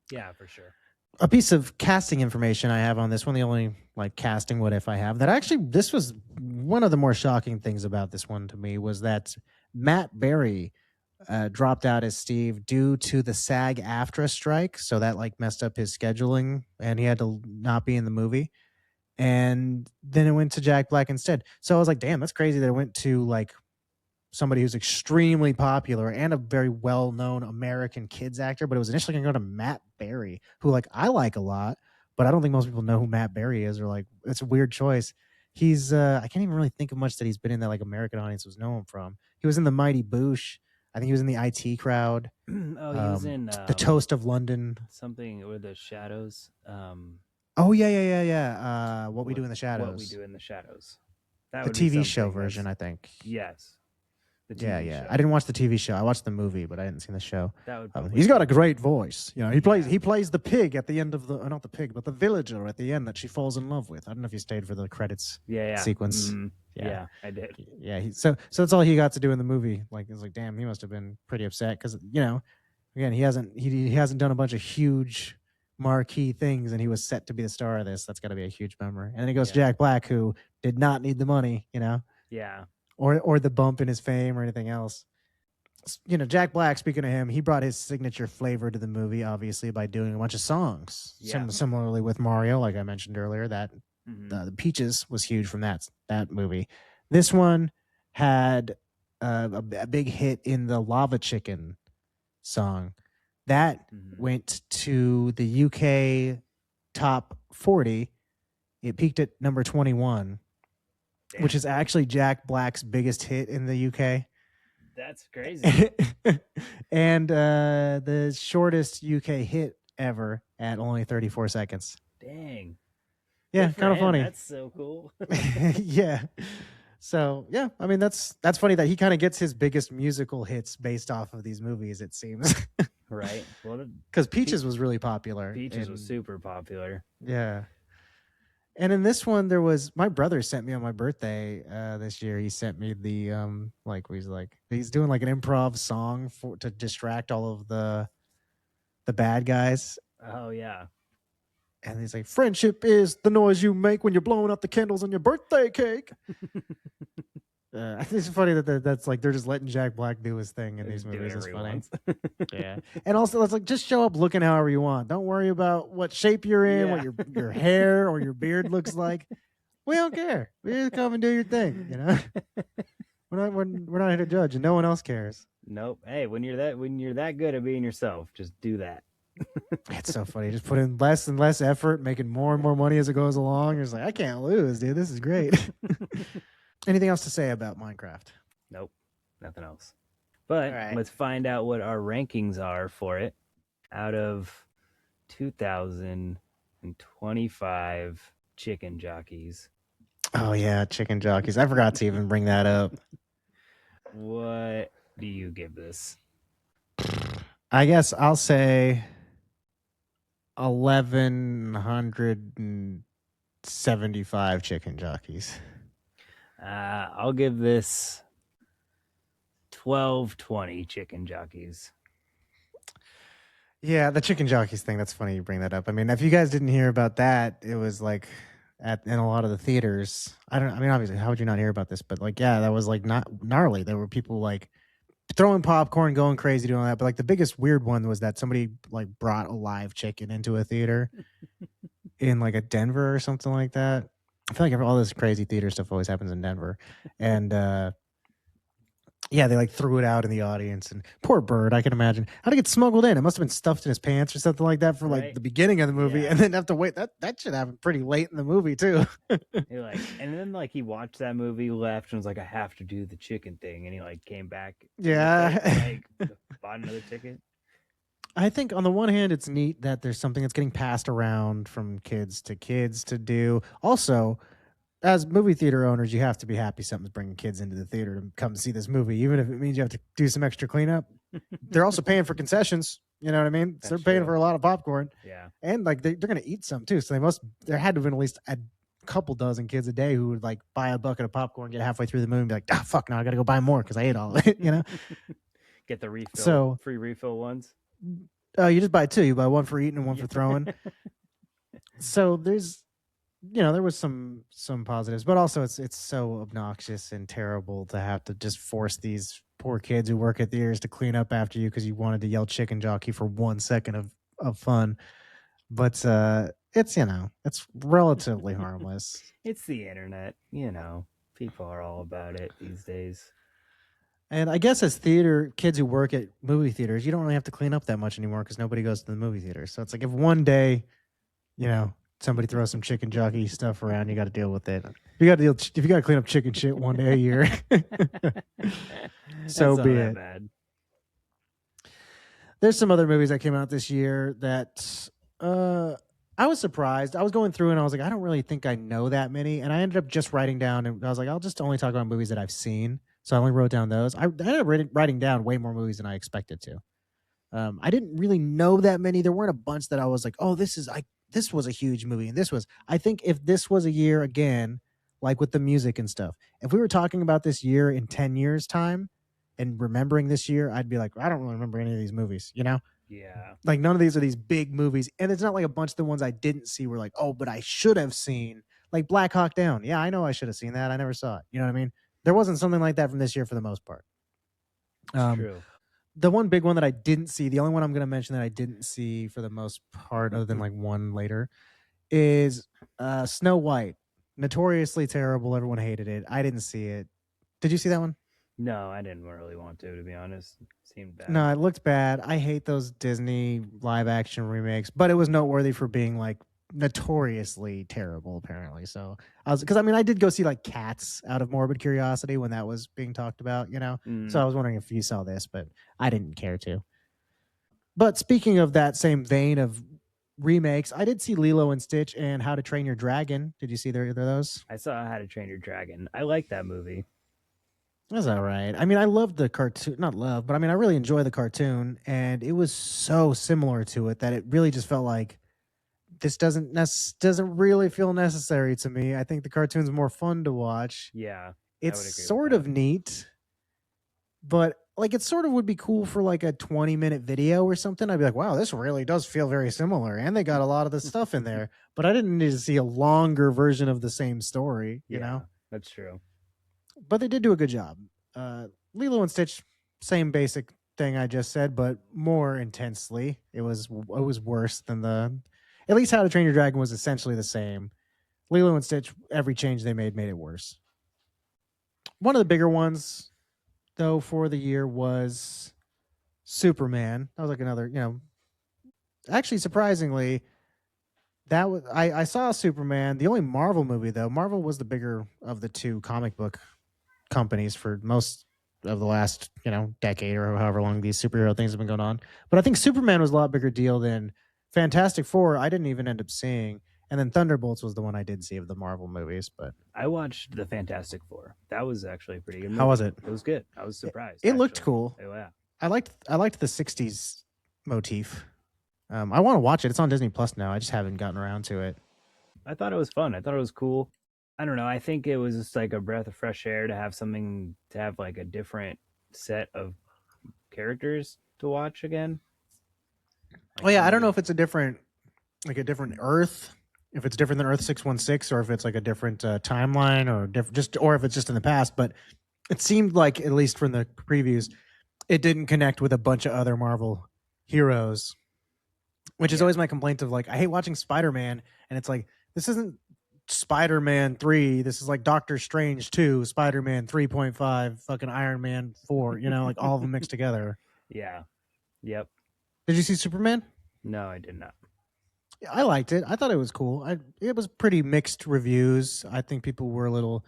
Yeah, for sure. A piece of casting information I have on this one, the only like casting what if I have, that actually this was one of the more shocking things about this one to me, was that Matt Berry dropped out as Steve due to the SAG-AFTRA strike. So that like messed up his scheduling and he had to not be in the movie. And then it went to Jack Black instead. So I was like, damn, that's crazy that it went to like somebody who's extremely popular and a very well-known American kids actor, but it was initially going to go to Matt Berry, who like I like a lot, but I don't think most people know who Matt Berry is, or like it's a weird choice. He's I can't even really think of much that he's been in that like American audiences know him from. He was in The Mighty Boosh. I think he was in the IT Crowd. He was in The Toast of London. Something with the Shadows. Oh yeah. What We Do in the Shadows. What We Do in the Shadows. That the TV show version, I think. Yes. Yeah. Show. I didn't watch the TV show. I watched the movie, but I didn't see the show. That would he's got a great voice. He plays the pig at the end of the not the pig, but the villager at the end that she falls in love with. I don't know if you stayed for the credits sequence. Mm-hmm. Yeah, I did. Yeah, so that's all he got to do in the movie. Like it's like, damn, he must have been pretty upset because again, he hasn't done a bunch of huge marquee things, and he was set to be the star of this. That's got to be a huge bummer. And then he goes to Jack Black, who did not need the money, Yeah. or the bump in his fame or anything else. Jack Black, speaking of him, he brought his signature flavor to the movie, obviously, by doing a bunch of songs. Yeah. Similarly with Mario, like I mentioned earlier, that the Peaches was huge from that movie. This one had a big hit in the Lava Chicken song. That went to the UK top 40. It peaked at number 21. Damn. Which is actually Jack Black's biggest hit in the UK. That's crazy. And the shortest UK hit ever at only 34 seconds. Dang. Yeah, kind of funny. That's so cool. Yeah. So, yeah, I mean, that's funny that he kind of gets his biggest musical hits based off of these movies, it seems. Right. Well, because Peaches was really popular. Peaches was super popular. Yeah. And in this one, my brother sent me on my birthday this year. He sent me the he's doing like an improv song to distract all of the bad guys. Oh yeah. And he's like, friendship is the noise you make when you're blowing up the candles on your birthday cake. It's funny that's like they're just letting Jack Black do his thing in these Just do movies. It's whatever he funny. wants. Yeah, and also it's like just show up looking however you want. Don't worry about what shape you're in, what Yeah. your hair or your beard looks like. We don't care. We just come and do your thing. You know, we're not here to judge, and no one else cares. Nope. Hey, when you're that good at being yourself, just do that. It's so funny. Just put in less and less effort, making more and more money as it goes along. You're just like, I can't lose, dude. This is great. Anything else to say about Minecraft? Nope. Nothing else. But All right. let's find out what our rankings are for it out of 2025 chicken jockeys. Oh yeah, chicken jockeys. I forgot to even bring that up. What do you give this? I guess I'll say 1,175 chicken jockeys. I'll give this 1220 chicken jockeys. Yeah, the chicken jockeys thing. That's funny you bring that up. I mean, if you guys didn't hear about that, it was like in a lot of the theaters. I mean, obviously, how would you not hear about this? But like, yeah, that was like not gnarly. There were people like throwing popcorn, going crazy, doing all that. But like the biggest weird one was that somebody like brought a live chicken into a theater in like a Denver or something like that. I feel like all this crazy theater stuff always happens in Denver, and yeah, they like threw it out in the audience, and poor bird. I can imagine how to get smuggled in. It must have been stuffed in his pants or something like that for like Right. the beginning of the movie, Yeah. and then have to wait. That should happen pretty late in the movie too. You're like, and then like he watched that movie, left, and was like, I have to do the chicken thing, and he like came back. Yeah. Like bought another ticket. I think on the one hand, it's neat that there's something that's getting passed around from kids to do. Also, as movie theater owners, you have to be happy something's bringing kids into the theater to come see this movie, even if it means you have to do some extra cleanup. They're also paying for concessions. You know what I mean? So they're That's paying true. for a lot of popcorn, Yeah. and like they're going to eat some too. So there had to have been at least a couple dozen kids a day who would like buy a bucket of popcorn, get halfway through the movie, and be like, ah, fuck, now I got to go buy more because I ate all of it. You know? Get the refill, So- free refill ones. You just buy two. You buy one for eating and one for throwing. So there's, there was some positives, but also it's so obnoxious and terrible to have to just force these poor kids who work at theaters to clean up after you because you wanted to yell chicken jockey for 1 second of fun. But it's it's relatively harmless. It's the internet, people are all about it these days. And I guess as theater kids who work at movie theaters, you don't really have to clean up that much anymore because nobody goes to the movie theater. So it's like if one day, somebody throws some chicken jockey stuff around, you got to deal with it. If you got to clean up chicken shit one day a year, so That's be not that it. bad. There's some other movies that came out this year that I was surprised. I was going through and I was like, I don't really think I know that many. And I ended up just writing down, and I was like, I'll just only talk about movies that I've seen. So I only wrote down those. I ended up writing down way more movies than I expected to. I didn't really know that many. There weren't a bunch that I was like, oh, this was a huge movie. And I think if this was a year again, like with the music and stuff, if we were talking about this year in 10 years time and remembering this year, I'd be like, I don't really remember any of these movies, Yeah. Like none of these are these big movies. And it's not like a bunch of the ones I didn't see were like, oh, but I should have seen, like Black Hawk Down. Yeah, I know I should have seen that. I never saw it. You know what I mean? There wasn't something like that from this year for the most part. It's true. The one big one that I didn't see, the only one I'm going to mention that I didn't see for the most part, other than like one later, is Snow White. Notoriously terrible. Everyone hated it. I didn't see it. Did you see that one? No, I didn't really want to be honest. It seemed bad. No, it looked bad. I hate those Disney live action remakes, but it was noteworthy for being like notoriously terrible, apparently. So I did go see like Cats out of morbid curiosity when that was being talked about, Mm. So I was wondering if you saw this, but I didn't care to. But speaking of that same vein of remakes, I did see Lilo and Stitch and How to Train Your Dragon. Did you see either of those? I saw How to Train Your Dragon. I like that movie. That's all right. I mean, I loved the cartoon, not love, but I mean, I really enjoy the cartoon, and it was so similar to it that it really just felt like this doesn't really feel necessary to me. I think the cartoon's more fun to watch. Yeah. would It's agree with sort that. of neat, but like it sort of would be cool for like a 20-minute video or something. I'd be like, wow, this really does feel very similar, and they got a lot of the stuff in there. But I didn't need to see a longer version of the same story, you know? That's true. but they did do a good job. Lilo and Stitch, same basic thing I just said, but more intensely. It was worse than the. At least How to Train Your Dragon was essentially the same. Lilo and Stitch, every change they made it worse. One of the bigger ones, though, for the year was Superman. That was like another, actually surprisingly, that was I saw Superman. The only Marvel movie though, Marvel was the bigger of the two comic book companies for most of the last, decade or however long these superhero things have been going on. But I think Superman was a lot bigger deal than Fantastic Four. I didn't even end up seeing. And then Thunderbolts was the one I did see of the Marvel movies, but I watched the Fantastic Four. That was actually a pretty good movie. how was it? It was good. I was surprised. It looked cool. Oh, yeah. I liked the '60s motif. I want to watch it. It's on Disney Plus now. I just haven't gotten around to it. I thought it was fun. I thought it was cool. I don't know. I think it was just like a breath of fresh air to have something to have like a different set of characters to watch again. Like Oh yeah, I don't somebody- know if it's a different Earth, if it's different than Earth 616, or if it's like a different timeline, or or if it's just in the past. But it seemed like, at least from the previews, it didn't connect with a bunch of other Marvel heroes, which is Yeah. always my complaint of, like, I hate watching Spider-Man, and it's like, this isn't Spider-Man 3, this is like Doctor Strange 2, Spider-Man 3.5, fucking Iron Man 4, like all of them mixed together. Yeah. Yep. Did you see Superman? No, I did not. Yeah, I liked it. I thought it was cool. It was pretty mixed reviews. I think people were a little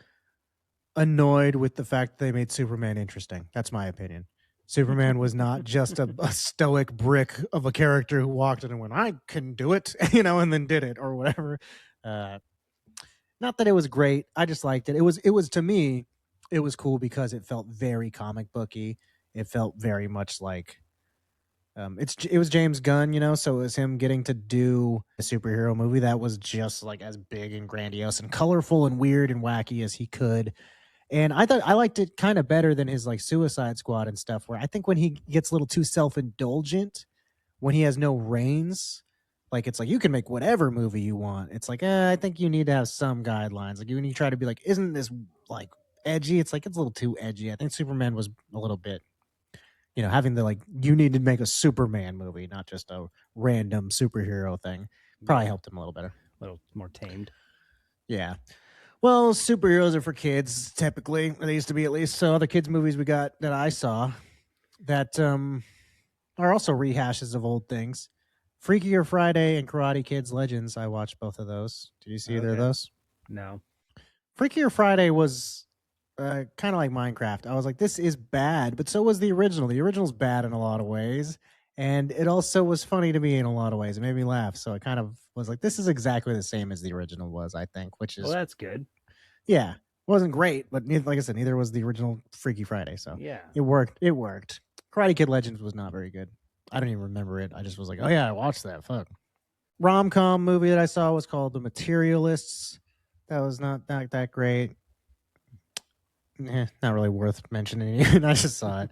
annoyed with the fact that they made Superman interesting. That's my opinion. Superman was not just a stoic brick of a character who walked in and went, "I can do it," and then did it or whatever. Not that it was great. I just liked it. It was to me, it was cool because it felt very comic booky. It felt very much like it was James Gunn, so it was him getting to do a superhero movie that was just like as big and grandiose and colorful and weird and wacky as he could. And I thought I liked it kind of better than his like Suicide Squad and stuff, where I think when he gets a little too self-indulgent, when he has no reins, like, it's like, you can make whatever movie you want. It's like, I think you need to have some guidelines. Like, when you try to be like, isn't this like edgy? It's like, it's a little too edgy. I think Superman was a little bit, having the, like, you need to make a Superman movie, not just a random superhero thing, probably helped him a little better. A little more tamed. Yeah. Well, superheroes are for kids, typically. They used to be, at least. So other kids' movies we got that I saw that are also rehashes of old things. Freakier Friday and Karate Kids Legends. I watched both of those. Did you see either of Okay. those? No. Freakier Friday was kind of like Minecraft. I was like, this is bad, but so was the original. The original's bad in a lot of ways, and it also was funny to me in a lot of ways. It made me laugh, so I kind of was like, this is exactly the same as the original was, I think, which is, Well, that's good. yeah, wasn't great, but like I said, neither was the original Freaky Friday, so Yeah. it worked. It worked. Karate Kid Legends was not very good. I don't even remember it. I just was like, oh yeah, I watched that. Fuck. Rom-com movie that I saw was called The Materialists. That was not that great. Not really worth mentioning. I just saw it.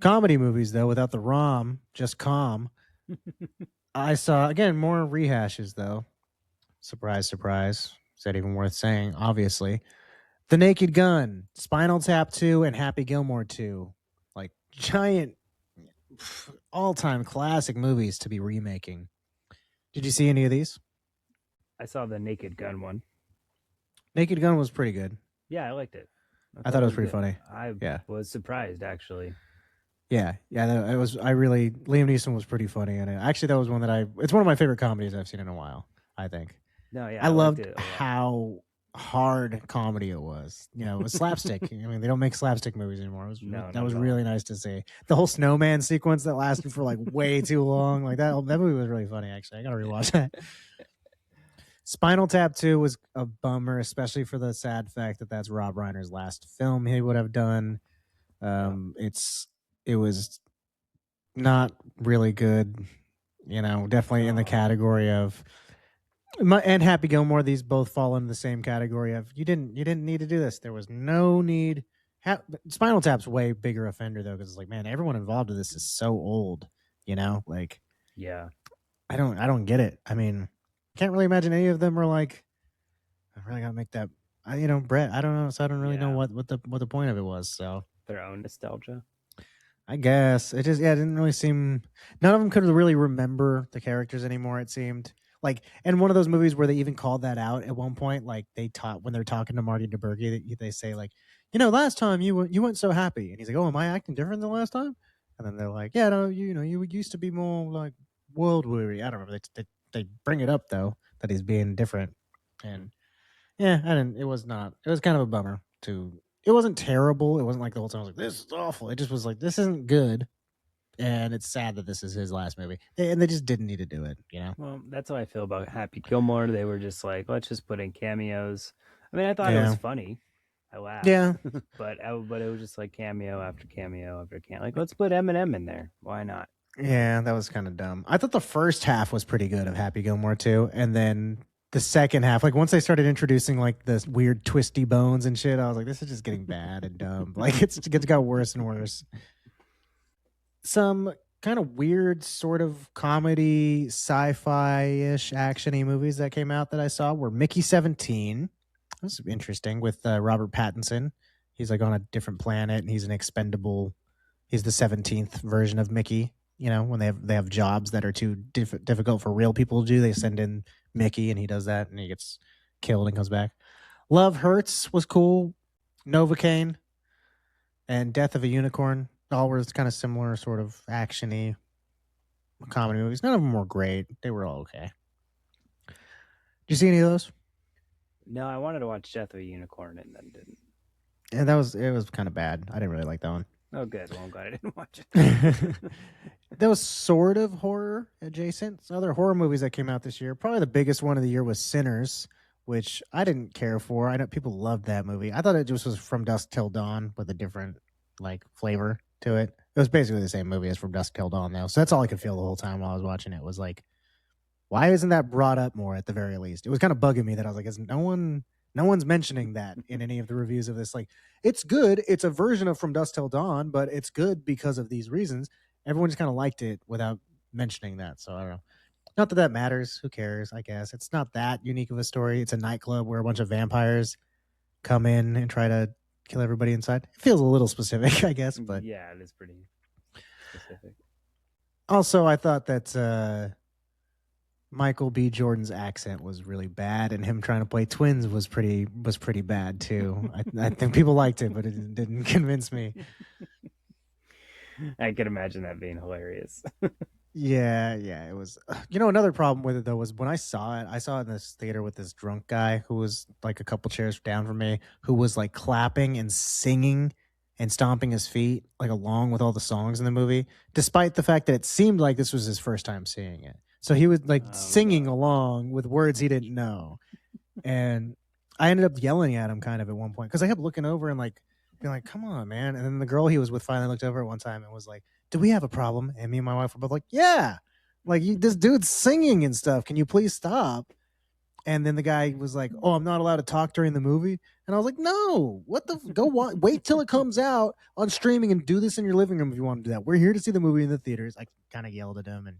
Comedy movies, though, without the rom, just calm. I saw, again, more rehashes, though. Surprise, surprise. Is that even worth saying? Obviously. The Naked Gun, Spinal Tap 2, and Happy Gilmore 2. Like, giant, all-time classic movies to be remaking. Did you see any of these? I saw the Naked Gun one. Naked Gun was pretty good. Yeah, I liked it. I thought it was pretty good. funny. I Yeah. was surprised, actually. Yeah, it was. Liam Neeson was pretty funny in it. Actually, that was one that it's one of my favorite comedies I've seen in a while, I think. No, yeah, I loved liked it a lot. how hard comedy it was. It was slapstick. I mean, they don't make slapstick movies anymore. That was really nice to see. The whole snowman sequence that lasted for like way too long, like that movie was really funny. Actually, I gotta rewatch that. Spinal Tap 2 was a bummer, especially for the sad fact that that's Rob Reiner's last film he would have done. It was not really good, definitely in the category of, and Happy Gilmore, these both fall into the same category of, you didn't need to do this. There was no need. Spinal Tap's way bigger offender, though, because it's like, man, everyone involved in this is so old, like, yeah, I don't get it. I mean, can't really imagine any of them are like, I really gotta make that Brett, I don't know, so I don't really know Yeah. what the point of it was. So Their own nostalgia. I guess it just, yeah, it didn't really seem. None of them could really remember the characters anymore. It seemed like, and one of those movies where they even called that out at one point, like they taught when they're talking to Marty DeBurgi, they say like, last time you weren't so happy, and he's like, oh, am I acting different than last time? And then they're like, yeah, no, you used to be more like world weary. I don't remember. They bring it up though that he's being different, and yeah, I didn't. It was not. It was kind of a bummer. It wasn't terrible. It wasn't like the whole time I was like, "This is awful." It just was like, "This isn't good," and it's sad that this is his last movie. And they just didn't need to do it. Well, that's how I feel about Happy Gilmore. They were just like, let's just put in cameos. I mean, I thought it was Yeah, funny. I laughed, yeah, but it was just like cameo after cameo after cameo. Like, let's put Eminem in there. Why not? yeah. That was kind of dumb. I thought the first half was pretty good of Happy Gilmore too, and then the second half, like once they started introducing like the weird twisty bones and shit, I was like, "This is just getting bad and dumb." Like it's got worse and worse. Some kind of weird sort of comedy sci-fi-ish actiony movies that came out that I saw were Mickey 17. That's interesting with Robert Pattinson. He's like on a different planet and he's an expendable. He's the 17th version of Mickey. When they have jobs that are too difficult for real people to do, they send in Mickey and he does that and he gets killed and comes back. Love Hurts was cool. Novocaine and Death of a Unicorn. All were kind of similar, sort of actiony comedy movies. None of them were great. They were all okay. Did you see any of those? No, I wanted to watch Death of a Unicorn and then didn't. Yeah, it was kind of bad. I didn't really like that one. Oh, good. Well, I'm glad I didn't watch it. That was sort of horror adjacent. Some other horror movies that came out this year. Probably the biggest one of the year was Sinners, which I didn't care for. I know people loved that movie. I thought it just was From Dusk Till Dawn with a different like flavor to it. It was basically the same movie as From Dusk Till Dawn, though. So that's all I could feel the whole time while I was watching it was like, why isn't that brought up more at the very least? It was kind of bugging me that I was like, is no one's mentioning that in any of the reviews of this. Like, it's good. It's a version of From Dusk Till Dawn, but it's good because of these reasons. Everyone just kind of liked it without mentioning that. So I don't know. Not that that matters. Who cares? I guess it's not that unique of a story. It's a nightclub where a bunch of vampires come in and try to kill everybody inside. It feels a little specific, I guess, but yeah, it is pretty specific. Also, I thought that Michael B. Jordan's accent was really bad, and him trying to play twins was pretty bad too. I think people liked it, but it didn't convince me. I can imagine that being hilarious. Yeah, it was. Another problem with it though was when I saw it in this theater with this drunk guy who was like a couple chairs down from me, who was like clapping and singing and stomping his feet like along with all the songs in the movie, despite the fact that it seemed like this was his first time seeing it. So he was like singing along with words he didn't know, and I ended up yelling at him kind of at one point because I kept looking over and like being like, "Come on, man!" And then the girl he was with finally looked over at one time and was like, "Do we have a problem?" And me and my wife were both like, "Yeah, like this dude's singing and stuff. Can you please stop?" And then the guy was like, "Oh, I'm not allowed to talk during the movie." And I was like, "No, what the go? Wait till it comes out on streaming and do this in your living room if you want to do that. We're here to see the movie in the theaters." I kind of yelled at him, and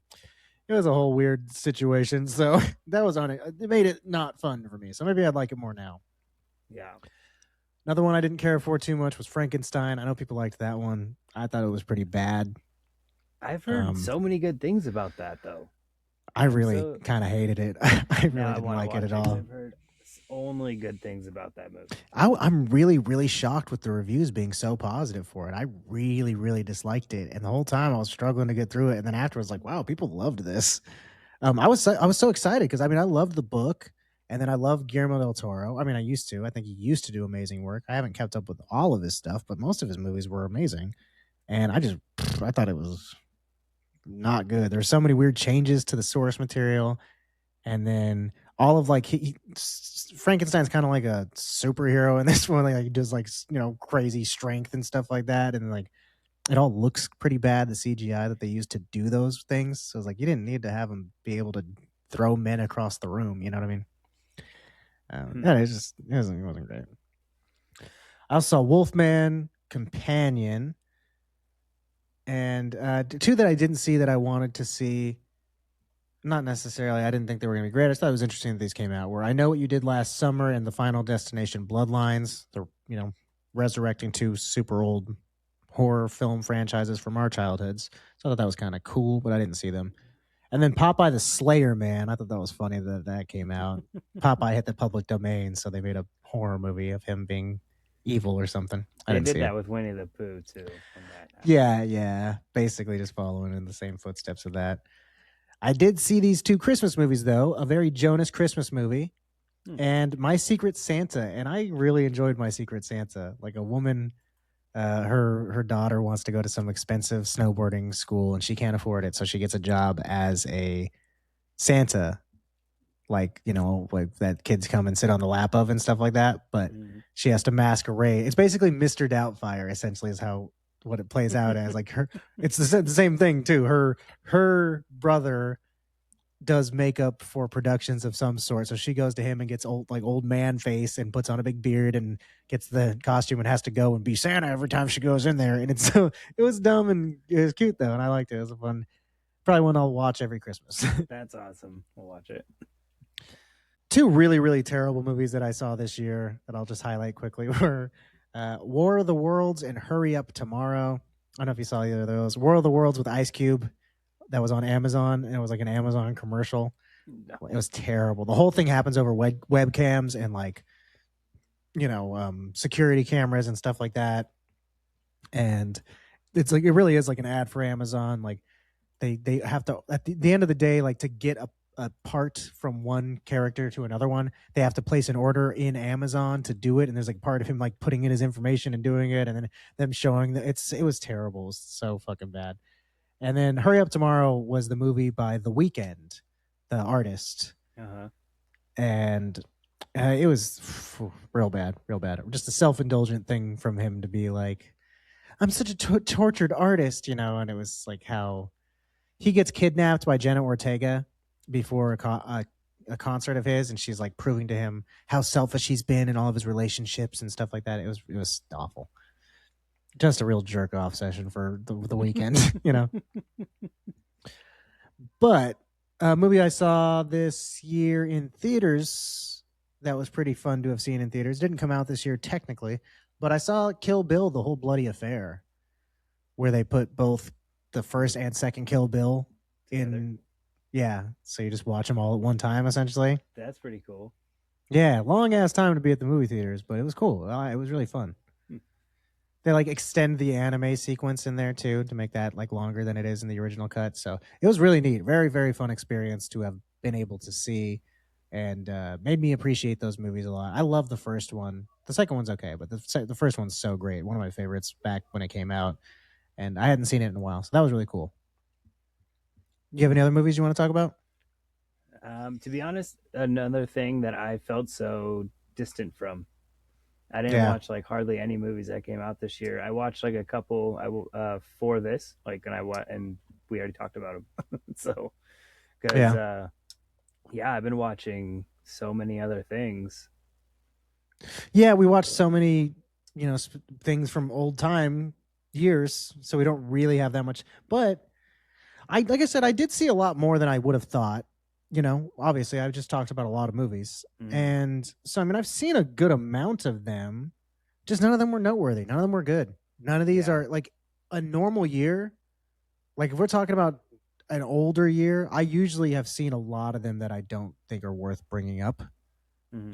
it was a whole weird situation. So that was on it. It made it not fun for me. So maybe I'd like it more now. Yeah. Another one I didn't care for too much was Frankenstein. I know people liked that one. I thought it was pretty bad. I've heard so many good things about that, though. I really kind of hated it. I really didn't like it at all. I've heard only good things about that movie. I'm really, really shocked with the reviews being so positive for it. I really, really disliked it, and the whole time I was struggling to get through it. And then afterwards, like, wow, people loved this. I was so excited because I loved the book, and then I loved Guillermo del Toro. I used to. I think he used to do amazing work. I haven't kept up with all of his stuff, but most of his movies were amazing. And I thought it was not good. There's so many weird changes to the source material, and then all of like Frankenstein's kind of like a superhero in this one. Like he does like crazy strength and stuff like that, and like it all looks pretty bad. The CGI that they used to do those things, so it's like you didn't need to have him be able to throw men across the room. You know what I mean? Yeah, it wasn't great. I also saw Wolfman Companion, and two that I didn't see that I wanted to see. Not necessarily. I didn't think they were going to be great. I just thought it was interesting that these came out. Where I Know What You Did Last Summer and The Final Destination Bloodlines. They're resurrecting two super old horror film franchises from our childhoods. So I thought that was kind of cool, but I didn't see them. And then Popeye the Slayer Man. I thought that was funny that that came out. Popeye hit the public domain, so they made a horror movie of him being evil or something. I They didn't did see it. that with Winnie the Pooh too. When that happened. Yeah, yeah. Basically just following in the same footsteps of that. I did see these two Christmas movies though, a very Jonas Christmas movie and My Secret Santa, and I really enjoyed My Secret Santa. Like a woman her daughter wants to go to some expensive snowboarding school and she can't afford it, so she gets a job as a Santa, like like that kids come and sit on the lap of and stuff like that, but she has to masquerade. It's basically Mr. Doubtfire essentially is how what it plays out as. Like her it's the same thing too. Her brother does makeup for productions of some sort, so she goes to him and gets old man face and puts on a big beard and gets the costume and has to go and be Santa every time she goes in there. And it's so it was dumb and it was cute though, and I liked it. It was a fun, probably one I'll watch every Christmas. That's awesome. We'll watch it. Two really, really terrible movies that I saw this year that I'll just highlight quickly were War of the Worlds and Hurry Up Tomorrow. I don't know if you saw either of those. War of the Worlds with Ice Cube, that was on Amazon, and it was like an Amazon commercial. No. It was terrible. The whole thing happens over webcams and like, security cameras and stuff like that. And it's like, it really is like an ad for Amazon. Like they have to, at the end of the day, like to get a part from one character to another one, they have to place an order in Amazon to do it. And there's like part of him like putting in his information and doing it, and then them showing that it was terrible. It was so fucking bad. And then Hurry Up Tomorrow was the movie by The Weeknd, the artist. And it was real bad, real bad. Just a self-indulgent thing from him to be like, I'm such a tortured artist, and it was like how he gets kidnapped by Jenna Ortega before a concert of his, and she's like proving to him how selfish he's been in all of his relationships and stuff like that. It was awful. Just a real jerk off session for the weekend, But a movie I saw this year in theaters that was pretty fun to have seen in theaters. Didn't come out this year technically, but I saw Kill Bill, The Whole Bloody Affair, where they put both the first and second Kill Bill in. Yeah, so you just watch them all at one time, essentially. That's pretty cool. Yeah, long ass time to be at the movie theaters, but it was cool. It was really fun. They like extend the anime sequence in there too to make that like longer than it is in the original cut. So it was really neat. Very, very fun experience to have been able to see, and made me appreciate those movies a lot. I love the first one. The second one's okay, but the first one's so great. One of my favorites back when it came out, and I hadn't seen it in a while, so that was really cool. You have any other movies you want to talk about? To be honest, another thing that I felt so distant from. I didn't watch like hardly any movies that came out this year. I watched like a couple for this, like, and we already talked about them. So, because I've been watching so many other things. Yeah, we watched so many, things from old time years, so we don't really have that much. But like I said, I did see a lot more than I would have thought. Obviously, I've just talked about a lot of movies, and so I've seen a good amount of them. Just none of them were noteworthy. None of them were good. None of these are like a normal year. Like if we're talking about an older year, I usually have seen a lot of them that I don't think are worth bringing up. I'm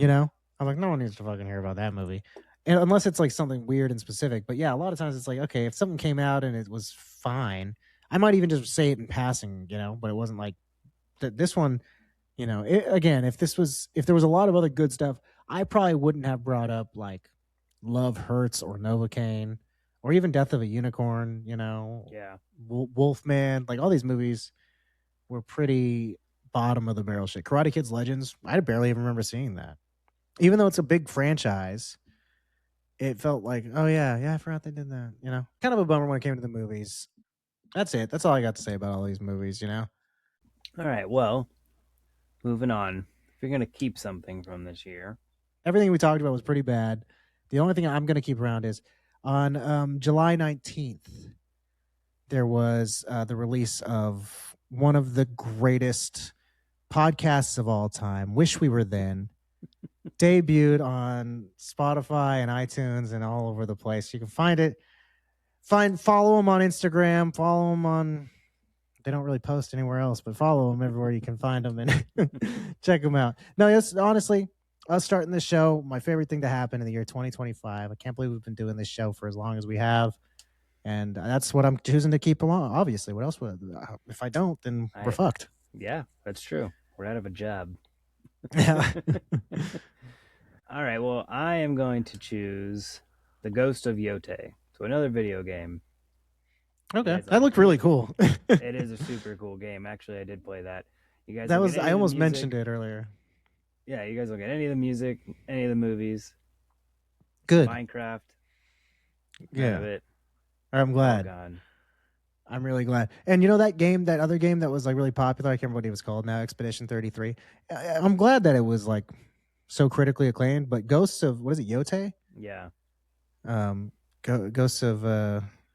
like, no one needs to fucking hear about that movie, and unless it's like something weird and specific. But yeah, a lot of times it's like, okay, if something came out and it was fine, I might even just say it in passing, but it wasn't like this one. Again, if there was a lot of other good stuff, I probably wouldn't have brought up like Love Hurts or Novocaine or even Death of a Unicorn. Wolfman, like all these movies were pretty bottom of the barrel shit. Karate Kid's Legends, I barely even remember seeing that, even though it's a big franchise. It felt like, oh yeah, I forgot they did that. Kind of a bummer when it came to the movies. That's it. That's all I got to say about all these movies. All right. Well, moving on. If you're gonna keep something from this year, everything we talked about was pretty bad. The only thing I'm gonna keep around is on July 19th, there was the release of one of the greatest podcasts of all time. Wish We Were Then. Debuted on Spotify and iTunes and all over the place. You can find it. Follow them on Instagram. Follow them on. They don't really post anywhere else, but follow them everywhere you can find them and check them out. No, yes, honestly, us starting this show, my favorite thing to happen in the year 2025. I can't believe we've been doing this show for as long as we have. And that's what I'm choosing to keep along. Obviously, what else would if I don't, then we're fucked. Yeah, that's true. We're out of a job. Yeah. All right. Well, I am going to choose The Ghost of Yote. So another video game. Okay, that looked really cool. It is a super cool game. Actually, I did play that. You guys. That was I almost mentioned it earlier. Yeah, you guys will get any of the music, any of the movies. Good. Minecraft. Yeah. Of it. I'm glad. I'm really glad. And you know that other game that was like really popular, I can't remember what it was called now, Expedition 33. I'm glad that it was like so critically acclaimed, but Ghosts of, what is it, Yote? Yeah. Ghosts of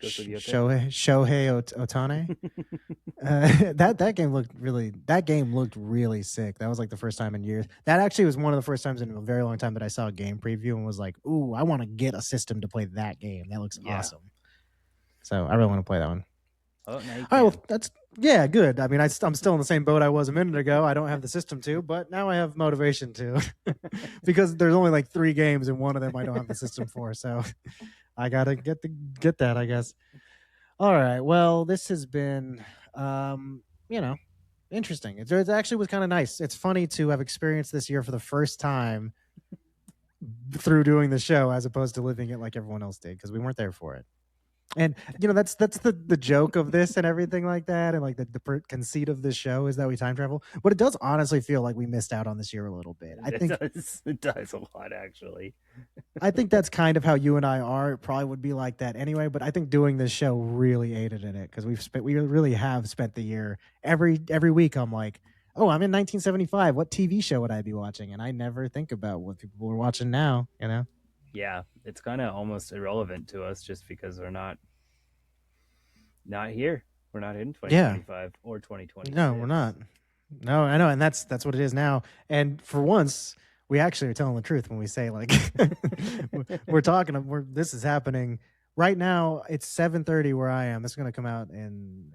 Shohei Otane. That game looked really sick. That was like the first time in years. That actually was one of the first times in a very long time that I saw a game preview and was like, ooh, I want to get a system to play that game. That looks awesome. So I really want to play that one. Oh, now you can. All right, well, that's good. I mean, I'm still in the same boat I was a minute ago. I don't have the system to, but now I have motivation to, because there's only like 3 games and one of them I don't have the system for. So I gotta get that, I guess. All right. Well, this has been, interesting. It actually was kind of nice. It's funny to have experienced this year for the first time through doing the show, as opposed to living it like everyone else did, because we weren't there for it. And that's the joke of this and everything like that, and like the conceit of this show is that we time travel. But it does honestly feel like we missed out on this year a little bit. It does a lot, actually. I think that's kind of how you and I are. It probably would be like that anyway. But I think doing this show really aided in it, because we really have spent the year every week. I'm like, oh, I'm in 1975. What TV show would I be watching? And I never think about what people are watching now. Yeah, it's kind of almost irrelevant to us just because we're not here. We're not in 2025 or 2026. No, we're not. No, I know, and that's what it is now. And for once, we actually are telling the truth when we say like we're talking. This is happening right now. It's 7:30 where I am. This is going to come out in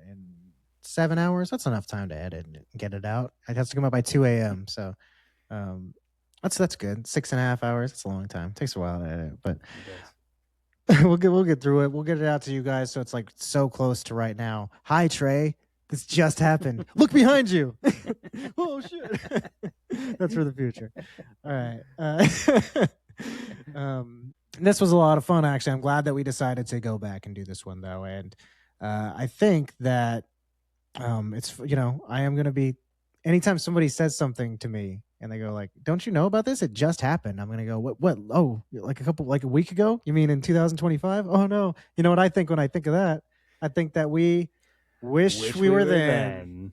7 hours. That's enough time to edit and get it out. It has to come out by 2 a.m. So. That's good. 6.5 hours. It's a long time. It takes a while to edit, but we'll get through it. We'll get it out to you guys. So it's like so close to right now. Hi, Trey. This just happened. Look behind you. Oh shit. That's for the future. All right. This was a lot of fun. Actually, I'm glad that we decided to go back and do this one though, and I think that it's I am going to be. Anytime somebody says something to me and they go like, "Don't you know about this? It just happened." I'm gonna go, "What? Oh, like a week ago? You mean in 2025? Oh no! You know what I think when I think of that? I think that we wish we were then.